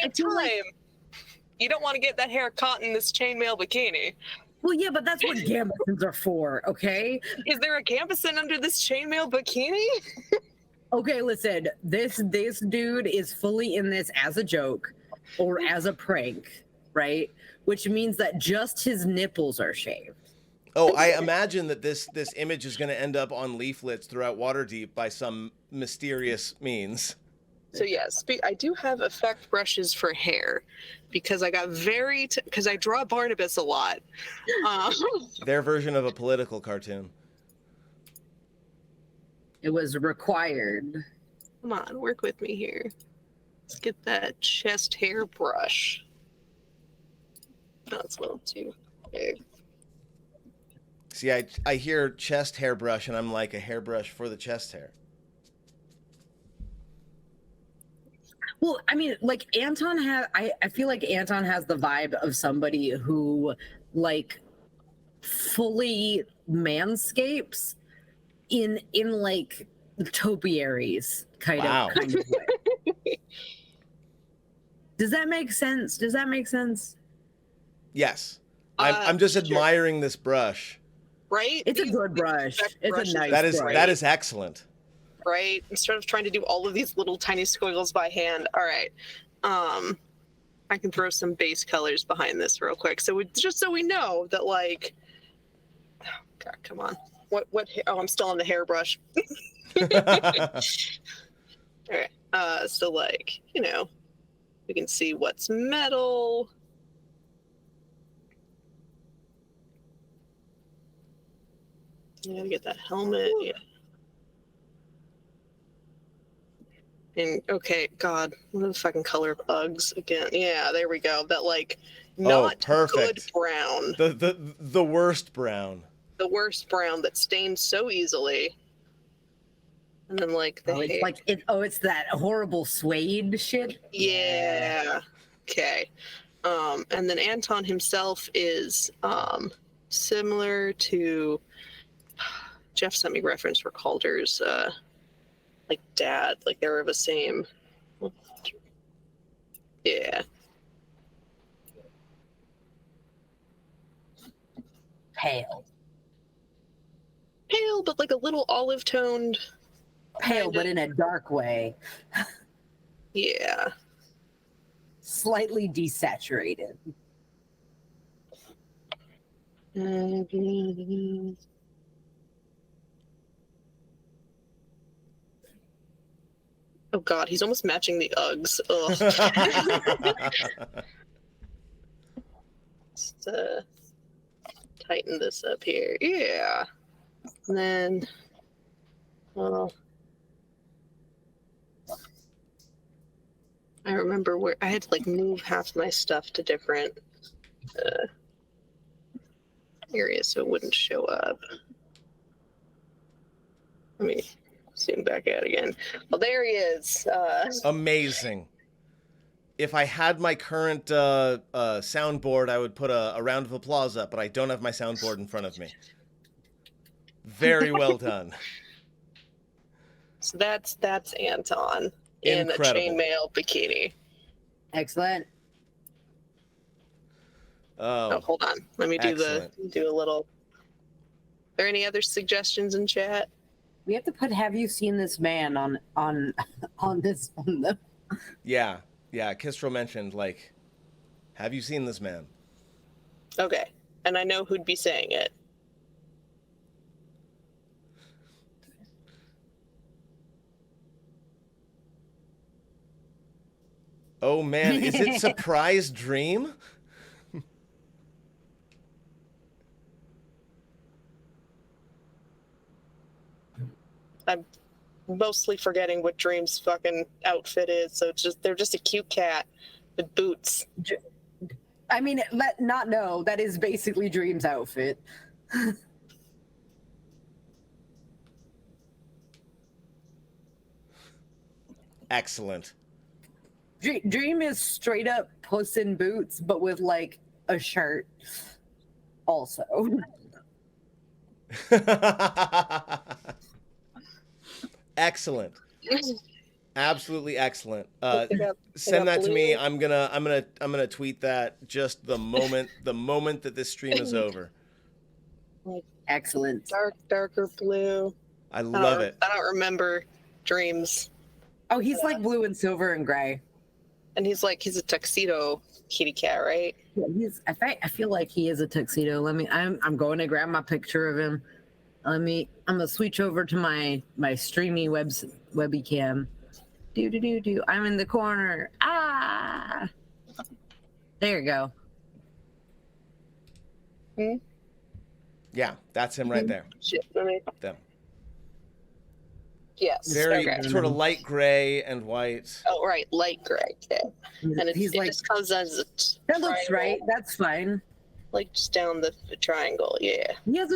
Speaker 3: You don't want to get that hair caught in this chainmail bikini.
Speaker 1: Well, yeah, but that's what gambesons are for, okay?
Speaker 3: Is there a gambeson under this chainmail bikini?
Speaker 1: Okay, listen, this dude is fully in this as a joke or as a prank, right? Which means that just his nipples are shaved.
Speaker 2: Oh, I imagine that this image is going to end up on leaflets throughout Waterdeep by some mysterious means.
Speaker 3: So yes, I do have effect brushes for hair because I got because I draw Barnabas a lot.
Speaker 2: Their version of a political cartoon.
Speaker 1: It was required.
Speaker 3: Come on, work with me here. Let's get that chest hair brush. No, it's a little too big.
Speaker 2: See, I hear chest hairbrush and I'm like a hairbrush for the chest hair.
Speaker 1: Well, I mean, like Anton I feel like Anton has the vibe of somebody who like fully manscapes in like topiaries kind of way. Does that make sense?
Speaker 2: Yes. I'm just admiring this brush.
Speaker 3: Right?
Speaker 1: It's a good brush. It's a nice brush.
Speaker 2: That is excellent.
Speaker 3: Right? Instead of trying to do all of these little tiny squiggles by hand. All right. I can throw some base colors behind this real quick. Just so we know that like, oh God, come on. What oh, I'm still on the hairbrush. All right. So like, we can see what's metal. You gotta get that helmet. Yeah. And okay, God, what are the fucking color of Uggs again? Yeah, there we go. That like not good
Speaker 2: perfect.
Speaker 3: brown.
Speaker 2: The worst brown.
Speaker 3: The worst brown that stains so easily. And then like the hair.
Speaker 1: It's that horrible suede shit.
Speaker 3: Yeah. Okay. And then Anton himself is similar to Jeff sent me reference for Calder's like dad, like they were the same. Yeah.
Speaker 1: Pale,
Speaker 3: But like a little olive toned.
Speaker 1: pale, but in a dark way.
Speaker 3: Yeah.
Speaker 1: Slightly desaturated.
Speaker 3: Oh God, he's almost matching the Uggs. Ugh. Just tighten this up here. Yeah. And then, well, I remember where I had to like move half my stuff to different areas so it wouldn't show up. Let me zoom back out again. Well, there he is.
Speaker 2: Amazing. If I had my current soundboard, I would put a round of applause up, but I don't have my soundboard in front of me. Very well done.
Speaker 3: So that's Anton in a chainmail bikini.
Speaker 1: Excellent.
Speaker 3: Oh, hold on. Let me do a little. Are there any other suggestions in chat?
Speaker 1: We have to put "Have you seen this man" on this one though.
Speaker 2: Yeah. Kistro mentioned like, have you seen this man?
Speaker 3: Okay, and I know who'd be saying it.
Speaker 2: Oh man, is it Surprise Dream?
Speaker 3: I'm mostly forgetting what Dream's fucking outfit is, so they're just a cute cat with boots.
Speaker 1: I mean, let not know that is basically Dream's outfit.
Speaker 2: Excellent.
Speaker 1: Dream is straight up Puss in Boots, but with like a shirt. Also.
Speaker 2: Excellent. Absolutely excellent. Send that to me. I'm gonna tweet that just the moment that this stream is over.
Speaker 1: Excellent.
Speaker 3: Darker blue.
Speaker 2: I love it.
Speaker 3: I don't remember Dreams.
Speaker 1: Oh, he's like blue and silver and gray.
Speaker 3: And he's a tuxedo kitty cat, right?
Speaker 1: Yeah, I feel like he is a tuxedo. I'm going to grab my picture of him. I'm gonna switch over to my streamy webby cam. Do. I'm in the corner. Ah, there you go.
Speaker 2: Yeah, that's him right there.
Speaker 3: Shit,
Speaker 2: Them.
Speaker 3: Yes.
Speaker 2: Very
Speaker 3: okay.
Speaker 2: sort of light gray and white.
Speaker 3: Oh, right, light gray. Okay. And it just comes as a
Speaker 1: that looks right. That's fine.
Speaker 3: Like just down the triangle, yeah.
Speaker 1: He has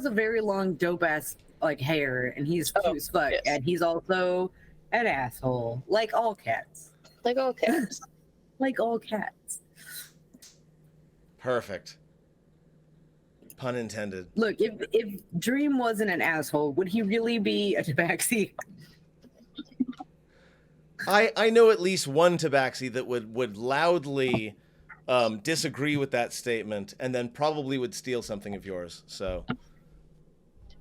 Speaker 1: a very long dope ass like hair, and he's cute as fuck, yes. And he's also an asshole, like all cats.
Speaker 3: Like all cats.
Speaker 1: Like all cats.
Speaker 2: Perfect. Pun intended.
Speaker 1: Look, if Dream wasn't an asshole, would he really be a tabaxi?
Speaker 2: I know at least one tabaxi that would loudly disagree with that statement, and then probably would steal something of yours. So.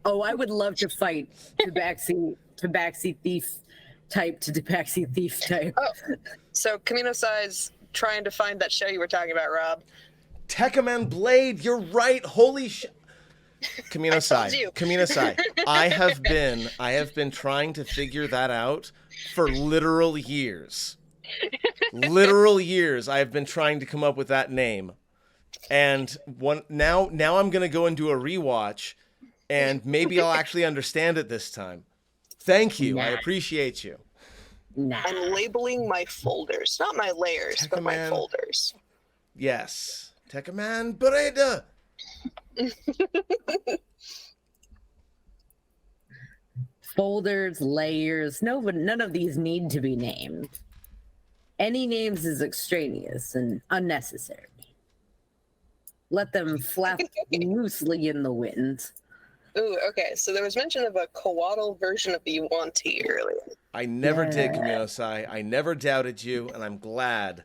Speaker 1: Oh, I would love to fight tabaxi thief type to tabaxi thief type.
Speaker 3: Oh, so Camino Size trying to find that show you were talking about, Rob.
Speaker 2: Techaman Blade, you're right. Holy shit. Camino Sai. I have been trying to figure that out for literal years. Literal years I have been trying to come up with that name. And now I'm going to go and do a rewatch, and maybe I'll actually understand it this time. Thank you. I
Speaker 1: Nah.
Speaker 2: appreciate you.
Speaker 1: Nah.
Speaker 3: I'm labeling my folders, not my layers, but my
Speaker 2: Tekkaman.
Speaker 3: folders.
Speaker 2: Yes. Tekkaman Breda.
Speaker 1: Folders, layers, none of these need to be named. Any names is extraneous and unnecessary. Let them flap loosely in the wind.
Speaker 3: Ooh, okay. So there was mention of a coatl version of the Yuan-Ti earlier.
Speaker 2: I never did,
Speaker 1: Yeah.
Speaker 2: Kaminosai. I never doubted you, and I'm glad,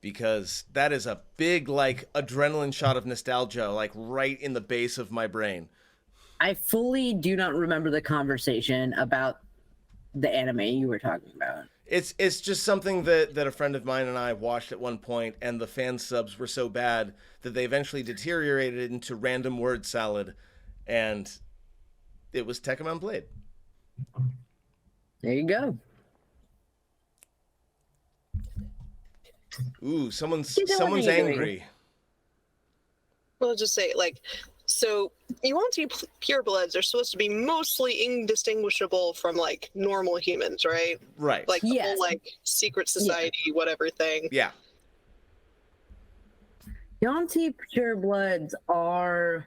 Speaker 2: because that is a big, like, adrenaline shot of nostalgia, like, right in the base of my brain.
Speaker 1: I fully do not remember the conversation about the anime you were talking about.
Speaker 2: It's just something that a friend of mine and I watched at one point, and the fan subs were so bad that they eventually deteriorated into random word salad, and it was Tekkaman Blade.
Speaker 1: There you go.
Speaker 2: Ooh, someone's
Speaker 1: You know what you're doing.
Speaker 2: angry.
Speaker 3: We'll just say, like, so Yuan-Ti purebloods are supposed to be mostly indistinguishable from, like, normal humans, right?
Speaker 2: Right.
Speaker 3: Like the
Speaker 1: Yes.
Speaker 3: whole, like, secret society, whatever thing.
Speaker 2: Yeah.
Speaker 1: Yuan-Ti purebloods are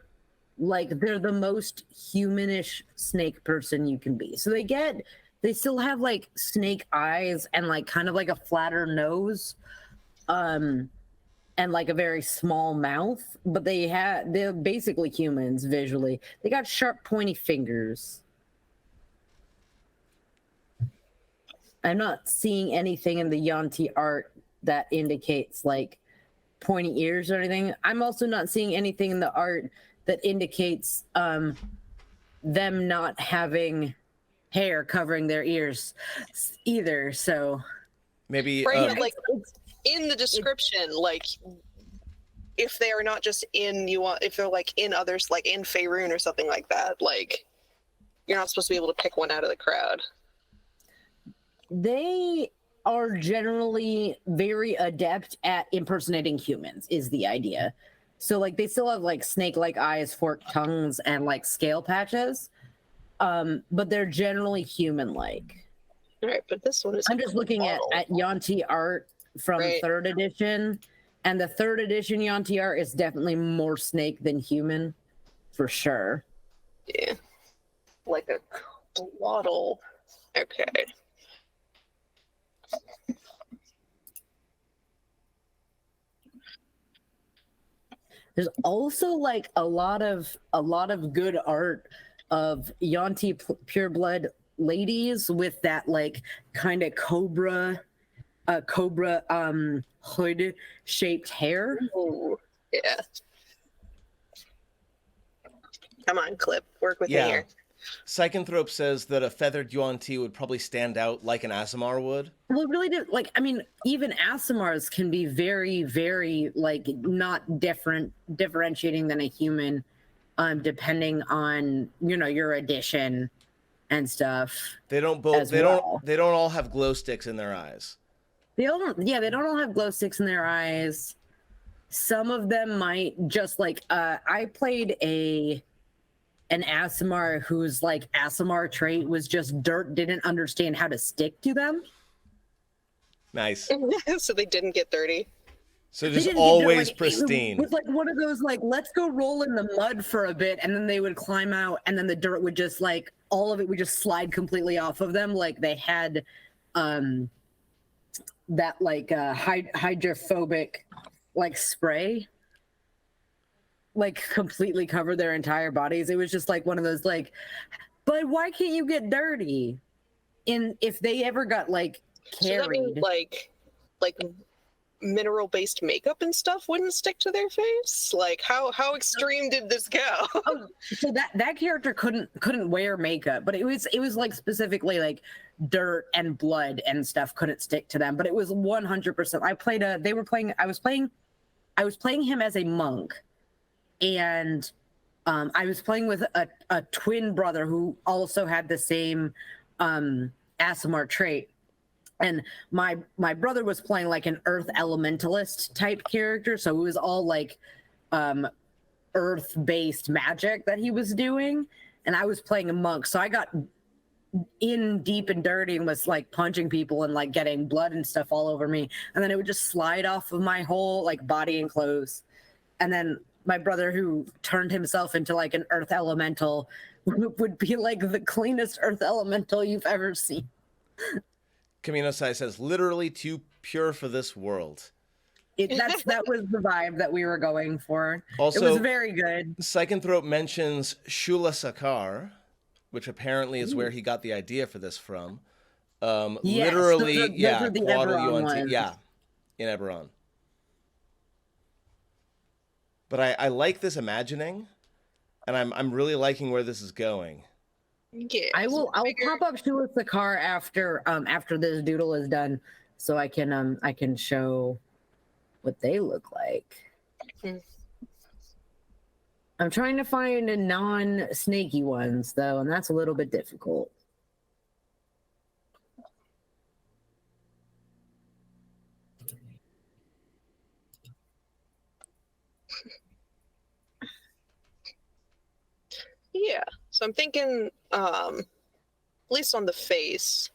Speaker 1: like they're the most humanish snake person you can be. So they still have like snake eyes and like kind of like a flatter nose, and like a very small mouth. But they're basically humans visually. They got sharp, pointy fingers. I'm not seeing anything in the Yuan-Ti art that indicates like pointy ears or anything. I'm also not seeing anything in the art that indicates them not having hair covering their ears either. So
Speaker 2: Maybe
Speaker 3: Right, like, in the description, like, if they are not just if they're, like, in others, like, in Faerun or something like that, like, you're not supposed to be able to pick one out of the crowd.
Speaker 1: they are generally very adept at impersonating humans, is the idea. So like they still have like snake-like eyes, forked tongues, and like scale patches, but they're generally human-like.
Speaker 3: All right, but this one is.
Speaker 1: I'm just looking at Yuan-Ti art from
Speaker 3: Right.
Speaker 1: 3rd edition, and the 3rd edition Yuan-Ti art is definitely more snake than human, for sure.
Speaker 3: Yeah. Like a coatl. Okay.
Speaker 1: There's also like a lot of good art of Yuan-Ti pureblood ladies with that like kind of cobra hood shaped hair.
Speaker 3: Ooh, yeah. Come on, Clip. Work with me
Speaker 2: yeah.
Speaker 3: here.
Speaker 2: Psychonthrope says that a feathered Yuan-Ti would probably stand out like an Aasimar would.
Speaker 1: Well, it really did. Like, I mean, even Aasimars can be very, very like not differentiating than a human, depending on your addition and stuff.
Speaker 2: They don't both.
Speaker 1: as
Speaker 2: They
Speaker 1: well.
Speaker 2: don't. They don't all have glow sticks in their eyes.
Speaker 1: They don't. Yeah, they don't all have glow sticks in their eyes. Some of them might just like. I played an Aasimar whose like Aasimar trait was just dirt didn't understand how to stick to them.
Speaker 2: Nice.
Speaker 3: So they didn't get dirty.
Speaker 2: So
Speaker 1: They
Speaker 2: just
Speaker 1: didn't get
Speaker 2: always
Speaker 1: like,
Speaker 2: pristine.
Speaker 1: It was like one of those like let's go roll in the mud for a bit, and then they would climb out, and then the dirt would just like all of it would just slide completely off of them, like they had that like hydrophobic like spray like completely covered their entire bodies. It was just like one of those like, but why can't you get dirty? And if they ever got like
Speaker 3: So that means,
Speaker 1: carried,
Speaker 3: like mineral-based makeup and stuff wouldn't stick to their face? Like, how extreme did this go?
Speaker 1: oh, so that character couldn't wear makeup, but it was like specifically like dirt and blood and stuff couldn't stick to them. But it was 100%. I was playing him as a monk, and I was playing with a twin brother who also had the same Aasimar trait. And my brother was playing like an earth elementalist type character, so it was all like earth-based magic that he was doing, and I was playing a monk, so I got in deep and dirty and was like punching people and like getting blood and stuff all over me, and then it would just slide off of my whole like body and clothes. And then my brother, who turned himself into like an earth elemental, would be like the cleanest earth elemental you've ever seen.
Speaker 2: Camino Sai says, literally too pure for this world.
Speaker 1: That was the vibe that we were going for.
Speaker 2: Also,
Speaker 1: it was very good.
Speaker 2: Psychanthrope mentions Shula Sakar, which apparently is where he got the idea for this from.
Speaker 1: Yes,
Speaker 2: literally,
Speaker 1: those are the Eberron ones.
Speaker 2: yeah, in Eberron. But I like this imagining, and I'm really liking where this is going.
Speaker 3: Yeah,
Speaker 1: I'll pop up Shula Sakar after this doodle is done, so I can show what they look like.
Speaker 3: Hmm.
Speaker 1: I'm trying to find a non-snaky ones though, and that's a little bit difficult.
Speaker 3: Yeah, so I'm thinking, at least on the face,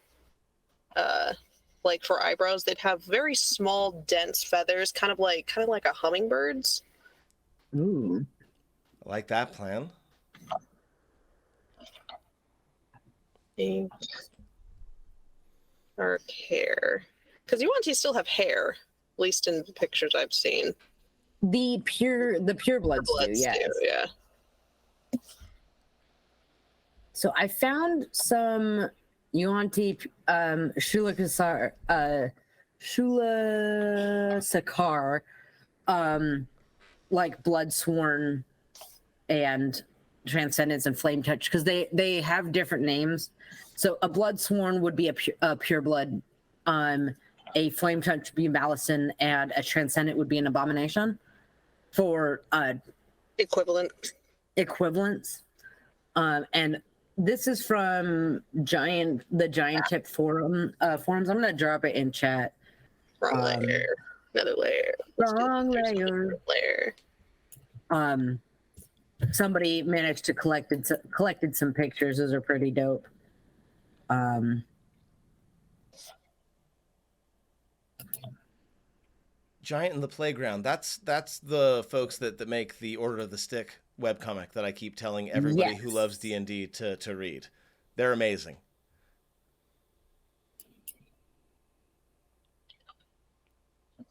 Speaker 3: like for eyebrows, they'd have very small, dense feathers, kind of like a hummingbird's.
Speaker 1: Ooh.
Speaker 2: I like that plan.
Speaker 3: Dark hair, because Yuan-Ti still have hair, at least in the pictures I've seen.
Speaker 1: The pure bloods do, yes.
Speaker 3: Yeah.
Speaker 1: So I found some Yuan-Ti Shula Sakar, like Bloodsworn and Transcendence and Flame Touch, because they have different names. So a Bloodsworn would be a pure blood, a Flame Touch would be Malison, and a Transcendent would be an Abomination for equivalents. And this is from the Giant Tip forums. I'm gonna drop it in chat.
Speaker 3: Wrong layer. Another layer.
Speaker 1: Wrong layer.
Speaker 3: Layer.
Speaker 1: Somebody managed to collected some pictures. Those are pretty dope.
Speaker 2: Giant in the Playground. That's the folks that make the Order of the Stick webcomic that I keep telling everybody who loves D&D to read. They're amazing.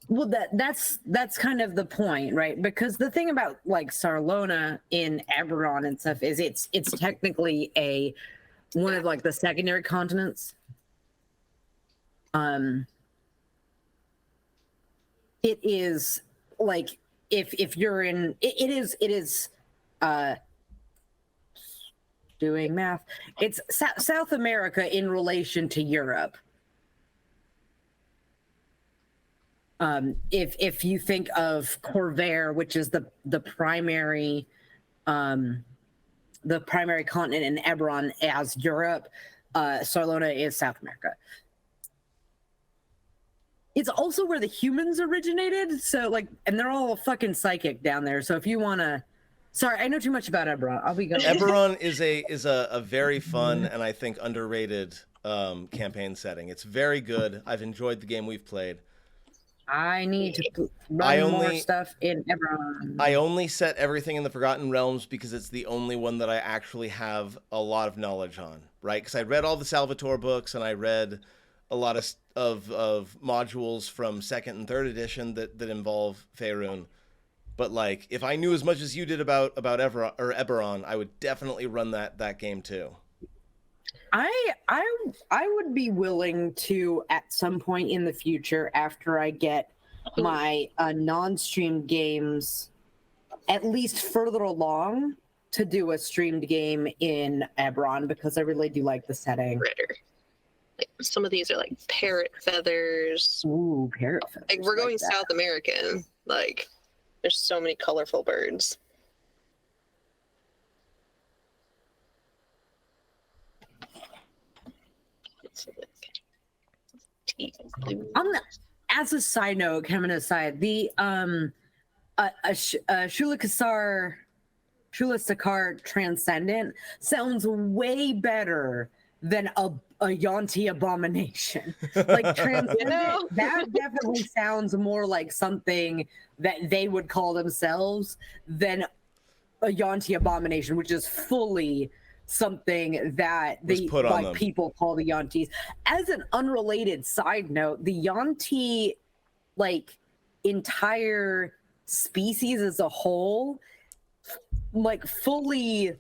Speaker 1: Well, that's kind of the point, right? Because the thing about like Sarlona in Eberron and stuff is it's technically one of like the secondary continents. It is like if you're in it is doing math. It's South America in relation to Europe. If you think of Corvair, which is the primary continent in Eberron as Europe, Sarlona is South America. It's also where the humans originated, so like, and they're all fucking psychic down there. So if you want to, sorry, I know too much about Eberron. I'll be going.
Speaker 2: Eberron is a very fun and I think underrated campaign setting. It's very good. I've enjoyed the game we've played.
Speaker 1: I need to run more stuff in Eberron.
Speaker 2: I only set everything in the Forgotten Realms because it's the only one that I actually have a lot of knowledge on, right? Because I read all the Salvatore books and I read a lot of modules from 2nd and 3rd edition that involve Faerun. But like, if I knew as much as you did about Eberron, I would definitely run that game too.
Speaker 1: I would be willing to at some point in the future, after I get my non-streamed games at least further along, to do a streamed game in Eberron, because I really do like the setting.
Speaker 3: Ritter. Like, some of these are like parrot feathers.
Speaker 1: Ooh, parrot feathers.
Speaker 3: Like, we're going
Speaker 1: like
Speaker 3: South American. Like, there's so many colorful birds.
Speaker 1: As a side note, coming aside, the Shula Kasar Shula Sakar Transcendent sounds way better than a Yanti Abomination. Like Transcendent, that definitely sounds more like something that they would call themselves than a Yanti Abomination, which is fully something that the
Speaker 2: put on
Speaker 1: like
Speaker 2: them.
Speaker 1: people call the Yantis. As an unrelated side note, the Yanti like entire species as a whole, like fully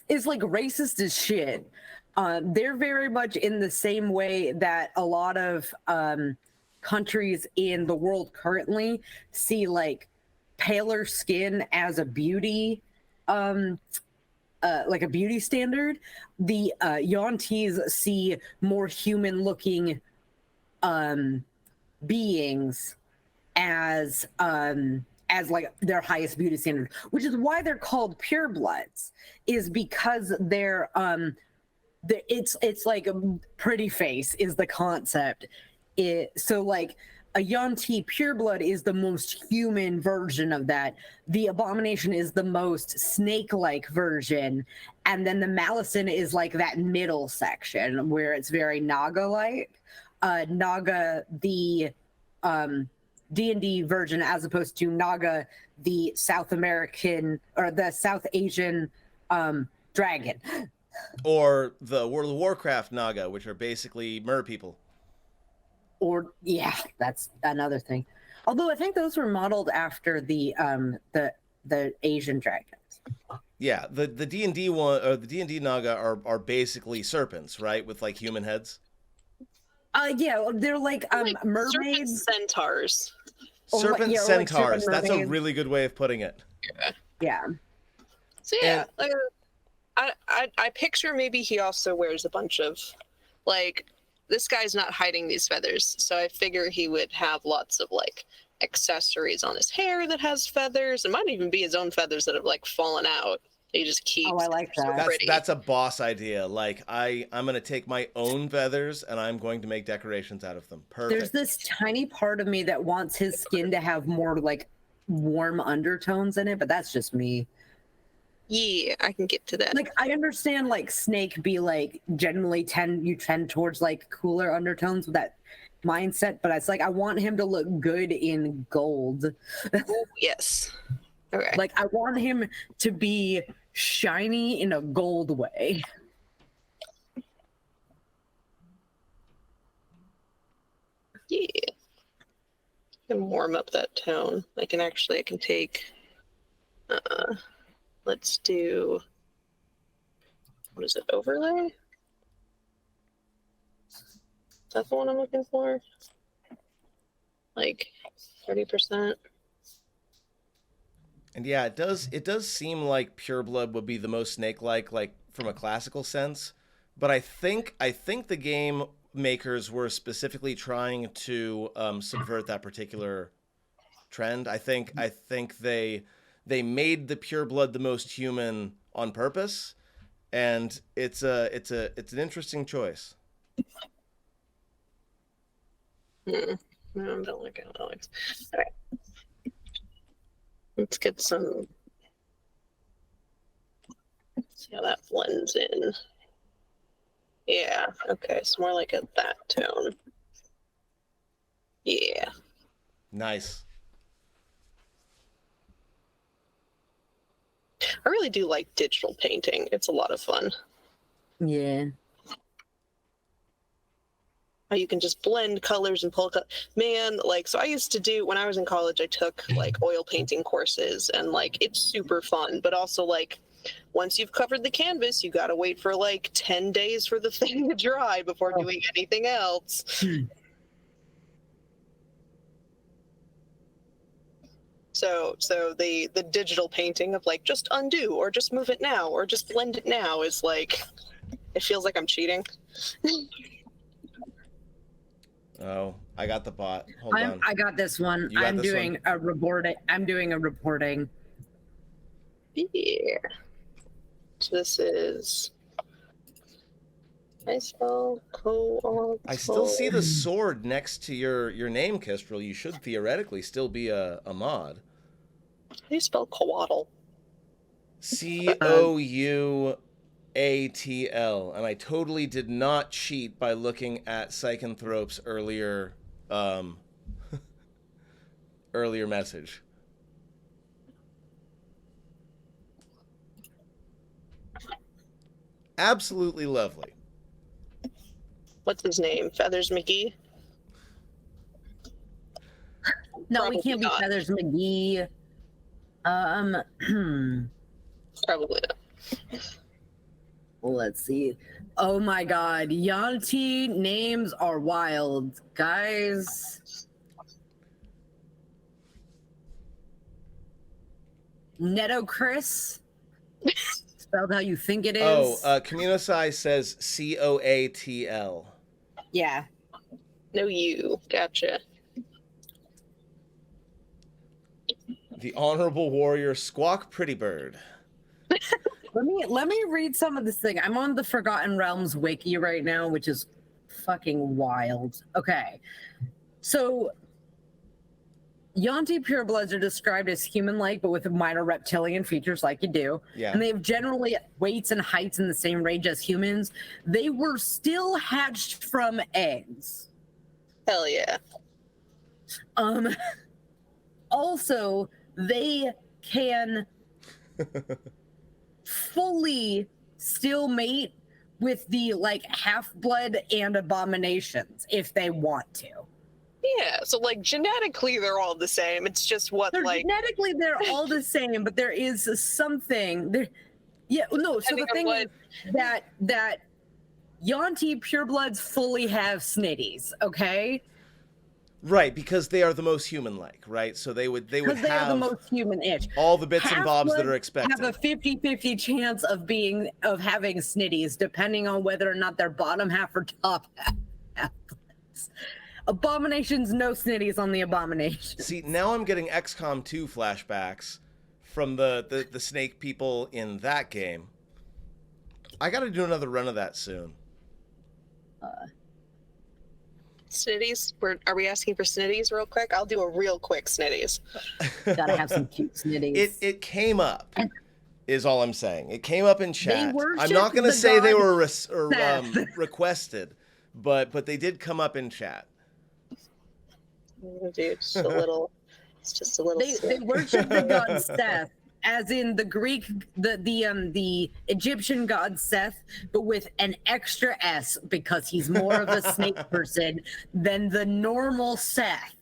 Speaker 1: is like racist as shit. They're very much in the same way that a lot of countries in the world currently see like paler skin as a beauty like a beauty standard. The Yantis see more human looking beings as like their highest beauty standard, which is why they're called purebloods, is because they're it's like a pretty face is the concept. So like a Yanti pureblood is the most human version of that. The Abomination is the most snake-like version, and then the Malison is like that middle section where it's very Naga-like. Naga, the D&D version, as opposed to Naga, the South American or the South Asian dragon.
Speaker 2: Or the World of Warcraft Naga, which are basically mer people.
Speaker 1: Or yeah, that's another thing. Although I think those were modeled after the Asian dragons.
Speaker 2: Yeah, the D&D one or the D&D Naga are basically serpents, right, with like human heads.
Speaker 1: Yeah, they're like mermaids,
Speaker 3: centaurs.
Speaker 2: Serpent centaurs.
Speaker 1: Like
Speaker 2: that's a really good way of putting it.
Speaker 1: Yeah.
Speaker 3: So yeah, like, I picture maybe he also wears a bunch of, like, this guy's not hiding these feathers, so I figure he would have lots of like accessories on his hair that has feathers. It might even be his own feathers that have like fallen out. He just keeps.
Speaker 1: Oh, I like that.
Speaker 2: That's a boss idea. Like I'm gonna take my own feathers and I'm going to make decorations out of them. Perfect.
Speaker 1: There's this tiny part of me that wants his skin to have more like warm undertones in it, but that's just me.
Speaker 3: Yeah, I can get to that.
Speaker 1: Like I understand like Snake be like generally tend towards like cooler undertones with that mindset, but it's like I want him to look good in gold.
Speaker 3: Ooh, yes. Okay.
Speaker 1: Like I want him to be shiny in a gold way.
Speaker 3: Yeah. I can warm up that tone. I can take let's do, what is it, overlay? Is that the one I'm looking for? Like 30%.
Speaker 2: And yeah, it does seem like pureblood would be the most snake-like, like from a classical sense. But I think the game makers were specifically trying to subvert that particular trend. I think they made the pureblood the most human on purpose, and it's an interesting choice.
Speaker 3: No, I don't like it, Alex. All right. Let's get some. See how that blends in. Yeah, okay, so more like that tone. Yeah.
Speaker 2: Nice.
Speaker 3: I really do like digital painting. It's a lot of fun.
Speaker 1: Yeah.
Speaker 3: How you can just blend colors and pull man, like, so I used to do, when I was in college, I took like oil painting courses, and like it's super fun, but also like once you've covered the canvas, you got to wait for like 10 days for the thing to dry before doing anything else. So the digital painting of like just undo or just move it now or just blend it now is like, it feels like I'm cheating.
Speaker 2: Oh, I got the bot. Hold on.
Speaker 1: I got this one. I'm doing a reporting.
Speaker 3: Yeah. So this is. I spell co-op.
Speaker 2: I still see the sword next to your name, Kestrel. You should theoretically still be a mod.
Speaker 3: How do you spell coatl?
Speaker 2: Couatl, and I totally did not cheat by looking at Psychanthrope's earlier earlier message. Absolutely lovely.
Speaker 3: What's his name? Feathers McGee?
Speaker 1: No,
Speaker 3: Probably
Speaker 1: we can't be
Speaker 3: not.
Speaker 1: Feathers McGee.
Speaker 3: Probably not.
Speaker 1: Let's see. Oh my god, Yanti names are wild, guys. Neto Chris, spelled how you think it is.
Speaker 2: Communisai says Coatl.
Speaker 1: Yeah.
Speaker 3: No, you. Gotcha.
Speaker 2: The Honorable Warrior Squawk Pretty Bird.
Speaker 1: Let me read some of this thing. I'm on the Forgotten Realms wiki right now, which is fucking wild. Okay. So Yanti purebloods are described as human-like, but with minor reptilian features like you do.
Speaker 2: Yeah.
Speaker 1: And they have generally weights and heights in the same range as humans. They were still hatched from eggs.
Speaker 3: Hell yeah.
Speaker 1: Also, they can fully still mate with the like half-blood and abominations if they want to.
Speaker 3: Yeah, so like genetically they're all the same. It's just what
Speaker 1: Genetically they're all the same, but there is something there. Yeah, no. So the thing is that Yanti purebloods fully have snitties. Okay.
Speaker 2: Right, because they are the most human-like, right? So they would have
Speaker 1: the most human-ish.
Speaker 2: All the bits and bobs that are expected.
Speaker 1: Have a 50-50 chance of having snitties, depending on whether or not they're bottom half or top half. Abominations, no snitties on the abomination.
Speaker 2: See, now I'm getting XCOM 2 flashbacks from the snake people in that game. I got to do another run of that soon.
Speaker 3: Snitties? Are we asking for snitties real quick? I'll do a real quick snitties.
Speaker 1: Gotta have some cute snitties.
Speaker 2: It came up, is all I'm saying. It came up in chat. I'm not going to
Speaker 1: the
Speaker 2: say they
Speaker 1: god
Speaker 2: were requested, but they did come up in chat.
Speaker 3: Oh, dude, just a little. It's just a little.
Speaker 1: They worship the god Seth, as in the Greek, the Egyptian god Seth, but with an extra S because he's more of a snake person than the normal Seth.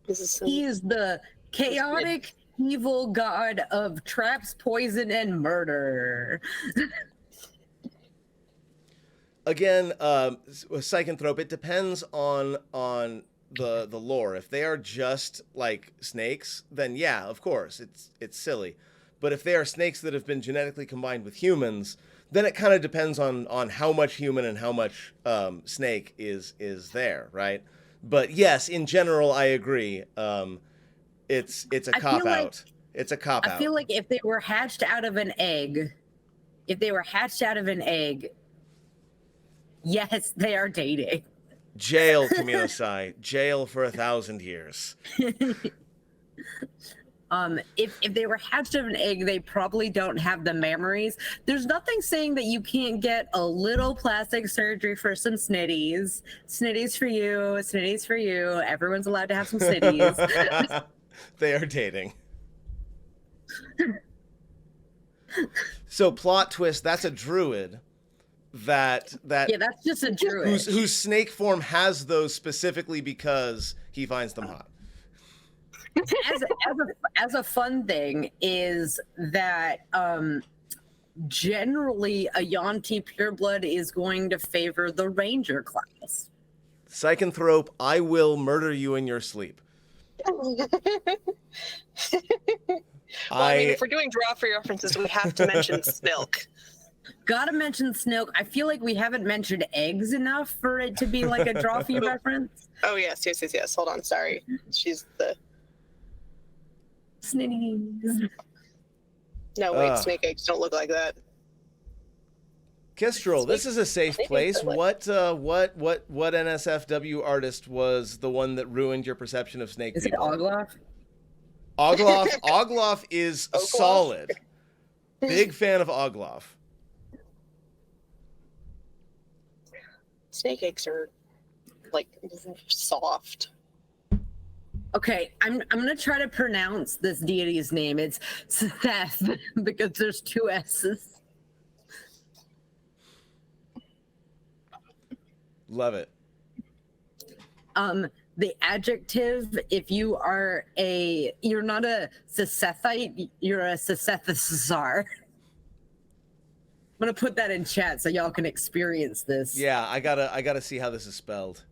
Speaker 1: He is the chaotic, evil god of traps, poison, and murder.
Speaker 2: Again, Psychanthrope, it depends on the lore. If they are just like snakes, then yeah, of course, it's silly. But if they are snakes that have been genetically combined with humans, then it kind of depends on how much human and how much snake is there, right? But yes, in general, I agree. It's a cop out. It's a cop out.
Speaker 1: I feel like if they were hatched out of an egg, yes, they are dating.
Speaker 2: Jail, Kaminosai. Jail for 1,000 years.
Speaker 1: If they were hatched out of an egg, they probably don't have the memories. There's nothing saying that you can't get a little plastic surgery for some snitties. Snitties for you. Snitties for you. Everyone's allowed to have some snitties.
Speaker 2: They are dating. So plot twist, that's a druid. Yeah,
Speaker 1: that's just a druid
Speaker 2: whose snake form has those specifically because he finds them hot.
Speaker 1: As a fun thing is that generally a Yanti pureblood is going to favor the ranger class.
Speaker 2: Psychanthrope, I will murder you in your sleep.
Speaker 3: I mean, if we're doing Joffrey references, we have to mention Snilk.
Speaker 1: Gotta mention Snilk. I feel like we haven't mentioned eggs enough for it to be like a Joffrey reference.
Speaker 3: Oh, yes. Hold on, sorry. She's the...
Speaker 1: Snitties.
Speaker 3: No, wait, snake eggs don't look like that.
Speaker 2: Kestrel, this is a safe place. What NSFW artist was the one that ruined your perception of snake
Speaker 1: Is
Speaker 2: people?
Speaker 1: it Ogloff?
Speaker 2: Ogloff is solid. Big fan of Ogloff.
Speaker 3: Snake eggs are like soft.
Speaker 1: Okay, I'm gonna try to pronounce this deity's name. It's Seth because there's two S's.
Speaker 2: Love it.
Speaker 1: The adjective, if you're not a Sethite, you're a Sethesar. I'm gonna put that in chat so y'all can experience this.
Speaker 2: Yeah, I gotta see how this is spelled.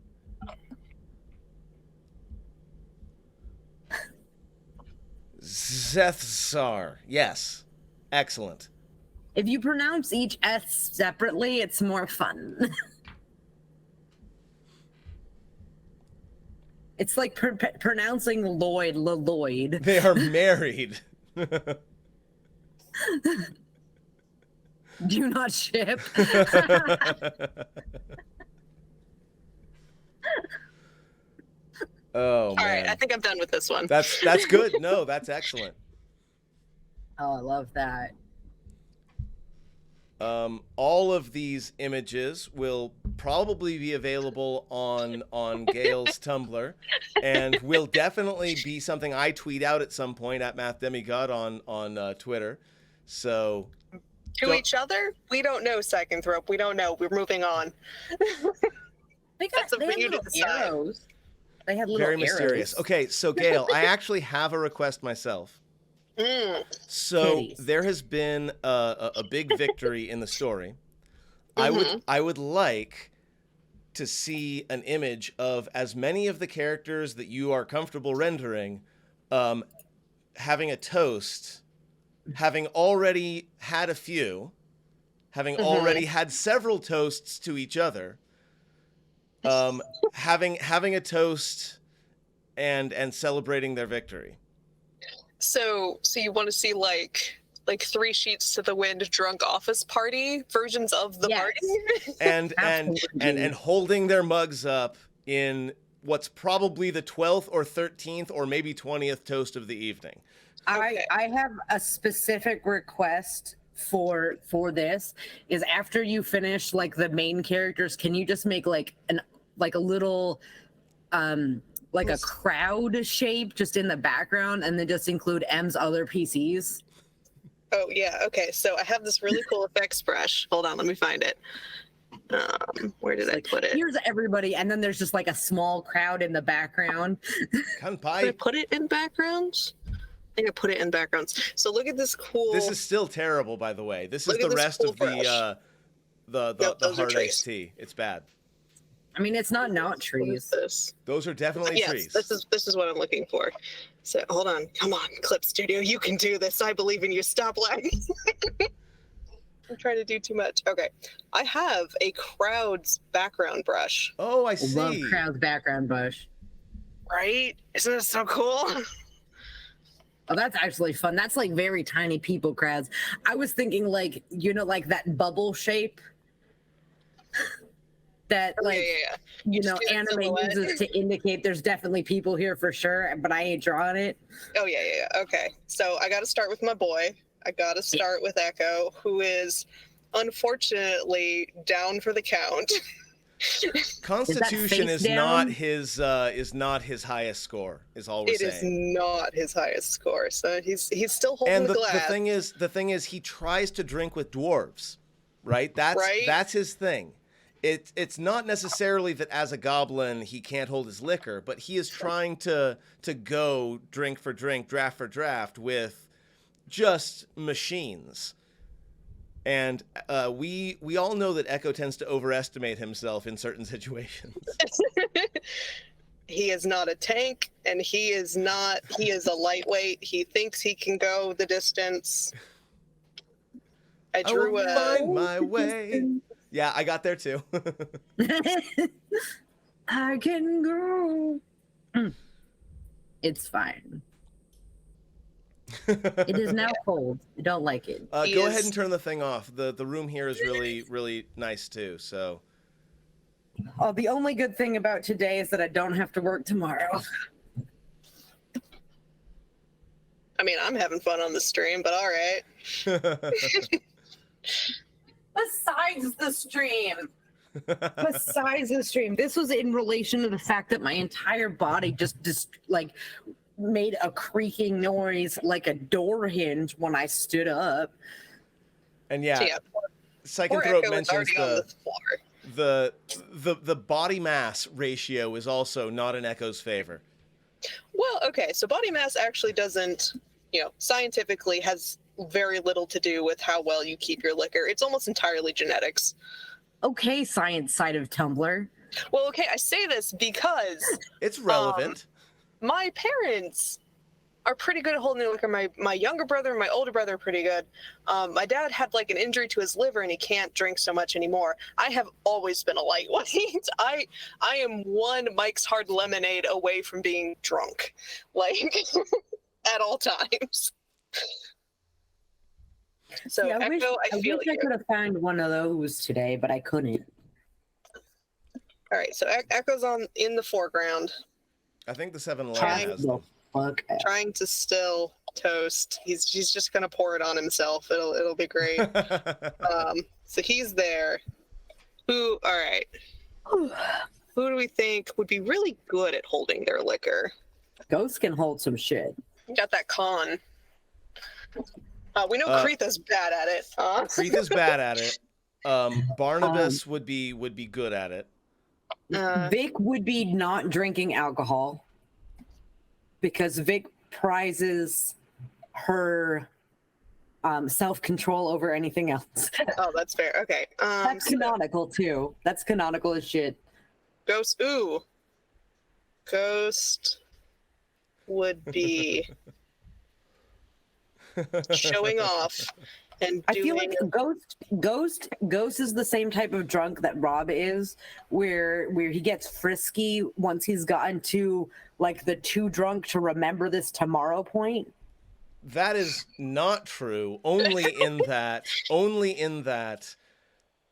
Speaker 2: Zethzar. Yes. Excellent.
Speaker 1: If you pronounce each S separately, it's more fun. It's like pronouncing Lloyd.
Speaker 2: They are married.
Speaker 1: Do not ship.
Speaker 2: Oh, man.
Speaker 3: All right, I think I'm done with this one.
Speaker 2: That's good. No, that's excellent.
Speaker 1: Oh, I love that.
Speaker 2: All of these images will probably be available on Gale's Tumblr, and will definitely be something I tweet out at some point at MathDemigod on Twitter. So
Speaker 3: Each other? We don't know, Second Thrope. We don't know. We're moving on.
Speaker 1: They
Speaker 3: That's up
Speaker 1: had
Speaker 3: for you to
Speaker 1: little
Speaker 3: decide.
Speaker 1: arrows. They had little
Speaker 2: very
Speaker 1: arrows.
Speaker 2: mysterious. Okay, so Gale, I actually have a request myself. So
Speaker 1: Kitties.
Speaker 2: there has been a big victory in the story.
Speaker 3: Mm-hmm.
Speaker 2: I would like to see an image of as many of the characters that you are comfortable rendering having a toast, having already had a few, having already had several toasts to each other, having a toast and celebrating their victory.
Speaker 3: So you want to see like 3 sheets to the wind drunk office party versions of the
Speaker 1: Yes.
Speaker 3: party?
Speaker 2: and
Speaker 1: Absolutely.
Speaker 2: holding their mugs up in what's probably the 12th or 13th or maybe 20th toast of the evening.
Speaker 3: Okay.
Speaker 1: I have a specific request for this is after you finish like the main characters, can you just make like a little like a crowd shape just in the background and then just include M's other PCs?
Speaker 3: Oh yeah, okay. So I have this really cool effects brush. Hold on, let me find it. Where did I put it?
Speaker 1: Here's everybody, and then there's just like a small crowd in the background.
Speaker 3: Did I
Speaker 2: Kanpai.
Speaker 3: put it in backgrounds? I think I put it in backgrounds. So look at this cool.
Speaker 2: This is still terrible, by the way. This is
Speaker 3: Look at
Speaker 2: the
Speaker 3: this
Speaker 2: rest
Speaker 3: cool
Speaker 2: of
Speaker 3: brush.
Speaker 2: the
Speaker 3: Nope, those are
Speaker 2: hard
Speaker 3: trees.
Speaker 2: iced tea. It's bad.
Speaker 1: I mean, it's not
Speaker 3: What is
Speaker 1: trees.
Speaker 3: this?
Speaker 2: Those are definitely
Speaker 3: Yes,
Speaker 2: trees.
Speaker 3: this is what I'm looking for. So hold on, come on, Clip Studio, you can do this. I believe in you. Stop lagging. I'm trying to do too much. Okay, I have a crowd's background brush.
Speaker 2: Oh, I
Speaker 1: Love
Speaker 2: see.
Speaker 1: crowd's background bush.
Speaker 3: Right? Isn't this so cool?
Speaker 1: Oh, that's actually fun. That's like very tiny people crowds. I was thinking like, like that bubble shape that
Speaker 3: Oh,
Speaker 1: like,
Speaker 3: yeah.
Speaker 1: anime
Speaker 3: silhouette.
Speaker 1: uses to indicate there's definitely people here for sure, but I ain't drawing it.
Speaker 3: Oh yeah. Okay, so I got to start with my boy. I got to start with Echo, who is unfortunately down for the count.
Speaker 2: Constitution
Speaker 1: face
Speaker 2: is not
Speaker 1: down?
Speaker 2: his highest score. Is all we're
Speaker 3: It is
Speaker 2: saying.
Speaker 3: not his highest score, so he's still holding
Speaker 2: And
Speaker 3: the
Speaker 2: the
Speaker 3: glass.
Speaker 2: thing is, he tries to drink with dwarves, right?
Speaker 3: Right.
Speaker 2: That's his thing. It's not necessarily that as a goblin he can't hold his liquor, but he is trying to go drink for drink, draft for draft with just machines. And we all know that Echo tends to overestimate himself in certain situations.
Speaker 3: He is not a tank, and he is a lightweight. He thinks he can go the distance. I
Speaker 2: I
Speaker 3: drew
Speaker 2: will
Speaker 3: a
Speaker 2: find my way. Yeah, I got there too.
Speaker 1: I can go. It's fine. It is now cold. I don't like it.
Speaker 3: He
Speaker 2: Go
Speaker 3: is-
Speaker 2: ahead and turn the thing off. The room here is really, really nice too. So
Speaker 1: Oh, the only good thing about today is that I don't have to work tomorrow.
Speaker 3: I mean, I'm having fun on the stream, but all right.
Speaker 1: Besides the stream, this was in relation to the fact that my entire body just like made a creaking noise like a door hinge when I stood up.
Speaker 2: And yeah,
Speaker 3: So yeah,
Speaker 2: Psychonthrope mentions
Speaker 3: on the floor.
Speaker 2: the body mass ratio is also not in Echo's favor.
Speaker 3: Well, okay, so body mass actually doesn't, scientifically has very little to do with how well you keep your liquor. It's almost entirely genetics.
Speaker 1: Okay, science side of Tumblr.
Speaker 3: Well, okay, I say this because
Speaker 2: It's relevant.
Speaker 3: My parents are pretty good at holding their liquor. My younger brother and my older brother are pretty good. My dad had like an injury to his liver and he can't drink so much anymore. I have always been a lightweight. I am one Mike's Hard Lemonade away from being drunk, like at all times. So
Speaker 1: See, I
Speaker 3: Echo,
Speaker 1: wish I could have found one of those today, but I couldn't.
Speaker 3: All right, so Echo's in the foreground.
Speaker 2: I think the 7-Eleven has them.
Speaker 3: Trying to still toast. He's just gonna pour it on himself. It'll be great. So he's there. All right. Who do we think would be really good at holding their liquor?
Speaker 1: Ghost can hold some shit.
Speaker 3: Got that con. We know Kretha's bad at it.
Speaker 2: Kretha's bad at it. Barnabas would be good at it.
Speaker 1: Vic would be not drinking alcohol because Vic prizes her self-control over anything else.
Speaker 3: Oh, that's fair. Okay.
Speaker 1: That's canonical too. That's canonical as shit.
Speaker 3: Ghost. Ooh. Ghost would be showing off and
Speaker 1: I feel like Ghost is the same type of drunk that Rob is, where he gets frisky once he's gotten to like the too drunk to remember this tomorrow point.
Speaker 2: That is not true. Only in that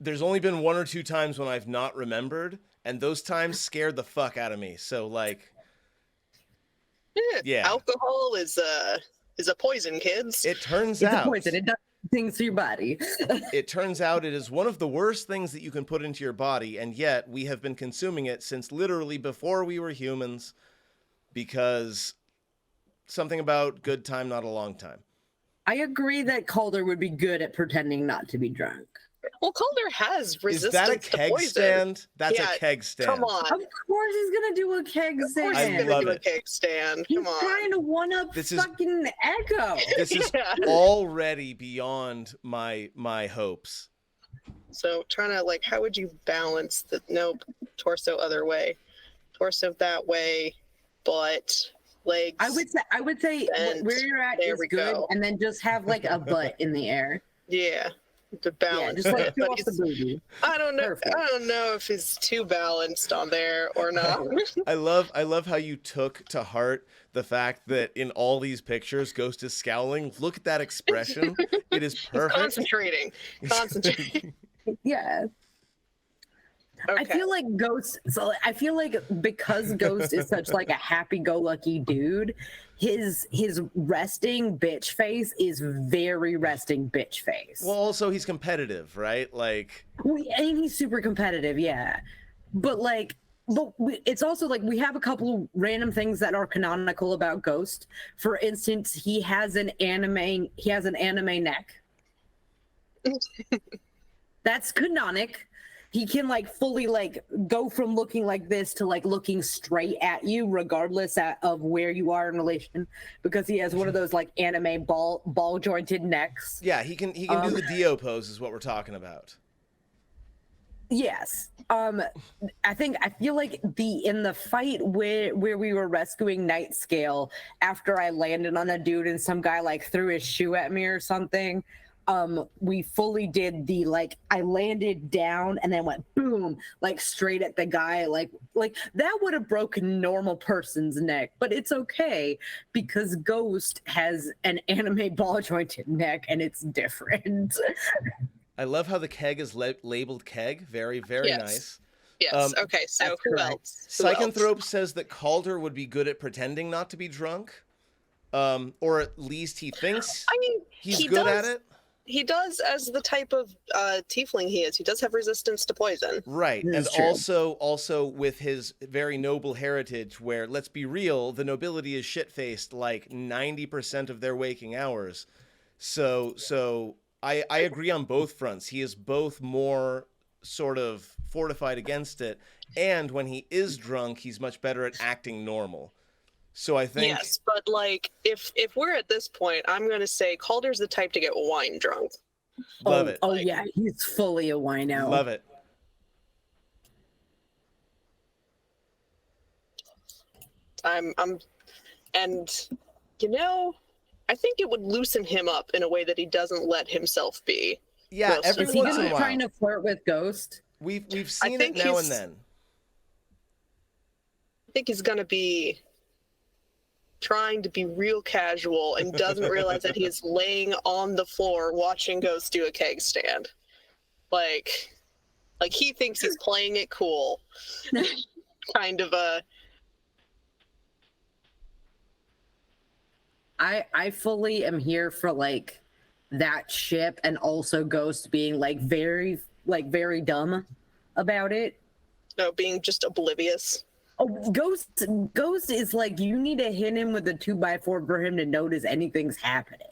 Speaker 2: there's only been 1 or 2 times when I've not remembered, and those times scared the fuck out of me. So like, yeah,
Speaker 3: alcohol is a poison, kids.
Speaker 2: It turns
Speaker 1: it's
Speaker 2: out
Speaker 1: a poison. It does things to your body.
Speaker 2: It turns out it is one of the worst things that you can put into your body, and yet we have been consuming it since literally before we were humans, because something about good time, not a long time.
Speaker 1: I agree that Calder would be good at pretending not to be drunk.
Speaker 3: Well, Calder has resistance
Speaker 2: Is that a keg
Speaker 3: to poison.
Speaker 2: stand? That's a keg stand.
Speaker 3: Come on.
Speaker 1: Of course he's gonna do a keg stand.
Speaker 3: Of course he's gonna do a keg stand.
Speaker 1: He's
Speaker 3: Come on.
Speaker 1: trying to one-up fucking Echo.
Speaker 2: This is already beyond my hopes.
Speaker 3: So trying to like, how would you balance the torso other way, torso that way, butt, legs?
Speaker 1: I would say where you're at is good, and then just have like a butt in the air.
Speaker 3: Yeah. To balance
Speaker 1: just like
Speaker 3: it, but
Speaker 1: the booty.
Speaker 3: I don't know.
Speaker 1: Perfect.
Speaker 3: I don't know if he's too balanced on there or not.
Speaker 2: I love how you took to heart the fact that in all these pictures, Ghost is scowling. Look at that expression. It is perfect.
Speaker 3: Concentrating.
Speaker 1: Yeah.
Speaker 3: Okay.
Speaker 1: I feel like because Ghost is such like a happy-go-lucky dude, his resting bitch face is very resting bitch face.
Speaker 2: Well, also he's competitive, right? Like,
Speaker 1: and he's super competitive, yeah. But like, it's also like we have a couple of random things that are canonical about Ghost. For instance, he has an anime neck. That's canonic. He can like fully like go from looking like this to like looking straight at you regardless of where you are in relation, because he has one of those like anime ball jointed necks.
Speaker 2: Yeah, he can do the Dio pose is what we're talking about.
Speaker 1: Yes. I feel like in the fight where we were rescuing Night Scale, after I landed on a dude and some guy like threw his shoe at me or something, we fully did the like I landed down and then went boom like straight at the guy, like that would have broken normal person's neck, but it's okay because Ghost has an anime ball jointed neck and it's different. I
Speaker 2: love how the keg is labeled keg. Very, very nice.
Speaker 3: Yes. Okay. So who else?
Speaker 2: Psychonthrope says that Calder would be good at pretending not to be drunk. or at least he thinks
Speaker 3: I mean,
Speaker 2: he's
Speaker 3: he
Speaker 2: good at
Speaker 3: does-
Speaker 2: it.
Speaker 3: He does, as the type of tiefling he is. He does have resistance to poison.
Speaker 2: Right,
Speaker 1: This
Speaker 2: and
Speaker 1: is true.
Speaker 2: also with his very noble heritage, where, let's be real, the nobility is shit-faced like 90% of their waking hours. So I agree on both fronts. He is both more sort of fortified against it, and when he is drunk, he's much better at acting normal. So I think
Speaker 3: Yes, but like if we're at this point, I'm gonna say Calder's the type to get wine drunk.
Speaker 2: love it.
Speaker 1: Oh yeah, he's fully a wino.
Speaker 2: Love it.
Speaker 3: And you know, I think it would loosen him up in a way that he doesn't let himself be.
Speaker 2: Yeah,
Speaker 3: Well,
Speaker 2: every
Speaker 1: Is he
Speaker 2: once
Speaker 1: gonna
Speaker 2: in a while.
Speaker 1: trying to flirt with Ghost?
Speaker 2: We've seen it
Speaker 3: think
Speaker 2: now and
Speaker 3: he's-
Speaker 2: then.
Speaker 3: I think he's gonna be trying to be real casual and doesn't realize that he is laying on the floor watching Ghost do a keg stand. Like he thinks he's playing it cool. Kind of a
Speaker 1: I fully am here for like that ship, and also Ghost being like very dumb about it.
Speaker 3: being just oblivious.
Speaker 1: Oh, Ghost is like, you need to hit him with a 2x4 for him to notice anything's happening.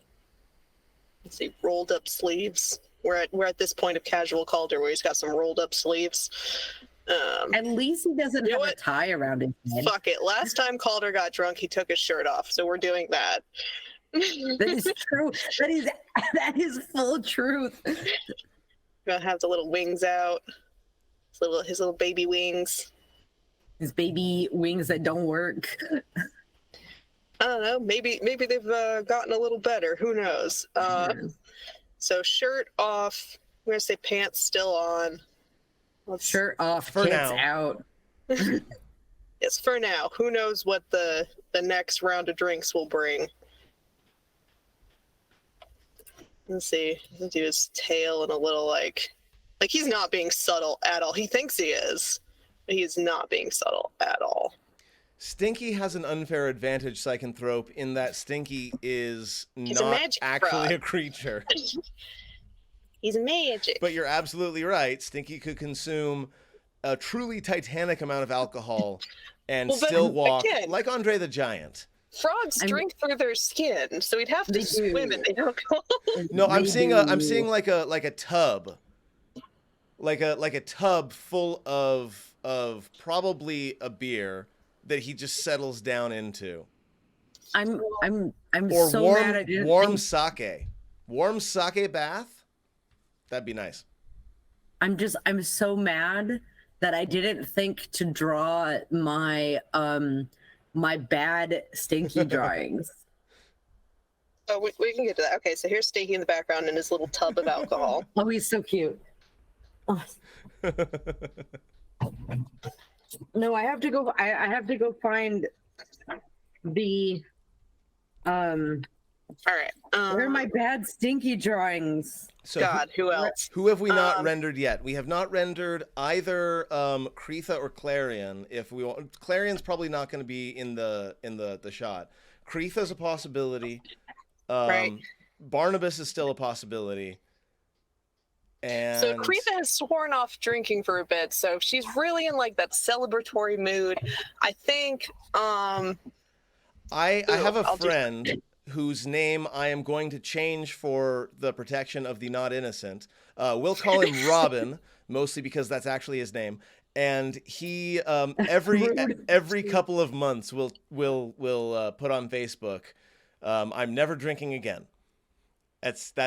Speaker 3: Let's see, rolled up sleeves. We're at this point of casual Calder where he's got some rolled up sleeves.
Speaker 1: At least he doesn't
Speaker 3: You know
Speaker 1: have a
Speaker 3: what?
Speaker 1: tie around his head.
Speaker 3: Fuck it. Last time Calder got drunk, he took his shirt off, so we're doing that.
Speaker 1: That is true. That is full truth.
Speaker 3: Gonna have the little wings out. His little baby wings.
Speaker 1: His baby wings that don't work.
Speaker 3: I don't know. Maybe they've gotten a little better. Who knows? So shirt off. I'm gonna say pants still on.
Speaker 1: Shirt off,
Speaker 2: For
Speaker 1: tits
Speaker 2: now.
Speaker 1: out.
Speaker 3: Yes, for now. Who knows what the next round of drinks will bring? Let's see. Let's do his tail and a little like he's not being subtle at all. He thinks he is, but he is not being subtle at all.
Speaker 2: Stinky has an unfair advantage, Psychonthrope, in that Stinky is
Speaker 3: He's a
Speaker 2: not
Speaker 3: magic
Speaker 2: actually
Speaker 3: frog.
Speaker 2: a creature.
Speaker 3: He's magic.
Speaker 2: But you're absolutely right. Stinky could consume a truly titanic amount of alcohol and
Speaker 3: Well, but
Speaker 2: still walk
Speaker 3: again-
Speaker 2: like Andre the Giant.
Speaker 3: Frogs drink through their skin, so he'd have to
Speaker 1: They do.
Speaker 3: swim in the alcohol.
Speaker 2: No, I'm
Speaker 1: They
Speaker 2: seeing
Speaker 1: do.
Speaker 2: like a tub. Like a tub full of probably a beer that he just settles down into.
Speaker 1: I'm
Speaker 2: Or
Speaker 1: so mad I
Speaker 2: warm
Speaker 1: didn't
Speaker 2: warm
Speaker 1: think-
Speaker 2: sake. Warm sake bath? That'd be nice.
Speaker 1: I'm so mad that I didn't think to draw my my bad Stinky drawings.
Speaker 3: Oh, we can get to that. Okay, so here's Stinky in the background in his little tub of alcohol.
Speaker 1: Oh, he's so cute. Oh, no, I have to go. I have to go find the
Speaker 3: All right.
Speaker 1: where are my bad Stinky drawings?
Speaker 2: So
Speaker 3: God, who else?
Speaker 2: who have we not
Speaker 3: Um,
Speaker 2: rendered yet? We have not rendered either Creetha or Clarion. If we want, Clarion's probably not going to be in the shot. Creetha's a possibility.
Speaker 3: Right.
Speaker 2: Barnabas is still a possibility. And
Speaker 3: So Creetha has sworn off drinking for a bit, so she's really in like that celebratory mood. I think
Speaker 2: I have a
Speaker 3: I'll do-
Speaker 2: friend whose name I am going to change for the protection of the not innocent. We'll call him Robin, mostly because that's actually his name. And he every couple of months will put on Facebook, "I'm never drinking again." That's his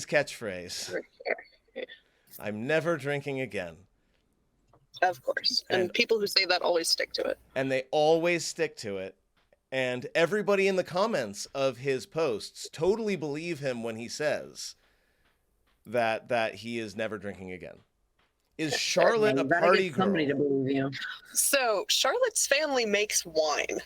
Speaker 2: catchphrase. I'm never drinking again.
Speaker 3: of course. And people who say that always stick to it.
Speaker 2: And they always stick to it. And everybody in the comments of his posts totally believe him when he says that he is never drinking again. Is Charlotte a
Speaker 1: You gotta
Speaker 2: party
Speaker 1: get somebody
Speaker 2: girl?
Speaker 1: to believe you.
Speaker 3: So Charlotte's family makes wine.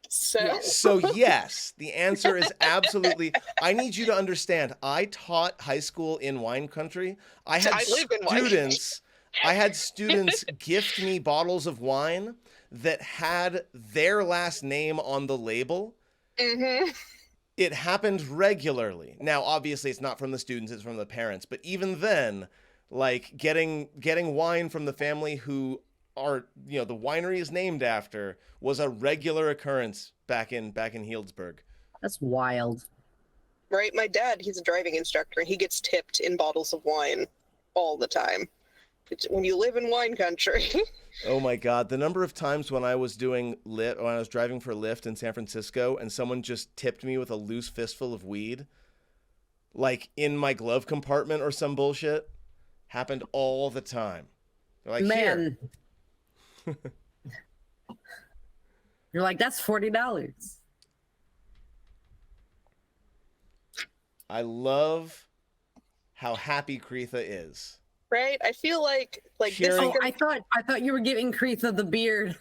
Speaker 3: So
Speaker 2: So yes, the answer is absolutely. I need you to understand. I taught high school in wine country. I had
Speaker 3: I live in wine
Speaker 2: students. I had students gift me bottles of wine that had their last name on the label,
Speaker 3: Mm-hmm.
Speaker 2: It happened regularly. Now, obviously, it's not from the students; it's from the parents. But even then, like getting wine from the family who are the winery is named after was a regular occurrence back in Healdsburg.
Speaker 4: That's wild.
Speaker 3: Right? My dad, he's a driving instructor, and he gets tipped in bottles of wine all the time. When you live in wine country.
Speaker 2: Oh my God. The number of times when I was driving for Lyft in San Francisco and someone just tipped me with a loose fistful of weed, like in my glove compartment or some bullshit, happened all the time. They're like,
Speaker 1: Man.
Speaker 2: Here.
Speaker 1: You're like, that's $40.
Speaker 2: I love how happy Kreitha is.
Speaker 3: Right? I feel like this.
Speaker 1: Oh, I thought you were giving Kreitha the beard.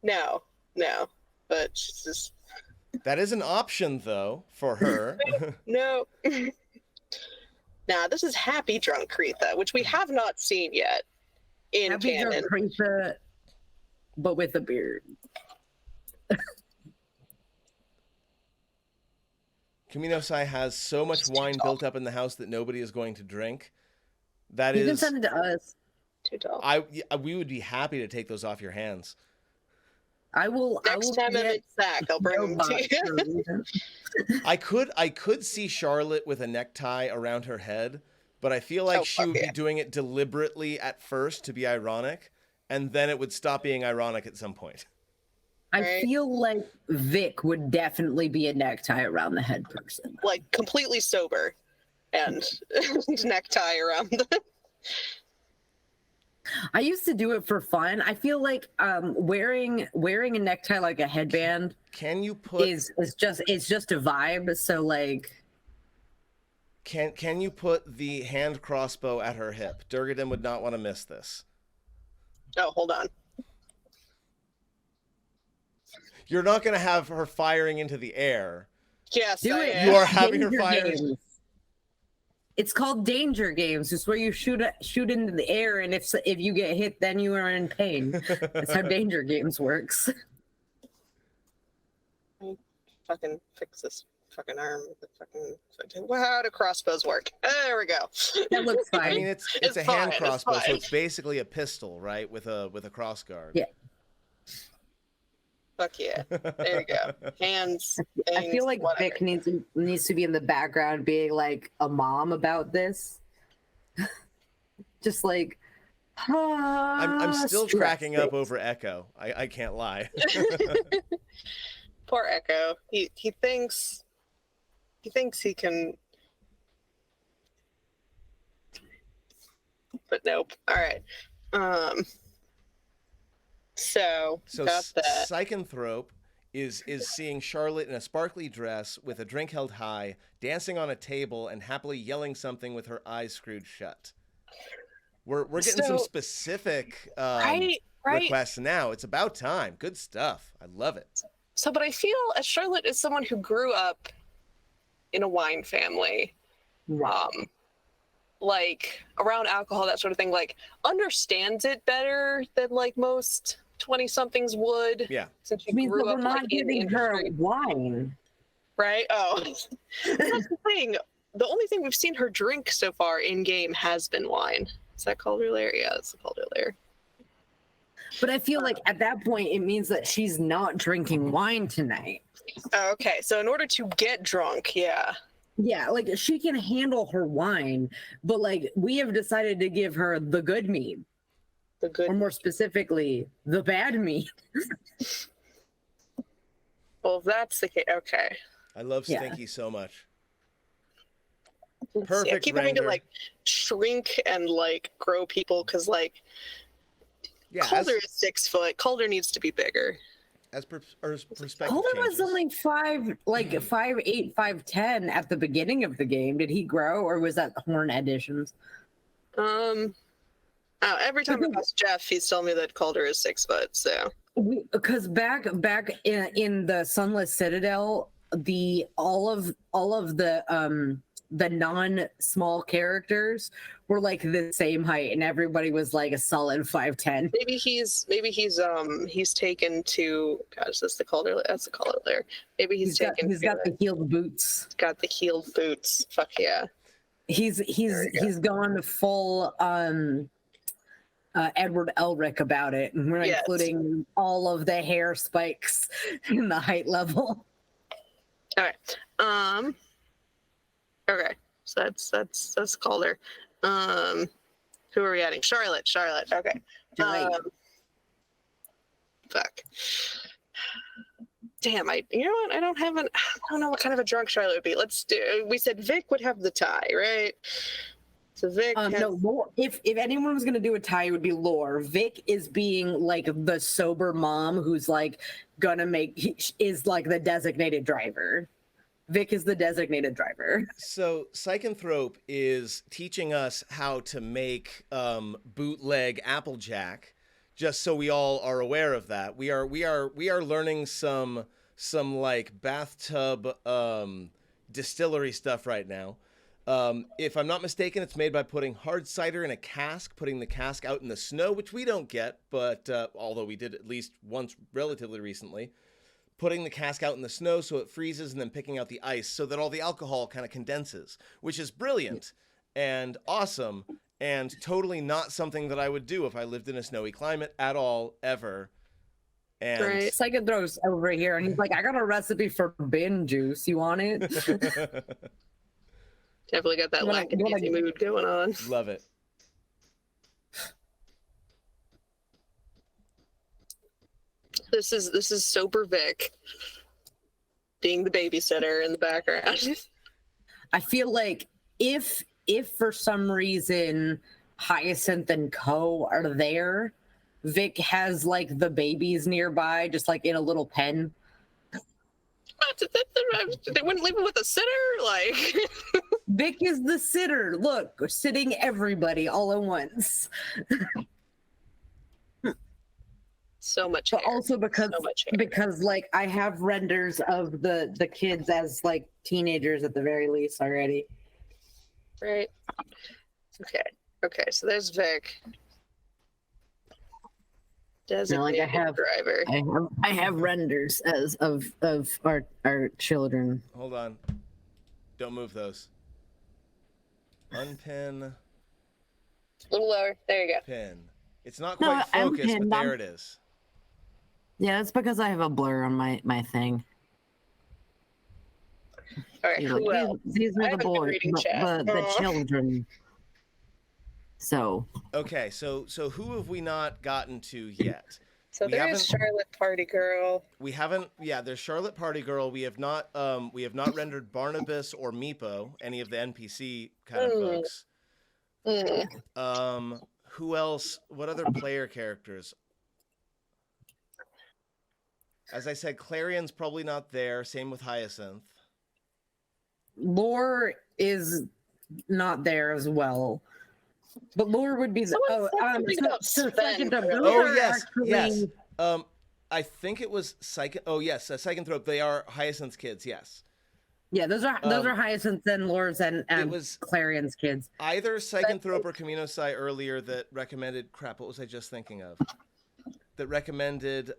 Speaker 3: No, but she's just.
Speaker 2: That is an option though for her.
Speaker 3: No. Nah, this is happy drunk Kreitha, which we have not seen yet in
Speaker 1: Happy
Speaker 3: canon.
Speaker 1: drunk Kreitha, but with a beard.
Speaker 2: Kaminosai has so much wine built up in the house that nobody is going to drink. That
Speaker 1: You
Speaker 2: is.
Speaker 1: can send it to us.
Speaker 3: Too tall.
Speaker 2: We would be happy to take those off your hands.
Speaker 1: I will.
Speaker 3: Next time I'm in SAC, I'll bring them to you.
Speaker 2: I could see Charlotte with a necktie around her head, but I feel like she would be doing it deliberately at first to be ironic, and then it would stop being ironic at some point.
Speaker 1: I feel like Vic would definitely be a necktie around the head person.
Speaker 3: Like completely sober and necktie around the.
Speaker 1: I used to do it for fun. I feel like wearing a necktie like a headband
Speaker 2: Can you put
Speaker 1: is just a vibe. So like,
Speaker 2: can you put the hand crossbow at her hip? Durgadin would not want to miss this.
Speaker 3: Oh, hold on.
Speaker 2: You're not going to have her firing into the air.
Speaker 3: Yes,
Speaker 1: do
Speaker 3: I
Speaker 1: it.
Speaker 3: am.
Speaker 2: You are having her
Speaker 1: Danger
Speaker 2: fire.
Speaker 1: games. It's called danger games. It's where you shoot into the air, and if you get hit, then you are in pain. That's how danger games works.
Speaker 3: Fucking fix this fucking arm. How do crossbows work? There we go.
Speaker 1: That looks fine.
Speaker 2: I mean, it's a
Speaker 3: fine,
Speaker 2: hand
Speaker 3: it's
Speaker 2: crossbow, so
Speaker 3: fine.
Speaker 2: it's basically a pistol, right? With a cross guard.
Speaker 1: Yeah.
Speaker 3: Fuck yeah. There you go. Hands.
Speaker 1: I feel like
Speaker 3: whatever.
Speaker 1: Vic needs to be in the background being like a mom about this. Just like,
Speaker 2: I'm still
Speaker 1: stress
Speaker 2: cracking up
Speaker 1: face.
Speaker 2: over Echo. I can't lie.
Speaker 3: Poor Echo. He thinks he can. But nope. All right. So got that.
Speaker 2: Psychonthrope is seeing Charlotte in a sparkly dress with a drink held high, dancing on a table and happily yelling something with her eyes screwed shut. We're getting some specific
Speaker 3: Right.
Speaker 2: requests now. It's about time. Good stuff. I love it.
Speaker 3: So, but I feel as Charlotte is someone who grew up in a wine family, like around alcohol, that sort of thing, like understands it better than like most 20-somethings would.
Speaker 2: Yeah.
Speaker 3: Since you
Speaker 1: I mean,
Speaker 3: grew
Speaker 1: we're
Speaker 3: up
Speaker 1: not
Speaker 3: like, in the
Speaker 1: giving her
Speaker 3: industry.
Speaker 1: wine.
Speaker 3: Right? Oh, that's the thing. The only thing we've seen her drink so far in game has been wine. Is that Calder Lair? Yeah, it's the Calder Lair.
Speaker 1: But I feel like at that point, it means that she's not drinking wine tonight.
Speaker 3: Oh, okay, so in order to get drunk, yeah.
Speaker 1: Yeah, like she can handle her wine, but like we have decided to give her the good mead,
Speaker 3: The good.
Speaker 1: or more specifically, the bad mead.
Speaker 3: Well, if that's the case, okay.
Speaker 2: I love
Speaker 1: Yeah.
Speaker 2: Stinky so much.
Speaker 3: Yeah,
Speaker 2: Perfect
Speaker 3: keep having to
Speaker 2: render.
Speaker 3: like shrink and like grow people because like
Speaker 2: Yeah,
Speaker 3: Calder is 6 foot. Calder needs to be bigger.
Speaker 2: as perspective
Speaker 1: Calder was
Speaker 2: changes.
Speaker 1: only 5'8", 5'10" at the beginning of the game. Did he grow, or was that Horn editions?
Speaker 3: Every time I ask Jeff, he's telling me that Calder is 6 foot. So
Speaker 1: Because back in the Sunless Citadel, all of the the non-small characters were like the same height, and everybody was like a solid 5'10".
Speaker 3: He's taken to, gosh, that's the color layer. Maybe he's
Speaker 1: got the heeled boots.
Speaker 3: Got the heeled boots. Fuck yeah.
Speaker 1: He's going full Edward Elric about it, and we're including all of the hair spikes in the height level.
Speaker 3: All right. Okay. So that's Calder. Who are we adding? Charlotte. Okay.
Speaker 1: Right.
Speaker 3: Fuck. Damn, you know what? I don't know what kind of a drunk Charlotte would be. We said Vic would have the tie, right? So Vic
Speaker 1: no, if anyone was gonna do a tie, it would be Lore. Vic is being like the sober mom who's like is like the designated driver. Vic is the designated driver.
Speaker 2: So Psychanthrope is teaching us how to make bootleg Applejack, just so we all are aware of that. We are learning some like bathtub distillery stuff right now. If I'm not mistaken, it's made by putting hard cider in a cask, putting the cask out in the snow, which we don't get, but although we did at least once relatively recently. Putting the cask out in the snow so it freezes, and then picking out the ice so that all the alcohol kind of condenses, which is brilliant and awesome and totally not something that I would do if I lived in a snowy climate at all, ever. And
Speaker 1: right. Psychothrope's over here, and he's like, I got a recipe for bin juice. You want it?
Speaker 3: Definitely got that lackadaisy mood going on.
Speaker 2: Love it.
Speaker 3: This is sober Vic being the babysitter in the background.
Speaker 1: I feel like if for some reason Hyacinth and Co are there, Vic has like the babies nearby, just like in a little pen.
Speaker 3: They wouldn't leave him with a sitter? Like
Speaker 1: Vic is the sitter. Look, we're sitting everybody all at once.
Speaker 3: So much
Speaker 1: but
Speaker 3: hair.
Speaker 1: Also because like I have renders of the kids as like teenagers at the very least already.
Speaker 3: Right. Okay, so there's Vic. Designated driver.
Speaker 1: I have renders as of our children.
Speaker 2: Hold on. Don't move those. Unpin.
Speaker 3: A little lower. There you go.
Speaker 2: Pin. It's not quite focused, but there it is.
Speaker 1: Yeah, that's because I have a blur on my thing.
Speaker 3: All right, who else?
Speaker 1: These are the boys, the children. So.
Speaker 2: Okay, so who have we not gotten to yet?
Speaker 3: So there's Charlotte Party Girl.
Speaker 2: We haven't. Yeah, there's Charlotte Party Girl. We have not rendered Barnabas or Meepo, any of the NPC kind of folks. Who else? What other player characters? As I said, Clarion's probably not there. Same with Hyacinth.
Speaker 1: Lore is not there as well. But Lore would be the
Speaker 2: yes. I think it was Psychanthrope. They are Hyacinth's kids. Yes.
Speaker 1: Yeah, those are Hyacinth's and Lore's and it was Clarion's kids.
Speaker 2: Either Psychanthrope or Camino Psi earlier that recommended crap. What was I just thinking of? That recommended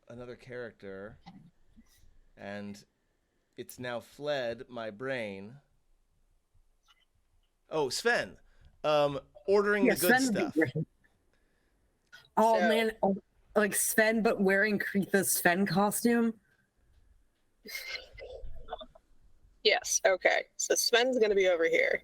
Speaker 2: another character, and it's now fled my brain. Oh, Sven. Ordering the good stuff.
Speaker 1: Oh man, like Sven, but wearing Kritha's Sven costume.
Speaker 3: Yes. Okay. So Sven's gonna be over here.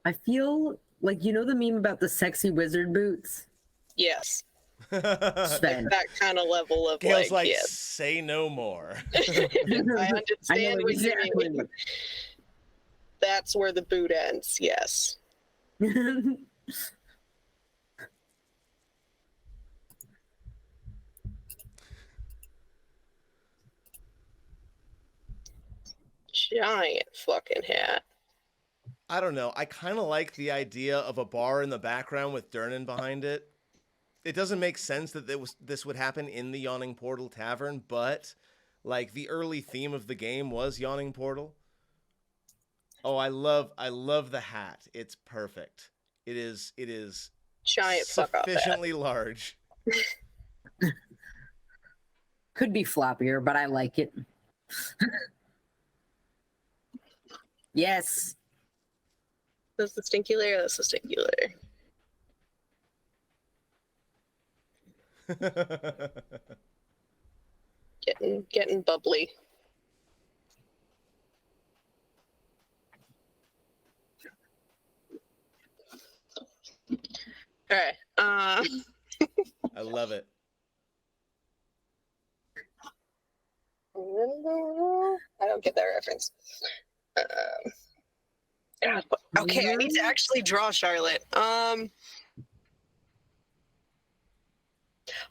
Speaker 1: I feel like the meme about the sexy wizard boots.
Speaker 3: Yes.
Speaker 1: Sven.
Speaker 3: That kind of level of
Speaker 2: Gale's like
Speaker 3: yes.
Speaker 2: Say no more.
Speaker 3: I understand what you mean. That's where the boot ends. Yes. Giant fucking hat.
Speaker 2: I don't know. I kind of like the idea of a bar in the background with Durnan behind it. It doesn't make sense that this would happen in the Yawning Portal Tavern, but like the early theme of the game was Yawning Portal. Oh, I love the hat. It's perfect. It is
Speaker 3: Giant fuck off hat.
Speaker 2: sufficiently large.
Speaker 1: Could be floppier, but I like it. Yes.
Speaker 3: That's the stinky layer. That's the stinky layer. Getting bubbly. All right.
Speaker 2: I love it.
Speaker 3: I don't get that reference. Okay, I need to actually draw Charlotte.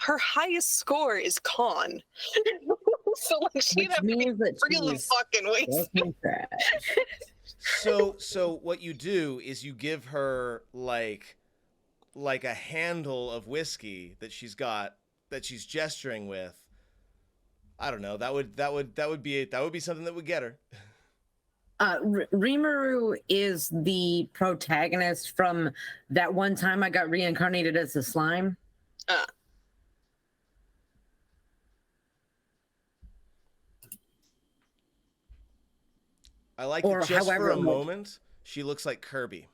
Speaker 3: Her highest score is con. So like she'd have to be really fucking wasted.
Speaker 2: So what you do is you give her like a handle of whiskey that she's gesturing with. I don't know. That would be something that would get her.
Speaker 1: Rimuru is the protagonist from that one time I got reincarnated as a slime.
Speaker 2: I like that just for a moment, she looks like Kirby.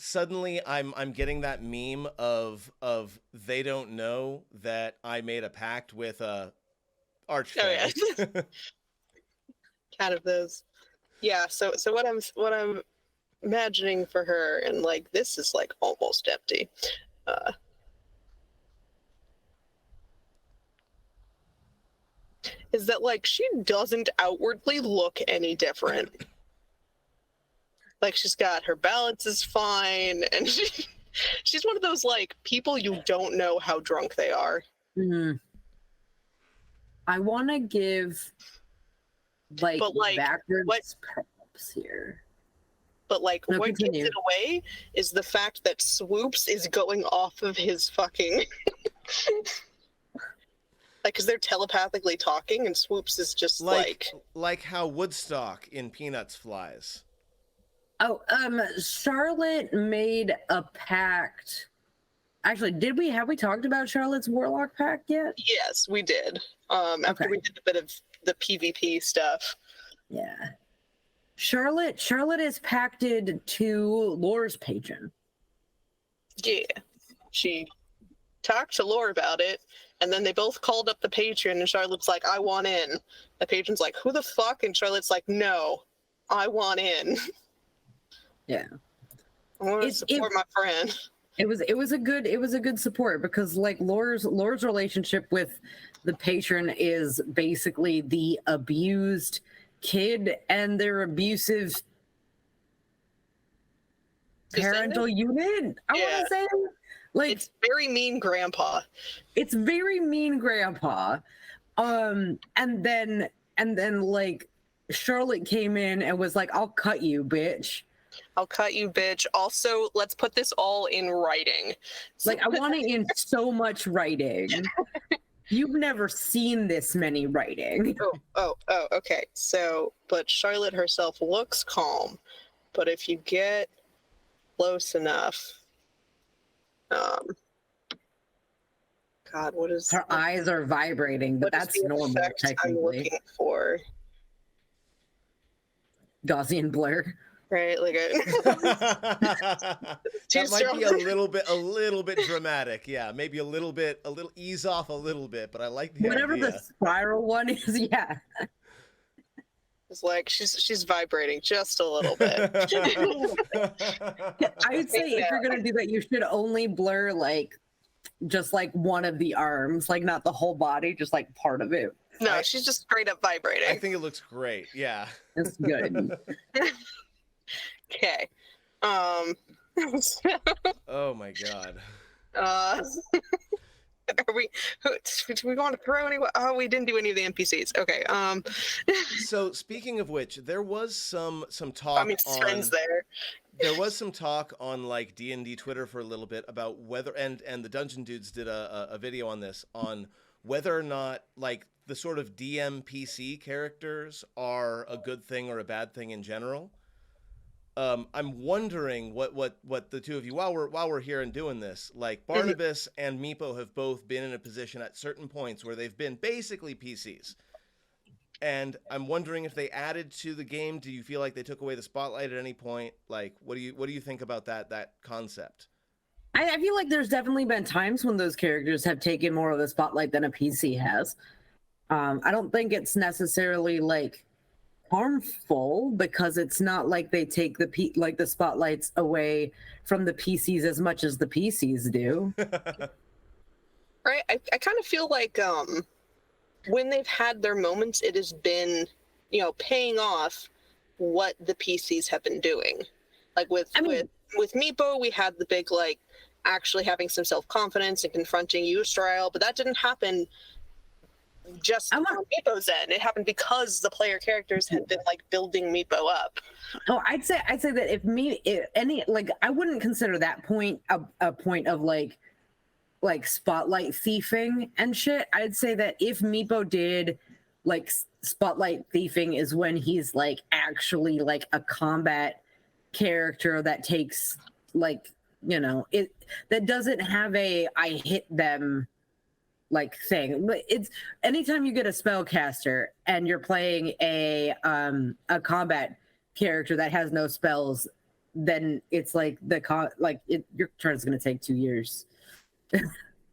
Speaker 2: Suddenly, I'm getting that meme of they don't know that I made a pact with Archfey.
Speaker 3: Oh yeah, kind of those. Yeah. So what I'm imagining for her, and like this is like almost empty. Is that like she doesn't outwardly look any different. Like she's got her balance is fine, and she's one of those like people you don't know how drunk they are.
Speaker 1: Mm-hmm. I want to give like backwards props here.
Speaker 3: But like what gives it away is the fact that Swoops is going off of his fucking like because they're telepathically talking, and Swoops is just
Speaker 2: like how Woodstock in Peanuts flies.
Speaker 1: Oh, Charlotte made a pact. Actually, have we talked about Charlotte's Warlock pact yet?
Speaker 3: Yes, we did. After we did a bit of the PvP stuff.
Speaker 1: Yeah. Charlotte is pacted to Lore's patron.
Speaker 3: Yeah. She talked to Lore about it, and then they both called up the patron, and Charlotte's like, I want in. The patron's like, who the fuck? And Charlotte's like, no, I want in.
Speaker 1: Yeah.
Speaker 3: I want to support my friend.
Speaker 1: It was a good support because like Lore's relationship with the patron is basically the abused kid and their abusive parental unit. I want to say like
Speaker 3: it's very mean grandpa.
Speaker 1: It's very mean grandpa. And then like Charlotte came in and was like, I'll cut you, bitch.
Speaker 3: I'll cut you, bitch. Also, let's put this all in writing.
Speaker 1: Like, I want it in so much writing. You've never seen this many writing.
Speaker 3: Oh, okay. So, but Charlotte herself looks calm. But if you get close enough, God, what is
Speaker 1: her eyes are vibrating, but that's normal technically.
Speaker 3: I'm looking for
Speaker 1: Gaussian blur.
Speaker 3: Right, like
Speaker 2: that might be a little bit dramatic. Yeah, maybe a little ease off a little bit, but I like the
Speaker 1: whatever
Speaker 2: idea.
Speaker 1: The spiral one is. Yeah,
Speaker 3: it's like she's vibrating just a little bit.
Speaker 1: I would say if you're gonna do that, you should only blur like just like one of the arms, like not the whole body, just like part of it.
Speaker 3: No, she's just straight up vibrating.
Speaker 2: I think it looks great. Yeah,
Speaker 1: it's good.
Speaker 3: Okay.
Speaker 2: Oh my god.
Speaker 3: uh, are we? Do we want to throw anyone? Oh, we didn't do any of the NPCs. Okay.
Speaker 2: So speaking of which, there was some
Speaker 3: I
Speaker 2: talk
Speaker 3: mean, Sven's
Speaker 2: on
Speaker 3: there.
Speaker 2: there was some talk on like D&D Twitter for a little bit about whether and the Dungeon Dudes did a video on this on whether or not like the sort of DM PC characters are a good thing or a bad thing in general. I'm wondering what the two of you while we're here and doing this, like Barnabas and Meepo have both been in a position at certain points where they've been basically PCs. And I'm wondering if they added to the game. Do you feel like they took away the spotlight at any point? Like, what do you think about that concept?
Speaker 1: I feel like there's definitely been times when those characters have taken more of the spotlight than a PC has. I don't think it's necessarily like harmful because it's not like they take the spotlights away from the PCs as much as the PCs do.
Speaker 3: Right. I kind of feel like when they've had their moments, it has been, paying off what the PCs have been doing. Like with Meepo, we had the big like actually having some self-confidence and confronting Eustrial, but that didn't happen just on Meepo's end. It happened because the player characters had been like building Meepo up.
Speaker 1: Oh, I'd say that I wouldn't consider that point a point of like spotlight thieving and shit. I'd say that if Meepo did like spotlight thieving is when he's like actually like a combat character that takes like it that doesn't have a I hit them like thing. But it's anytime you get a spellcaster and you're playing a combat character that has no spells, then it's like your turn is going to take 2 years.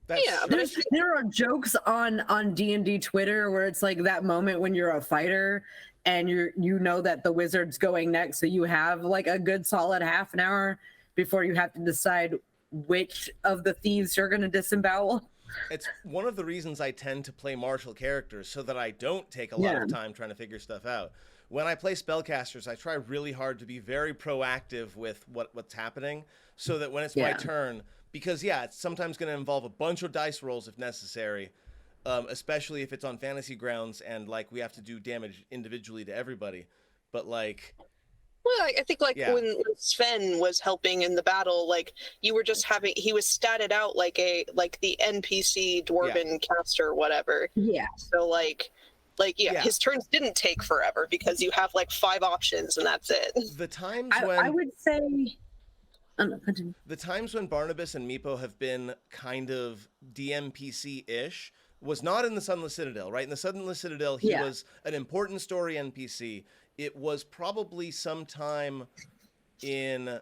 Speaker 1: There are jokes on D&D Twitter where it's like that moment when you're a fighter and you know that the wizard's going next, so you have like a good solid half an hour before you have to decide which of the thieves you're going to disembowel.
Speaker 2: It's one of the reasons I tend to play martial characters so that I don't take a lot of time trying to figure stuff out. When I play spellcasters, I try really hard to be very proactive with what's happening so that when it's my turn, because it's sometimes going to involve a bunch of dice rolls if necessary, especially if it's on fantasy grounds and like we have to do damage individually to everybody. But like...
Speaker 3: Well, I think when Sven was helping in the battle, like you were just he was statted out like the NPC dwarven caster or whatever.
Speaker 1: Yeah.
Speaker 3: So his turns didn't take forever because you have like 5 options and that's it.
Speaker 2: The times
Speaker 1: I would say
Speaker 2: the times when Barnabas and Meepo have been kind of DMPC-ish was not in the Sunless Citadel, right? In the Sunless Citadel, he was an important story NPC. It was probably sometime in,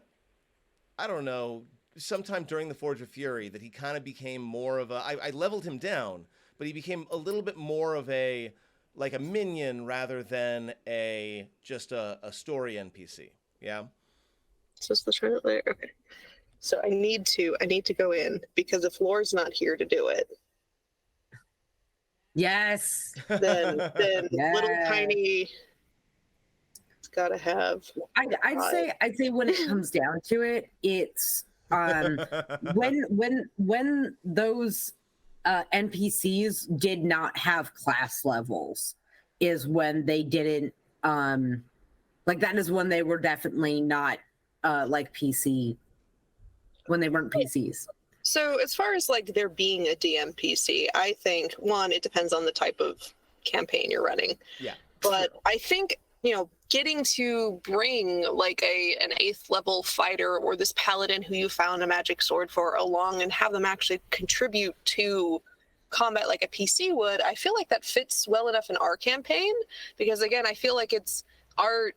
Speaker 2: I don't know, sometime during the Forge of Fury that he kind of became more of I leveled him down, but he became a little bit more of a minion rather than just a story NPC. Yeah.
Speaker 3: So it's the trailer. Okay. So I need to go in because if Lore's not here to do it.
Speaker 1: Yes.
Speaker 3: Then little tiny gotta have.
Speaker 1: I'd say when it comes down to it, it's when those NPCs did not have class levels is when they didn't that is when they were definitely not like PC when they weren't PCs.
Speaker 3: So as far as like there being a DM PC, I think one, it depends on the type of campaign you're running.
Speaker 2: Yeah.
Speaker 3: But I think getting to bring like an 8th level fighter or this paladin who you found a magic sword for along and have them actually contribute to combat like a PC would, I feel like that fits well enough in our campaign because again, I feel like it's our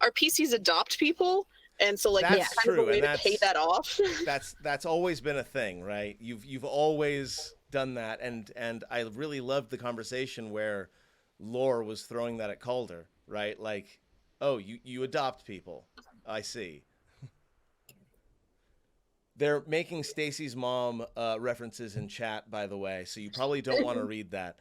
Speaker 3: PCs adopt people. And so
Speaker 2: that's
Speaker 3: kind
Speaker 2: true.
Speaker 3: of a way to pay that off.
Speaker 2: that's always been a thing, right? You've always done that, and I really loved the conversation where Lore was throwing that at Calder, right? Like, oh, you adopt people. I see. They're making Stacy's mom references in chat, by the way, so you probably don't want to read that.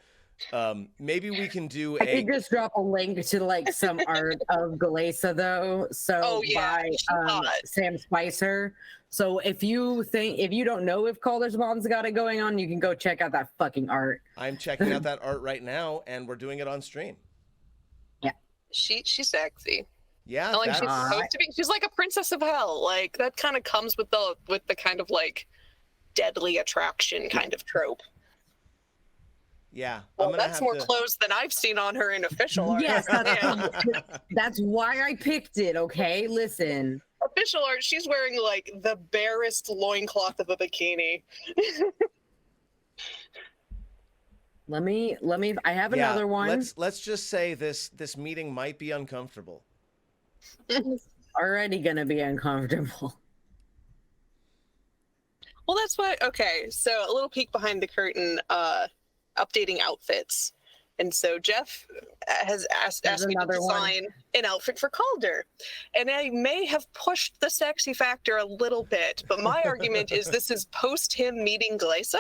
Speaker 2: Maybe we can do
Speaker 1: I could just drop a link to like some art of Galesa though. So
Speaker 3: Oh, yeah,
Speaker 1: by
Speaker 3: she's hot.
Speaker 1: Sam Spicer. So if you don't know if Calder's Mom's got it going on, you can go check out that fucking art.
Speaker 2: I'm checking out that art right now, and we're doing it on stream.
Speaker 1: Yeah.
Speaker 3: She's sexy.
Speaker 2: Yeah,
Speaker 3: And, like, she's
Speaker 2: that's...
Speaker 3: supposed to be. She's like a princess of hell. Like, that kind of comes with the kind of like deadly attraction kind of trope.
Speaker 2: Yeah,
Speaker 3: Well, that's more clothes than I've seen on her in official art.
Speaker 1: Yes, that's why I picked it. Okay, listen.
Speaker 3: Official art, she's wearing like the barest loincloth of a bikini.
Speaker 1: Let me I have another one.
Speaker 2: Let's just say this meeting might be uncomfortable.
Speaker 1: Already gonna be uncomfortable.
Speaker 3: Well, that's what. Okay, so a little peek behind the curtain, updating outfits. And so Jeff has asked me to design an outfit for Calder. And I may have pushed the sexy factor a little bit, but my argument is this is post him meeting Galesa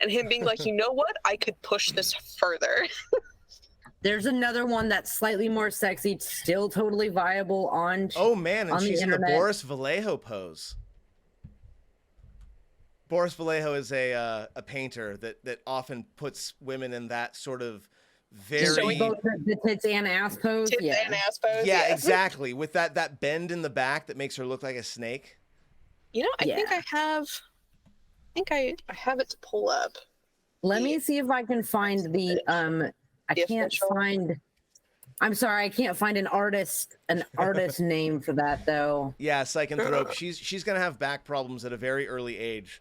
Speaker 3: and him being like, you know what? I could push this further.
Speaker 1: There's another one that's slightly more sexy, still totally viable on.
Speaker 2: Oh man, and she's in the Boris Vallejo pose. Boris Vallejo is a painter that often puts women in that sort of very
Speaker 1: both the tits and ass pose.
Speaker 3: Tits and ass pose.
Speaker 2: Yeah, exactly. With that bend in the back that makes her look like a snake.
Speaker 3: You know, I think I have it to pull up.
Speaker 1: Let me see if I can find the I can't find. I'm sorry, I can't find an artist name for that though.
Speaker 2: Yeah, Psychonthrope. She's gonna have back problems at a very early age.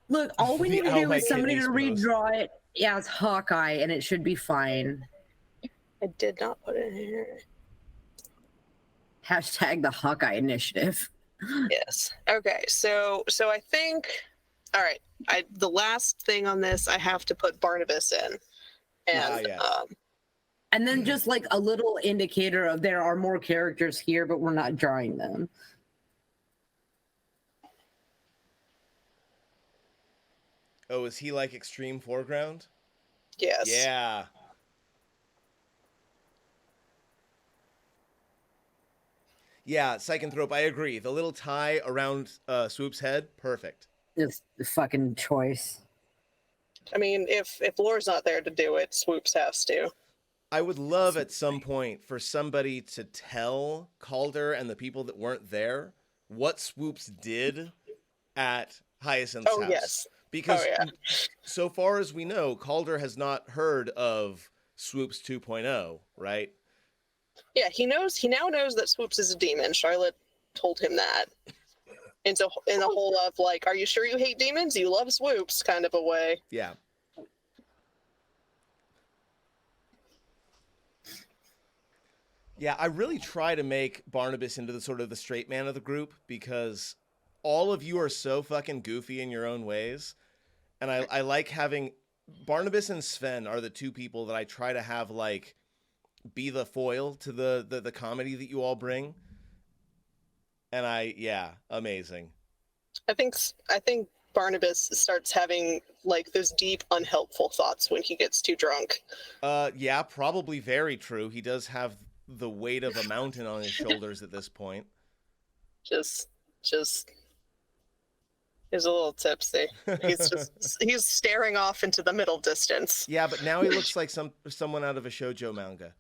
Speaker 1: Look, all we need to do is somebody to
Speaker 2: kidneys
Speaker 1: redraw it. Yeah, it's Hawkeye, and it should be fine.
Speaker 3: I did not put it in here.
Speaker 1: Hashtag the Hawkeye Initiative.
Speaker 3: Yes. Okay. So I think. All right. The last thing on this, I have to put Barnabas in, and
Speaker 1: and then just like a little indicator of there are more characters here, but we're not drawing them.
Speaker 2: Oh, is he like extreme foreground?
Speaker 3: Yes.
Speaker 2: Yeah. Yeah, Psychonthrope, I agree. The little tie around Swoop's head, perfect.
Speaker 1: It's the fucking choice.
Speaker 3: I mean, if Lore's not there to do it, Swoops has to.
Speaker 2: I would love at some point for somebody to tell Calder and the people that weren't there what Swoops did at Hyacinth's house.
Speaker 3: Yes.
Speaker 2: Because so far as we know, Calder has not heard of Swoops 2.0, right?
Speaker 3: Yeah, he now knows that Swoops is a demon. Charlotte told him that. And so in the whole of like, are you sure you hate demons? You love Swoops kind of a way.
Speaker 2: Yeah. Yeah, I really try to make Barnabas into the sort of the straight man of the group because all of you are so fucking goofy in your own ways. And I like having Barnabas and Sven are the two people that I try to have like be the foil to the comedy that you all bring. And amazing. I
Speaker 3: think Barnabas starts having like those deep unhelpful thoughts when he gets too drunk.
Speaker 2: Yeah, probably very true. He does have the weight of a mountain on his shoulders at this point.
Speaker 3: Just he's a little tipsy. He's staring off into the middle distance.
Speaker 2: Yeah, but now he looks like someone out of a shoujo manga.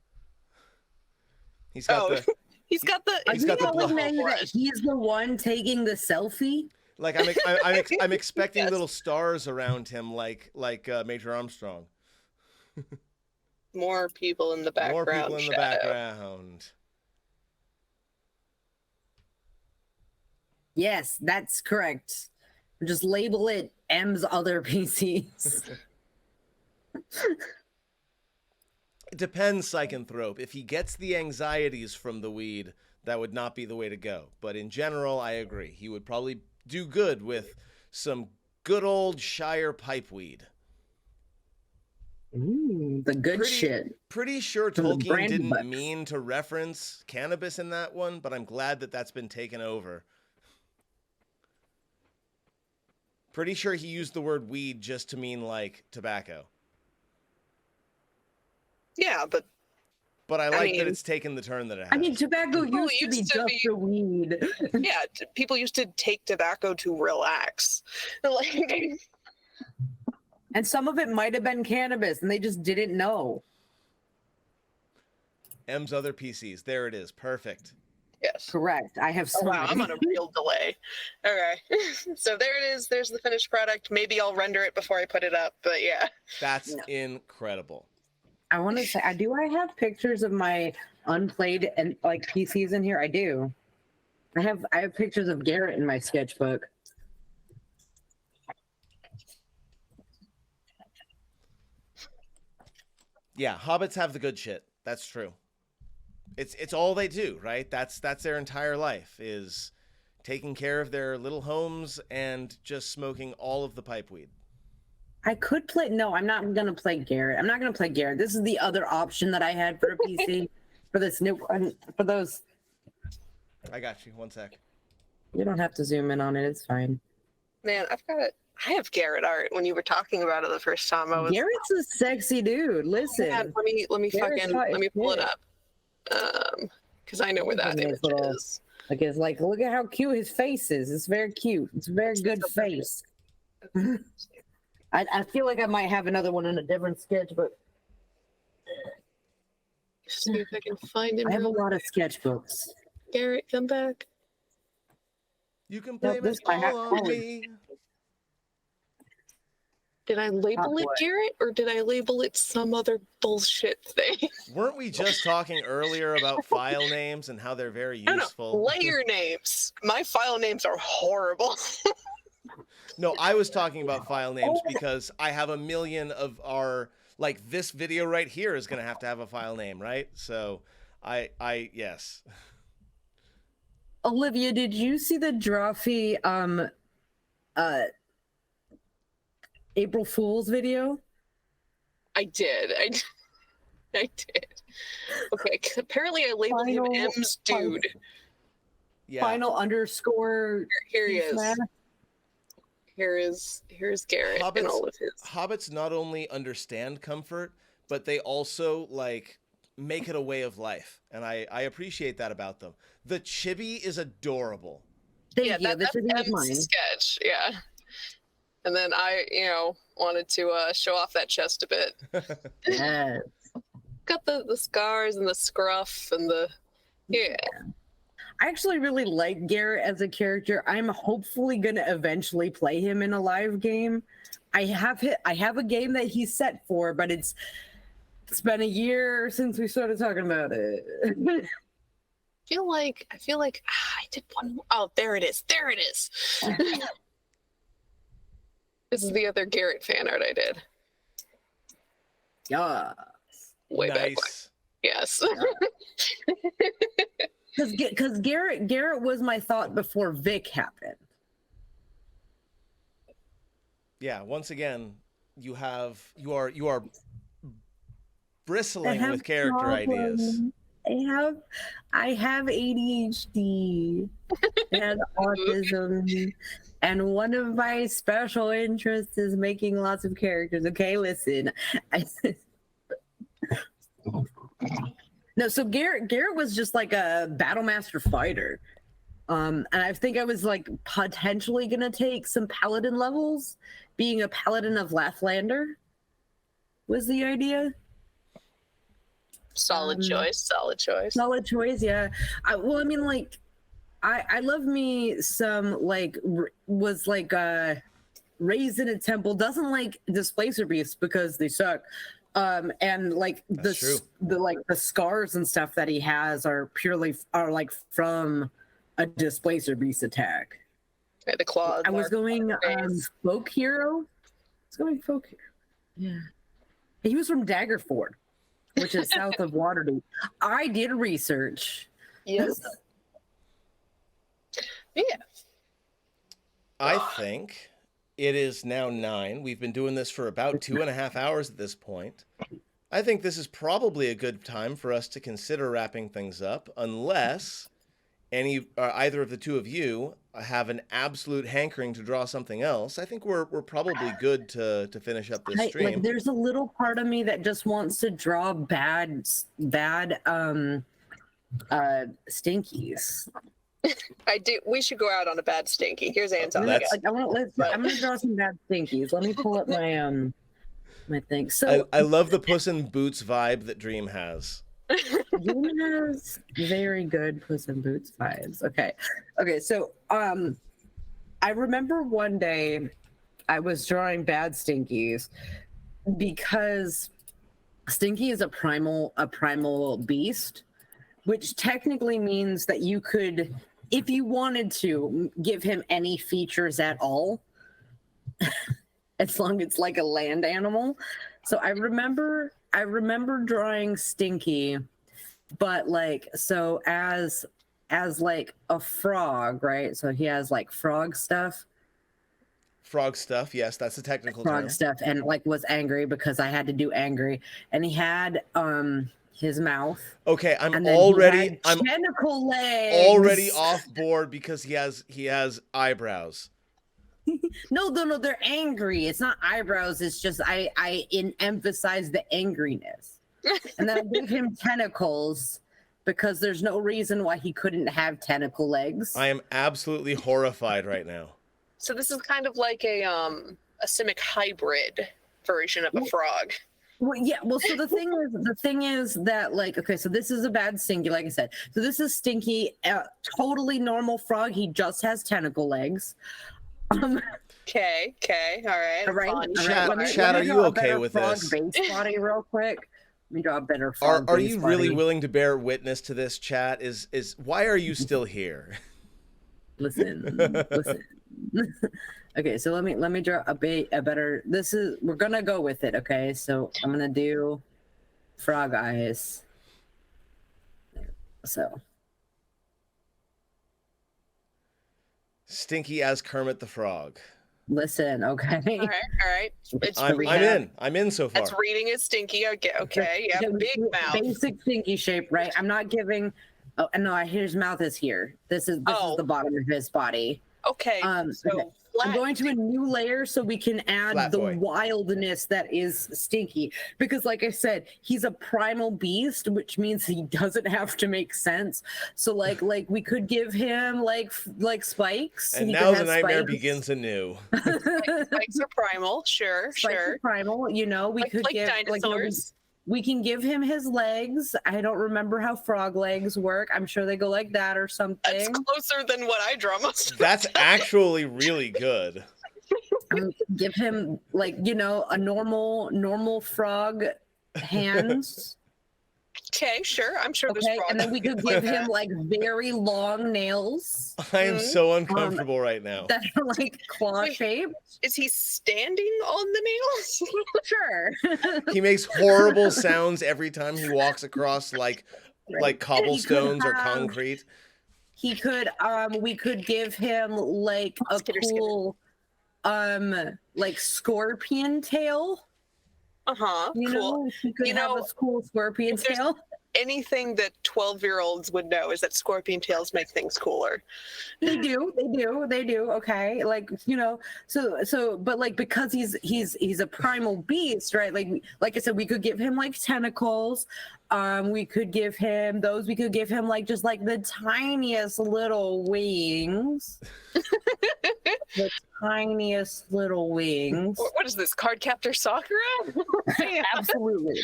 Speaker 2: He's got the
Speaker 1: He's got the that he's the one taking the selfie.
Speaker 2: Like I'm expecting little stars around him, like Major Armstrong.
Speaker 3: More people in the background.
Speaker 2: More people in the background.
Speaker 1: Yes, that's correct. Just label it M's other PCs.
Speaker 2: It depends, Psychonthrope. If he gets the anxieties from the weed, that would not be the way to go. But in general, I agree. He would probably do good with some good old Shire pipeweed.
Speaker 1: Ooh, the good shit.
Speaker 2: Pretty sure Tolkien didn't mean to reference cannabis in that one, but I'm glad that that's been taken over. Pretty sure he used the word weed just to mean like tobacco.
Speaker 3: Yeah, but
Speaker 2: I like that
Speaker 3: mean,
Speaker 2: it's taken the turn that it has.
Speaker 1: I mean, tobacco
Speaker 3: People
Speaker 1: used to be
Speaker 3: used to
Speaker 1: just
Speaker 3: be-
Speaker 1: for weed.
Speaker 3: yeah, people used to take tobacco to relax. Like,
Speaker 1: And some of it might have been cannabis, and they just didn't know.
Speaker 2: M's other PCs. There it is. Perfect.
Speaker 3: yes.
Speaker 1: Correct. I have so
Speaker 3: Oh, wow, I'm
Speaker 1: many.
Speaker 3: on a real delay. Okay. So there it is. There's the finished product. Maybe I'll render it before I put it up, but yeah.
Speaker 2: That's incredible.
Speaker 1: I want to say, do I have pictures of my unplayed and like PCs in here? I do. I have pictures of Garrett in my sketchbook.
Speaker 2: Yeah, hobbits have the good shit. That's true. It's all they do, right? That's their entire life is taking care of their little homes and just smoking all of the pipe weed.
Speaker 1: I could play. No, I'm not gonna play Garrett. I'm not gonna play Garrett. This is the other option that I had for a PC for this new for those.
Speaker 2: I got you. One sec.
Speaker 1: You don't have to zoom in on it. It's fine.
Speaker 3: Man, I have Garrett art. When you were talking about it the first time, I was
Speaker 1: Garrett's a sexy dude. Listen,
Speaker 3: Man, let me pull it up. Because I know where that image is.
Speaker 1: Like it's like, look at how cute his face is. It's very cute. It's a very good face. I feel like I might have another one in a different sketchbook.
Speaker 3: See if I can find him.
Speaker 1: I have a lot of sketchbooks.
Speaker 3: Garrett, come back.
Speaker 2: You can blame it all on me.
Speaker 3: Did I label it Garrett or did I label it some other bullshit thing?
Speaker 2: Weren't we just talking earlier about file names and how they're very useful?
Speaker 3: No, layer names. My file names are horrible.
Speaker 2: No, I was talking about file names because I have a million of our, like this video right here is going to have a file name, right? So yes.
Speaker 1: Olivia, did you see the Drawfee April Fool's video?
Speaker 3: I did. I did. Okay, apparently I labeled him M's dude.
Speaker 2: Yeah.
Speaker 1: Final underscore.
Speaker 3: Here he is. Here's Garrett and all of his.
Speaker 2: Hobbits not only understand comfort, but they also like make it a way of life, and I appreciate that about them. The chibi is adorable.
Speaker 1: Thank you.
Speaker 3: That's M's sketch. Yeah. And then I, wanted to show off that chest a bit.
Speaker 1: Yes.
Speaker 3: Got the scars and the scruff and the
Speaker 1: I actually really like Garrett as a character. I'm hopefully gonna eventually play him in a live game. I have a game that he's set for, but it's been a year since we started talking about it.
Speaker 3: I feel like I did one more. Oh, there it is. There it is. This is the other Garrett fan art I did.
Speaker 1: Yeah.
Speaker 3: Way back when. Yes.
Speaker 1: Because Garrett was my thought before Vic happened.
Speaker 2: Yeah, once again, you are bristling with character ideas.
Speaker 1: I have ADHD and autism, and one of my special interests is making lots of characters. Okay, listen. No, so Garrett was just like a battle master fighter. And I think I was like potentially gonna take some paladin levels. Being a paladin of Lathlander was the idea.
Speaker 3: Solid choice.
Speaker 1: Yeah. I love me some like was like raised in a temple. Doesn't like displacer beasts because they suck. And like the scars and stuff that he has are like from a displacer beast attack.
Speaker 3: Yeah, the claws.
Speaker 1: I was going folk hero. Yeah. He was from Daggerford, which is south of Waterdeep. I did research.
Speaker 3: Yes. Yeah.
Speaker 2: I think it is now 9. We've been doing this for about 2.5 hours at this point. I think this is probably a good time for us to consider wrapping things up, unless either of the two of you have an absolute hankering to draw something else, I think we're probably good to finish up this stream.
Speaker 1: Like, there's a little part of me that just wants to draw bad stinkies.
Speaker 3: I do. We should go out on a bad stinky. Here's Anton.
Speaker 1: I'm gonna draw some bad stinkies. Let me pull up my my thing. So
Speaker 2: I love the Puss in Boots vibe that Dream has.
Speaker 1: Dream has very good Puss in Boots vibes. Okay. So I remember one day I was drawing bad stinkies because Stinky is a primal beast, which technically means that you could, if you wanted to, give him any features at all, as long as it's like a land animal. So I remember drawing Stinky, but like, so as like a frog, right? So he has like frog stuff.
Speaker 2: Frog stuff, yes, that's a technical term.
Speaker 1: Frog stuff, and like was angry because I had to do angry, and he had his mouth.
Speaker 2: Okay, I'm tentacle
Speaker 1: legs.
Speaker 2: Already off board because he has eyebrows.
Speaker 1: No, they're angry. It's not eyebrows. It's just I emphasize the angriness, and then I gave him tentacles because there's no reason why he couldn't have tentacle legs.
Speaker 2: I am absolutely horrified right now.
Speaker 3: So this is kind of like a Simic hybrid version of a frog.
Speaker 1: Well, yeah. Well, so the thing is that, like, okay, so this is a bad Stinky, like I said. So this is Stinky, totally normal frog. He just has tentacle legs.
Speaker 3: Okay, all right.
Speaker 2: Chad, are you okay with this?
Speaker 1: Base body, real quick. Let me draw a better frog.
Speaker 2: Are you really willing to bear witness to this, Chat? Is why are you still here?
Speaker 1: Listen. Okay, so let me draw a better. We're gonna go with it. Okay, so I'm gonna do frog eyes. So
Speaker 2: Stinky as Kermit the Frog.
Speaker 1: Listen, okay.
Speaker 3: All right.
Speaker 2: I'm in so far.
Speaker 3: That's reading is Stinky. Okay. Yeah, big mouth.
Speaker 1: Basic Stinky shape, right? I'm not giving. Oh, no, his mouth is here. This is the bottom of his body.
Speaker 3: Okay. So
Speaker 1: I'm going to a new layer so we can add the wildness that is Stinky. Because like I said, he's a primal beast, which means he doesn't have to make sense. So like we could give him like spikes.
Speaker 2: And now the nightmare begins anew.
Speaker 3: Spikes are primal, sure.
Speaker 1: Are primal, we could give
Speaker 3: dinosaurs.
Speaker 1: We can give him his legs. I don't remember how frog legs work. I'm sure they go like that or something.
Speaker 3: That's closer than what I draw most of
Speaker 2: That's actually really good.
Speaker 1: Give him a normal frog hands.
Speaker 3: Okay, sure. I'm sure there's frogs.
Speaker 1: And then we could give him like very long nails.
Speaker 2: I am so uncomfortable right now.
Speaker 1: That are like claw shaped.
Speaker 3: Is he standing on the nails?
Speaker 1: Sure.
Speaker 2: He makes horrible sounds every time he walks across like cobblestones or concrete.
Speaker 1: He could we could give him like a cool like scorpion tail.
Speaker 3: Cool.
Speaker 1: He could have a cool scorpion tail.
Speaker 3: Anything that 12-year-olds would know is that scorpion tails make things cooler.
Speaker 1: They do. Okay, but like because he's a primal beast, right? Like I said, we could give him like tentacles. We could give him those. We could give him like just like the tiniest little wings. The tiniest little wings.
Speaker 3: What is this, Cardcaptor Sakura?
Speaker 1: Absolutely.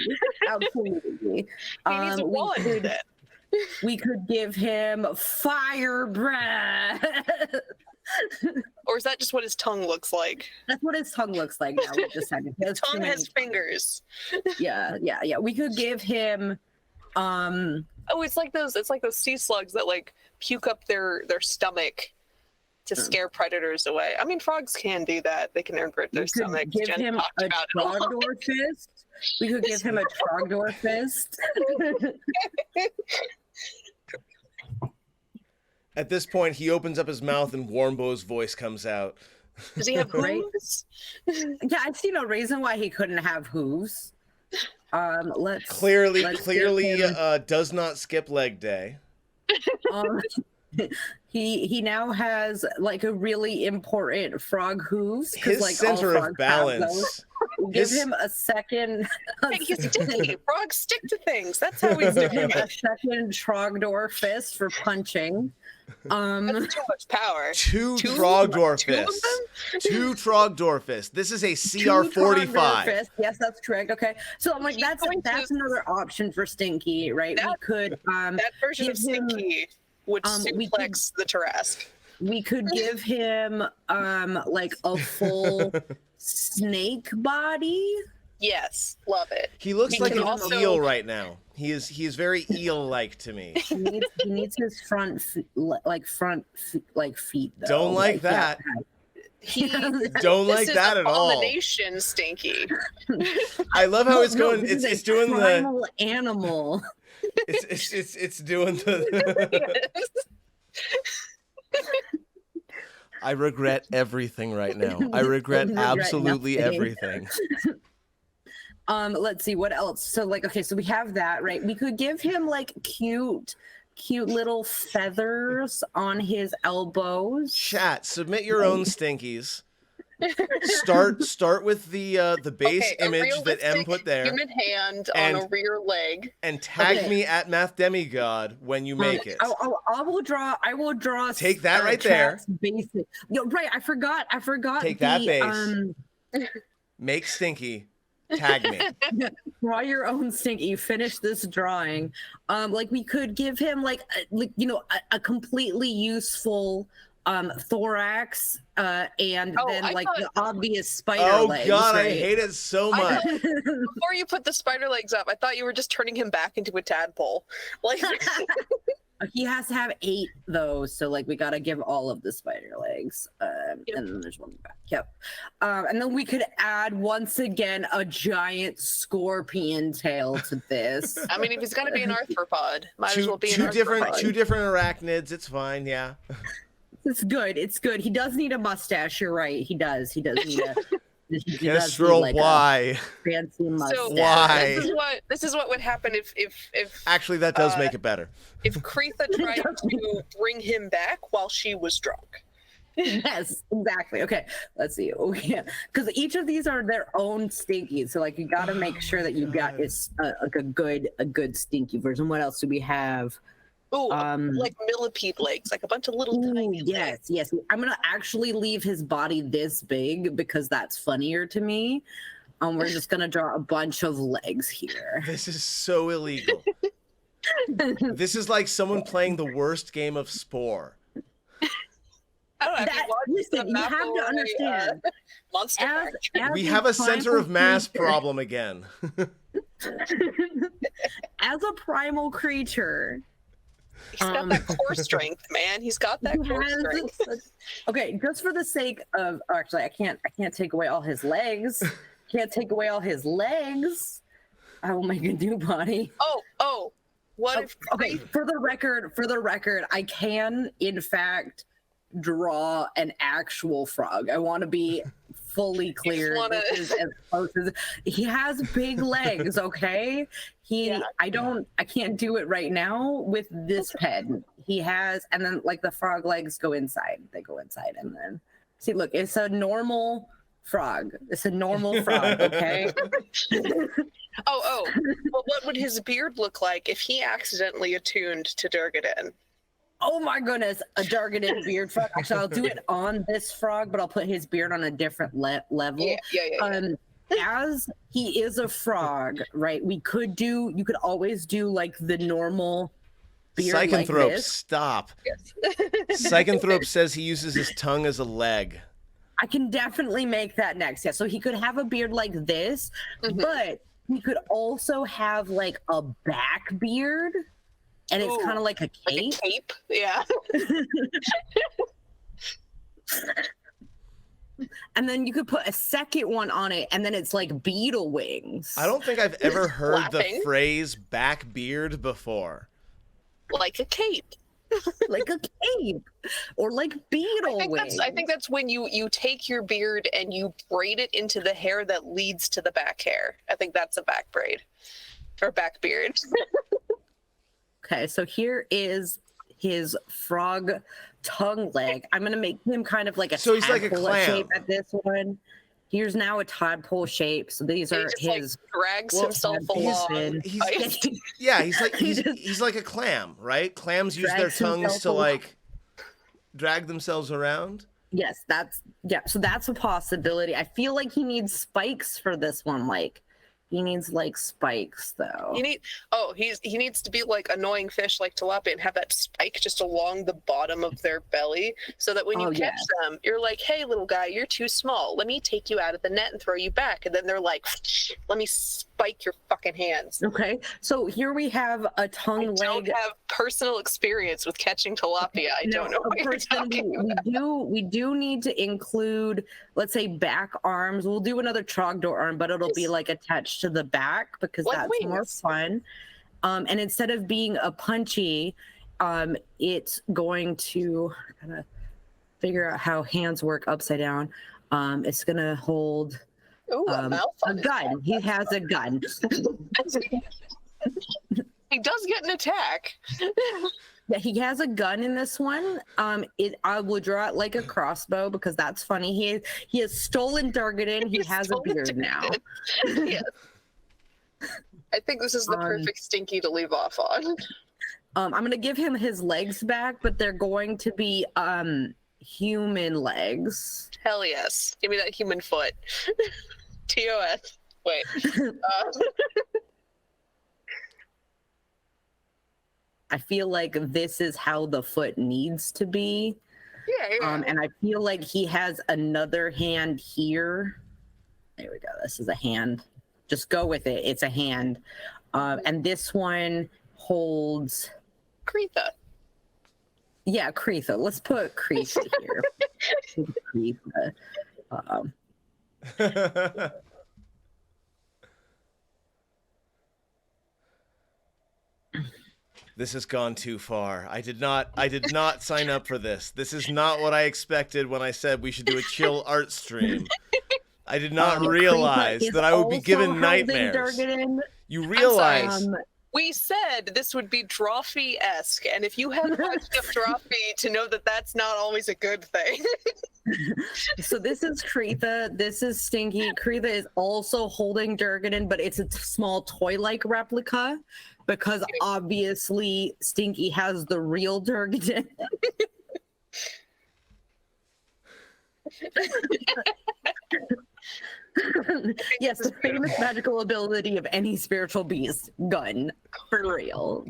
Speaker 3: He needs a wand.
Speaker 1: We could give him fire breath.
Speaker 3: Or is that just what his tongue looks like?
Speaker 1: That's what his tongue looks like now.
Speaker 3: His tongue has fingers.
Speaker 1: Yeah. We could give him
Speaker 3: it's like those sea slugs that like puke up their stomach to scare predators away. I mean, frogs can do that. They can invert their stomach.
Speaker 1: Give him a Trogdor fist. We could give him a Trogdor fist.
Speaker 2: At this point, he opens up his mouth and Warmbo's voice comes out.
Speaker 3: Does he have hooves?
Speaker 1: Yeah, I see no reason why he couldn't have hooves.
Speaker 2: Clearly, does not skip leg day.
Speaker 1: He now has like a really important frog hooves.
Speaker 2: His
Speaker 1: like
Speaker 2: center
Speaker 1: all
Speaker 2: of
Speaker 1: frogs have
Speaker 2: balance.
Speaker 1: those. Give him a second.
Speaker 3: Hey, he's sticky. Frogs stick to things. That's how he's doing
Speaker 1: A
Speaker 3: it.
Speaker 1: second Trogdor fist for punching.
Speaker 3: That's too much power.
Speaker 2: Two
Speaker 3: Two?
Speaker 2: Trogdor
Speaker 3: Two of
Speaker 2: fists.
Speaker 3: them?
Speaker 2: Two Trogdor fists. This is a
Speaker 1: Two
Speaker 2: CR45.
Speaker 1: Trogdor fists. Yes, that's correct. Okay, so I'm like,
Speaker 3: He's
Speaker 1: that's
Speaker 3: going to-
Speaker 1: another option for Stinky, right? We
Speaker 3: That-
Speaker 1: could
Speaker 3: That version of
Speaker 1: give him-
Speaker 3: Stinky would
Speaker 1: we
Speaker 3: suplex the Tarrasque.
Speaker 1: we could give him like a full snake body.
Speaker 3: Yes, love it.
Speaker 2: He looks
Speaker 3: He
Speaker 2: like
Speaker 3: can
Speaker 2: an
Speaker 3: also-
Speaker 2: eel right now. He is very eel-like to me.
Speaker 1: He needs his front feet though.
Speaker 2: Don't like that.
Speaker 3: He
Speaker 2: Don't like
Speaker 3: this is
Speaker 2: that at all.
Speaker 3: abomination Stinky.
Speaker 2: I love how it's
Speaker 1: No,
Speaker 2: going.
Speaker 1: this is
Speaker 2: It's
Speaker 1: a
Speaker 2: doing the.
Speaker 1: primal animal.
Speaker 2: It's doing the. I regret everything right now. I regret
Speaker 1: Regret
Speaker 2: absolutely
Speaker 1: nothing.
Speaker 2: everything.
Speaker 1: Let's see what else. So like, okay, so we have that, right? We could give him like cute little feathers on his elbows.
Speaker 2: Chat, submit your own stinkies. Start with the base
Speaker 3: Okay, a
Speaker 2: image that M
Speaker 3: realistic
Speaker 2: put there,
Speaker 3: Human hand
Speaker 2: And-
Speaker 3: on a rear leg.
Speaker 2: and tag
Speaker 1: Okay.
Speaker 2: me at Math Demigod when you make it.
Speaker 1: I will draw.
Speaker 2: Take that right there.
Speaker 1: Chat's Basic. Yo, right. I forgot.
Speaker 2: Take that base. Make Stinky. Tag me.
Speaker 1: Draw your own Stinky. Finish this drawing. Like we could give him like a completely useful thorax and
Speaker 3: Oh,
Speaker 1: then
Speaker 3: I
Speaker 1: like
Speaker 3: thought-
Speaker 1: the obvious spider
Speaker 2: Oh
Speaker 1: legs.
Speaker 2: God, I
Speaker 1: right?
Speaker 2: hate it so
Speaker 3: I
Speaker 2: much.
Speaker 3: Before you put the spider legs up, I thought you were just turning him back into a tadpole. Like,
Speaker 1: He has to have 8 though, so like we gotta give all of the spider legs.
Speaker 3: Yep.
Speaker 1: And then there's one back. Yep. And then we could add once again a giant scorpion tail to this.
Speaker 3: I mean, if he's got to be an arthropod, might as well be
Speaker 2: two
Speaker 3: an
Speaker 2: different
Speaker 3: arthropod.
Speaker 2: arachnids. It's fine. Yeah.
Speaker 1: It's good. It's good. He does need a mustache. You're right. He does. He does need a. He does need,
Speaker 2: Kestrel,
Speaker 1: like, a
Speaker 2: why?
Speaker 1: fancy mustache.
Speaker 3: So
Speaker 2: Why?
Speaker 3: this is what would happen if
Speaker 2: Actually, that does make it better.
Speaker 3: if Kretha tried to bring him back while she was drunk.
Speaker 1: Yes, exactly. Okay, let's see. Oh yeah, because each of these are their own stinky. So like you got to make sure that you got is like a good stinky version. What else do we have?
Speaker 3: Ooh, like millipede legs, like a bunch of little
Speaker 1: Ooh,
Speaker 3: tiny
Speaker 1: yes,
Speaker 3: legs.
Speaker 1: yes. I'm gonna actually leave his body this big because that's funnier to me. We're just gonna draw a bunch of legs here.
Speaker 2: This is so illegal. This is like someone playing the worst game of Spore.
Speaker 3: I don't know.
Speaker 1: That, listen, you have to understand.
Speaker 3: Monster
Speaker 1: As,
Speaker 3: Mash.
Speaker 2: We
Speaker 1: a
Speaker 2: have a center of
Speaker 1: primal
Speaker 2: mass
Speaker 1: creature-
Speaker 2: problem again.
Speaker 1: As a primal creature,
Speaker 3: He's got that core strength, man. He's got that
Speaker 1: who
Speaker 3: core
Speaker 1: has
Speaker 3: strength.
Speaker 1: okay, just for the sake of actually, I can't take away all his legs. Can't take away all his legs. I will make a new body.
Speaker 3: Oh, what if
Speaker 1: Okay, for the record, I can in fact draw an actual frog. I want to be fully clear.
Speaker 3: wanna-
Speaker 1: This is as close as he has big legs. Okay,
Speaker 3: Yeah.
Speaker 1: I can't do it right now with this pen. He has, and then like the frog legs go inside. They go inside, and then see. Look, it's a normal frog. It's a normal frog. Okay.
Speaker 3: Oh. Well, what would his beard look like if he accidentally attuned to Durgaden?
Speaker 1: Oh my goodness, a Dargadin beard frog. Actually, I'll do it on this frog, but I'll put his beard on a different level.
Speaker 3: Yeah.
Speaker 1: As he is a frog, right? You could always do like the normal beard like
Speaker 2: Psychonthrope,
Speaker 1: this.
Speaker 2: stop.
Speaker 3: Yes.
Speaker 2: Psychonthrope says he uses his tongue as a leg.
Speaker 1: I can definitely make that next. Yeah, so he could have a beard like this,
Speaker 3: Mhm.
Speaker 1: but he could also have like a back beard, and it's
Speaker 3: Ooh,
Speaker 1: kind of like a
Speaker 3: Like
Speaker 1: cape.
Speaker 3: a cape? Yeah.
Speaker 1: And then you could put a second one on it, and then it's like beetle wings.
Speaker 2: I don't think I've ever heard the
Speaker 3: Laughing.
Speaker 2: phrase back beard before.
Speaker 3: Like a cape.
Speaker 1: like a cape or like beetle wings.
Speaker 3: I think that's when you take your beard and you braid it into the hair that leads to the back hair. I think that's a back braid or back beard.
Speaker 1: Okay, so here is his frog tongue leg. I'm gonna make him kind of like a
Speaker 2: So he's like a
Speaker 1: tadpole
Speaker 2: clam.
Speaker 1: shape at this one. Here's now a tadpole shape. So these
Speaker 3: He
Speaker 1: are
Speaker 3: just,
Speaker 1: his.
Speaker 3: like, drags
Speaker 1: well,
Speaker 3: himself
Speaker 1: he's-
Speaker 3: along.
Speaker 2: He's like a clam, right? Clams use their
Speaker 1: Drags
Speaker 2: tongues
Speaker 1: himself
Speaker 2: to
Speaker 1: along.
Speaker 2: like drag themselves around.
Speaker 1: Yes, so that's a possibility. I feel like he needs spikes for this one. Like he needs like spikes though.
Speaker 3: He needs to be like annoying fish like tilapia and have that spike just along the bottom of their belly so that when you catch them, you're like, hey, little guy, you're too small. Let me take you out of the net and throw you back. And then they're like, let me spike your fucking hands.
Speaker 1: Okay, so here we have a tongue
Speaker 3: I
Speaker 1: leg.
Speaker 3: don't have personal experience with catching tilapia. I don't know what you're talking about.
Speaker 1: We do need to include, let's say, back arms. We'll do another trogdor arm, but it'll be like attached to the back because
Speaker 3: Like
Speaker 1: that's
Speaker 3: wings.
Speaker 1: more fun. And instead of being a punchy, it's going to gotta figure out how hands work upside down. It's gonna hold
Speaker 3: Ooh,
Speaker 1: a gun. He has a gun.
Speaker 3: He does get an attack.
Speaker 1: Yeah, he has a gun in this one. I will draw it like a crossbow because that's funny. He has stolen Durgadin. He has a beard now.
Speaker 3: Yes. I think this is the perfect Stinky to leave off on.
Speaker 1: I'm gonna give him his legs back, but they're going to be human legs.
Speaker 3: Hell yes. Give me that human foot. TOS. Wait.
Speaker 1: I feel like this is how the foot needs to be.
Speaker 3: Yeah.
Speaker 1: And I feel like he has another hand here. There we go. This is a hand. Just go with it. It's a hand. And this one holds.
Speaker 3: Kretha.
Speaker 1: Yeah, Kretha. Let's put Kretha here. Kretha.
Speaker 2: This has gone too far. I did not sign up for this. This is not what I expected when I said we should do a chill art stream. I did not realize that I would be given nightmares. You realize
Speaker 3: we said this would be Drawfee-esque, and if you have watched up Drawfee to know that that's not always a good thing.
Speaker 1: So this is Kretha. This is Stinky. Kretha is also holding Durgadin, but it's a small toy-like replica because obviously Stinky has the real Durgadin. Yes, the famous magical ability of any spiritual beast, gun, for real.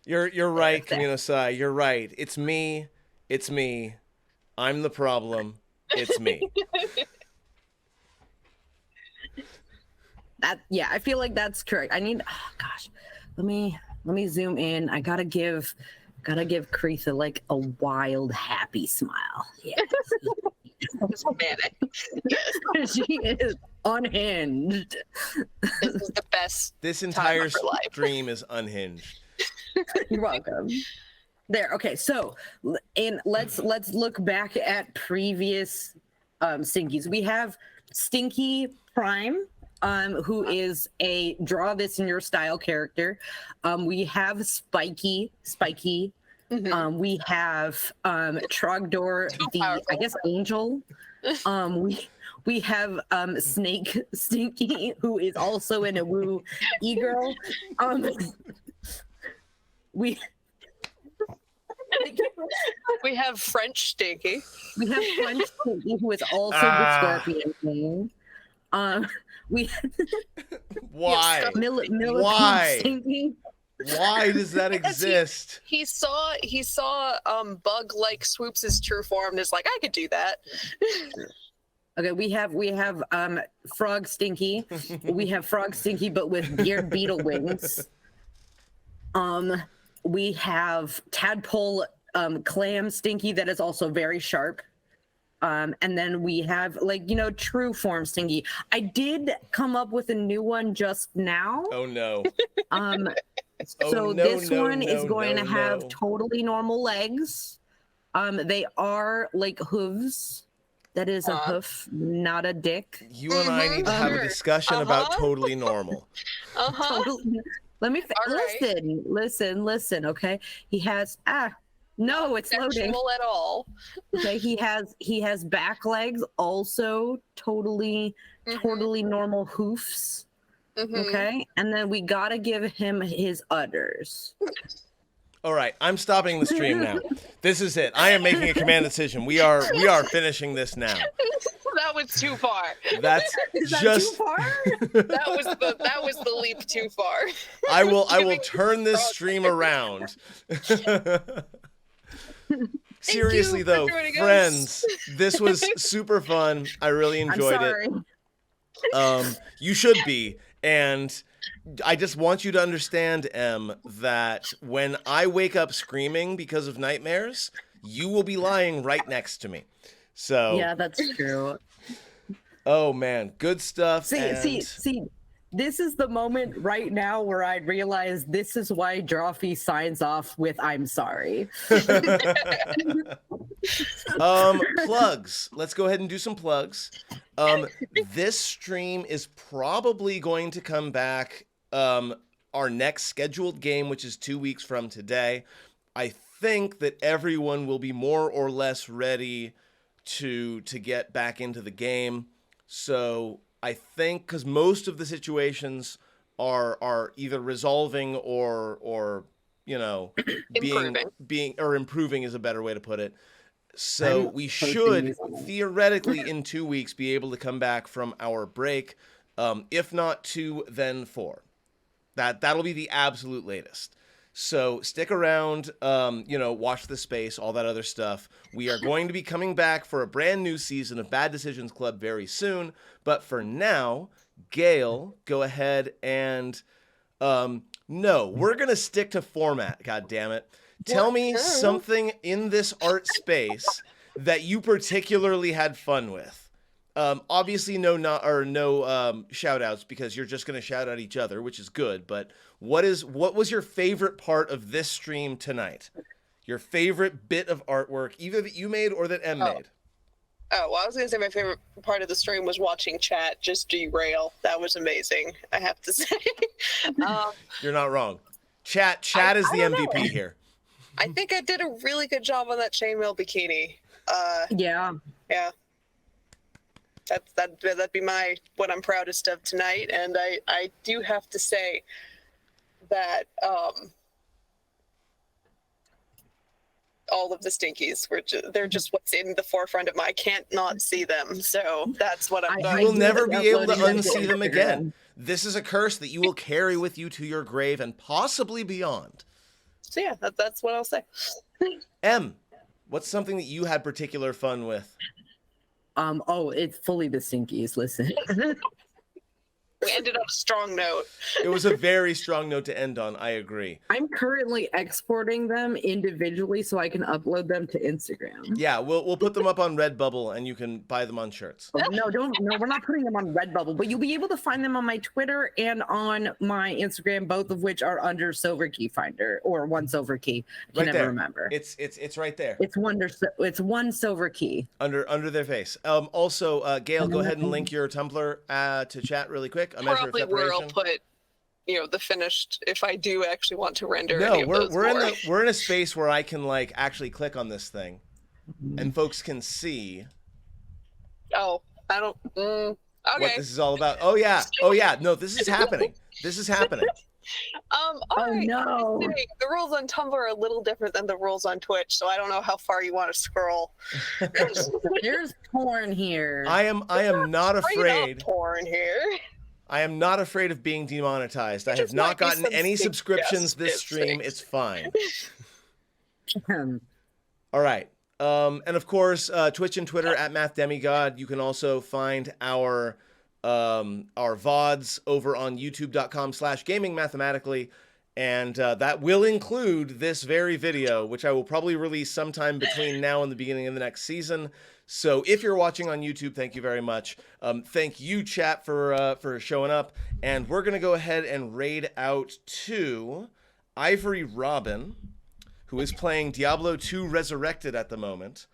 Speaker 2: You're right, Kaminosai. You're right. It's me. It's me. I'm the problem. It's me.
Speaker 1: I feel like that's correct. I need. Oh gosh, let me zoom in. I gotta give Kretha like a wild, happy smile. Yeah. She is unhinged.
Speaker 3: This is the best.
Speaker 2: This entire stream is unhinged.
Speaker 1: You're welcome. There. Okay. So, let's look back at previous Stinkies. We have Stinky Prime, who is a draw this in your style character. We have Spiky.
Speaker 3: Mm-hmm.
Speaker 1: We have Trogdor, I guess angel. We have Snake Stinky, who is also in a woo e-girl. We
Speaker 3: have French Stinky.
Speaker 1: We have French Stinky, who is also the Scorpion King.
Speaker 2: Why?
Speaker 1: Why? Stinky.
Speaker 2: Why does that exist?
Speaker 3: He saw Bug like Swoops' true form and is like, I could do that.
Speaker 1: Okay, we have Frog Stinky. We have Frog Stinky, but with beard beetle wings. We have Tadpole Clam Stinky that is also very sharp. And then we have true form Stinky. I did come up with a new one just now.
Speaker 2: Oh no.
Speaker 1: This one is going to have totally normal legs. They are like hooves. That is a hoof, not a dick.
Speaker 2: You and I need to have a discussion about totally normal.
Speaker 1: Let me
Speaker 3: All right.
Speaker 1: listen. Okay, he has no, it's loading.
Speaker 3: Sexual at all.
Speaker 1: Okay, he has back legs, also totally normal hoofs. Okay, and then we gotta give him his udders.
Speaker 2: All right, I'm stopping the stream now. This is it. I am making a command decision. We are finishing this now.
Speaker 3: That was too far.
Speaker 2: That's
Speaker 1: Is that
Speaker 2: just
Speaker 1: too far?
Speaker 3: That was the leap too far.
Speaker 2: I will turn this stream around. Seriously though, friends, this was super fun. I really enjoyed it. You should be. And I just want you to understand, Em, that when I wake up screaming because of nightmares, you will be lying right next to me. So
Speaker 1: yeah, that's true.
Speaker 2: Oh man, good stuff.
Speaker 1: See. This is the moment right now where I realize this is why Drawfee signs off with "I'm sorry."
Speaker 2: Plugs. Let's go ahead and do some plugs. This stream is probably going to come back. Our next scheduled game, which is 2 weeks from today. I think that everyone will be more or less ready to get back into the game. So I think because most of the situations are either resolving or improving is a better way to put it. So we should theoretically in 2 weeks be able to come back from our break. If not 2, then 4. That'll be the absolute latest. So stick around, watch the space, all that other stuff. We are going to be coming back for a brand new season of Bad Decisions Club very soon. But for now, Gale, go ahead and... no, we're going to stick to format, God damn it. Tell me something in this art space that you particularly had fun with. Obviously no shout outs because you're just going to shout out each other, which is good. But what was your favorite part of this stream tonight? Your favorite bit of artwork, either that you made or that Em made?
Speaker 3: Oh, well, I was going to say my favorite part of the stream was watching chat just derail. That was amazing, I have to say.
Speaker 2: You're not wrong. Chat is the MVP here.
Speaker 3: I think I did a really good job on that chainmail bikini.
Speaker 1: Yeah.
Speaker 3: That'd be what I'm proudest of tonight, and I do have to say that all of the stinkies they're just what's in the forefront of I can't not see them, so that's what I'm
Speaker 2: You will never be able to unsee them again. This is a curse that you will carry with you to your grave and possibly beyond.
Speaker 3: So yeah, that's what I'll say.
Speaker 2: Em, what's something that you had particular fun with?
Speaker 1: It's fully the stinkies. Listen.
Speaker 3: We ended on a strong note.
Speaker 2: It was a very strong note to end on. I agree.
Speaker 1: I'm currently exporting them individually so I can upload them to Instagram.
Speaker 2: Yeah, we'll put them up on Redbubble and you can buy them on shirts.
Speaker 1: Oh, no, we're not putting them on Redbubble, but you'll be able to find them on my Twitter and on my Instagram, both of which are under Silver Key Finder or one Silver Key. I can never remember.
Speaker 2: It's right there.
Speaker 1: It's one Silver Key
Speaker 2: under their face. Also, Gale, go ahead and link your Tumblr to chat really quick.
Speaker 3: Probably where I'll put, the finished if I do actually want to render.
Speaker 2: No, we're in a space where I can actually click on this thing, and folks can see.
Speaker 3: Oh, I don't. Okay.
Speaker 2: What this is all about? Oh yeah. No, this is happening.
Speaker 3: All right.
Speaker 1: No.
Speaker 3: The rules on Tumblr are a little different than the rules on Twitch, so I don't know how far you want to scroll.
Speaker 1: There's porn here.
Speaker 2: I am not afraid.
Speaker 3: Porn here.
Speaker 2: I am not afraid of being demonetized. I have not gotten any subscriptions this stream. It's fine. All right. And of course, Twitch and Twitter at MathDemigod. You can also find our VODs over on youtube.com/gamingmathematically. And that will include this very video, which I will probably release sometime between now and the beginning of the next season. So if you're watching on YouTube, thank you very much. Thank you, chat, for showing up. And we're going to go ahead and raid out to Ivory Robin, who is playing Diablo 2 Resurrected at the moment.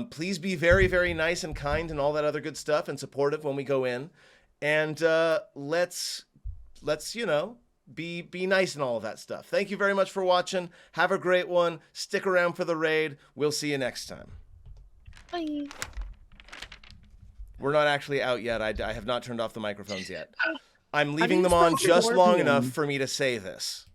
Speaker 2: Please be very, very nice and kind and all that other good stuff and supportive when we go in. And let's be nice and all of that stuff. Thank you very much for watching. Have a great one. Stick around for the raid. We'll see you next time.
Speaker 3: Bye.
Speaker 2: We're not actually out yet. I have not turned off the microphones yet. I'm
Speaker 1: How do
Speaker 2: leaving
Speaker 1: you
Speaker 2: them on
Speaker 1: spell
Speaker 2: just long
Speaker 1: scorpion?
Speaker 2: enough for me to say this.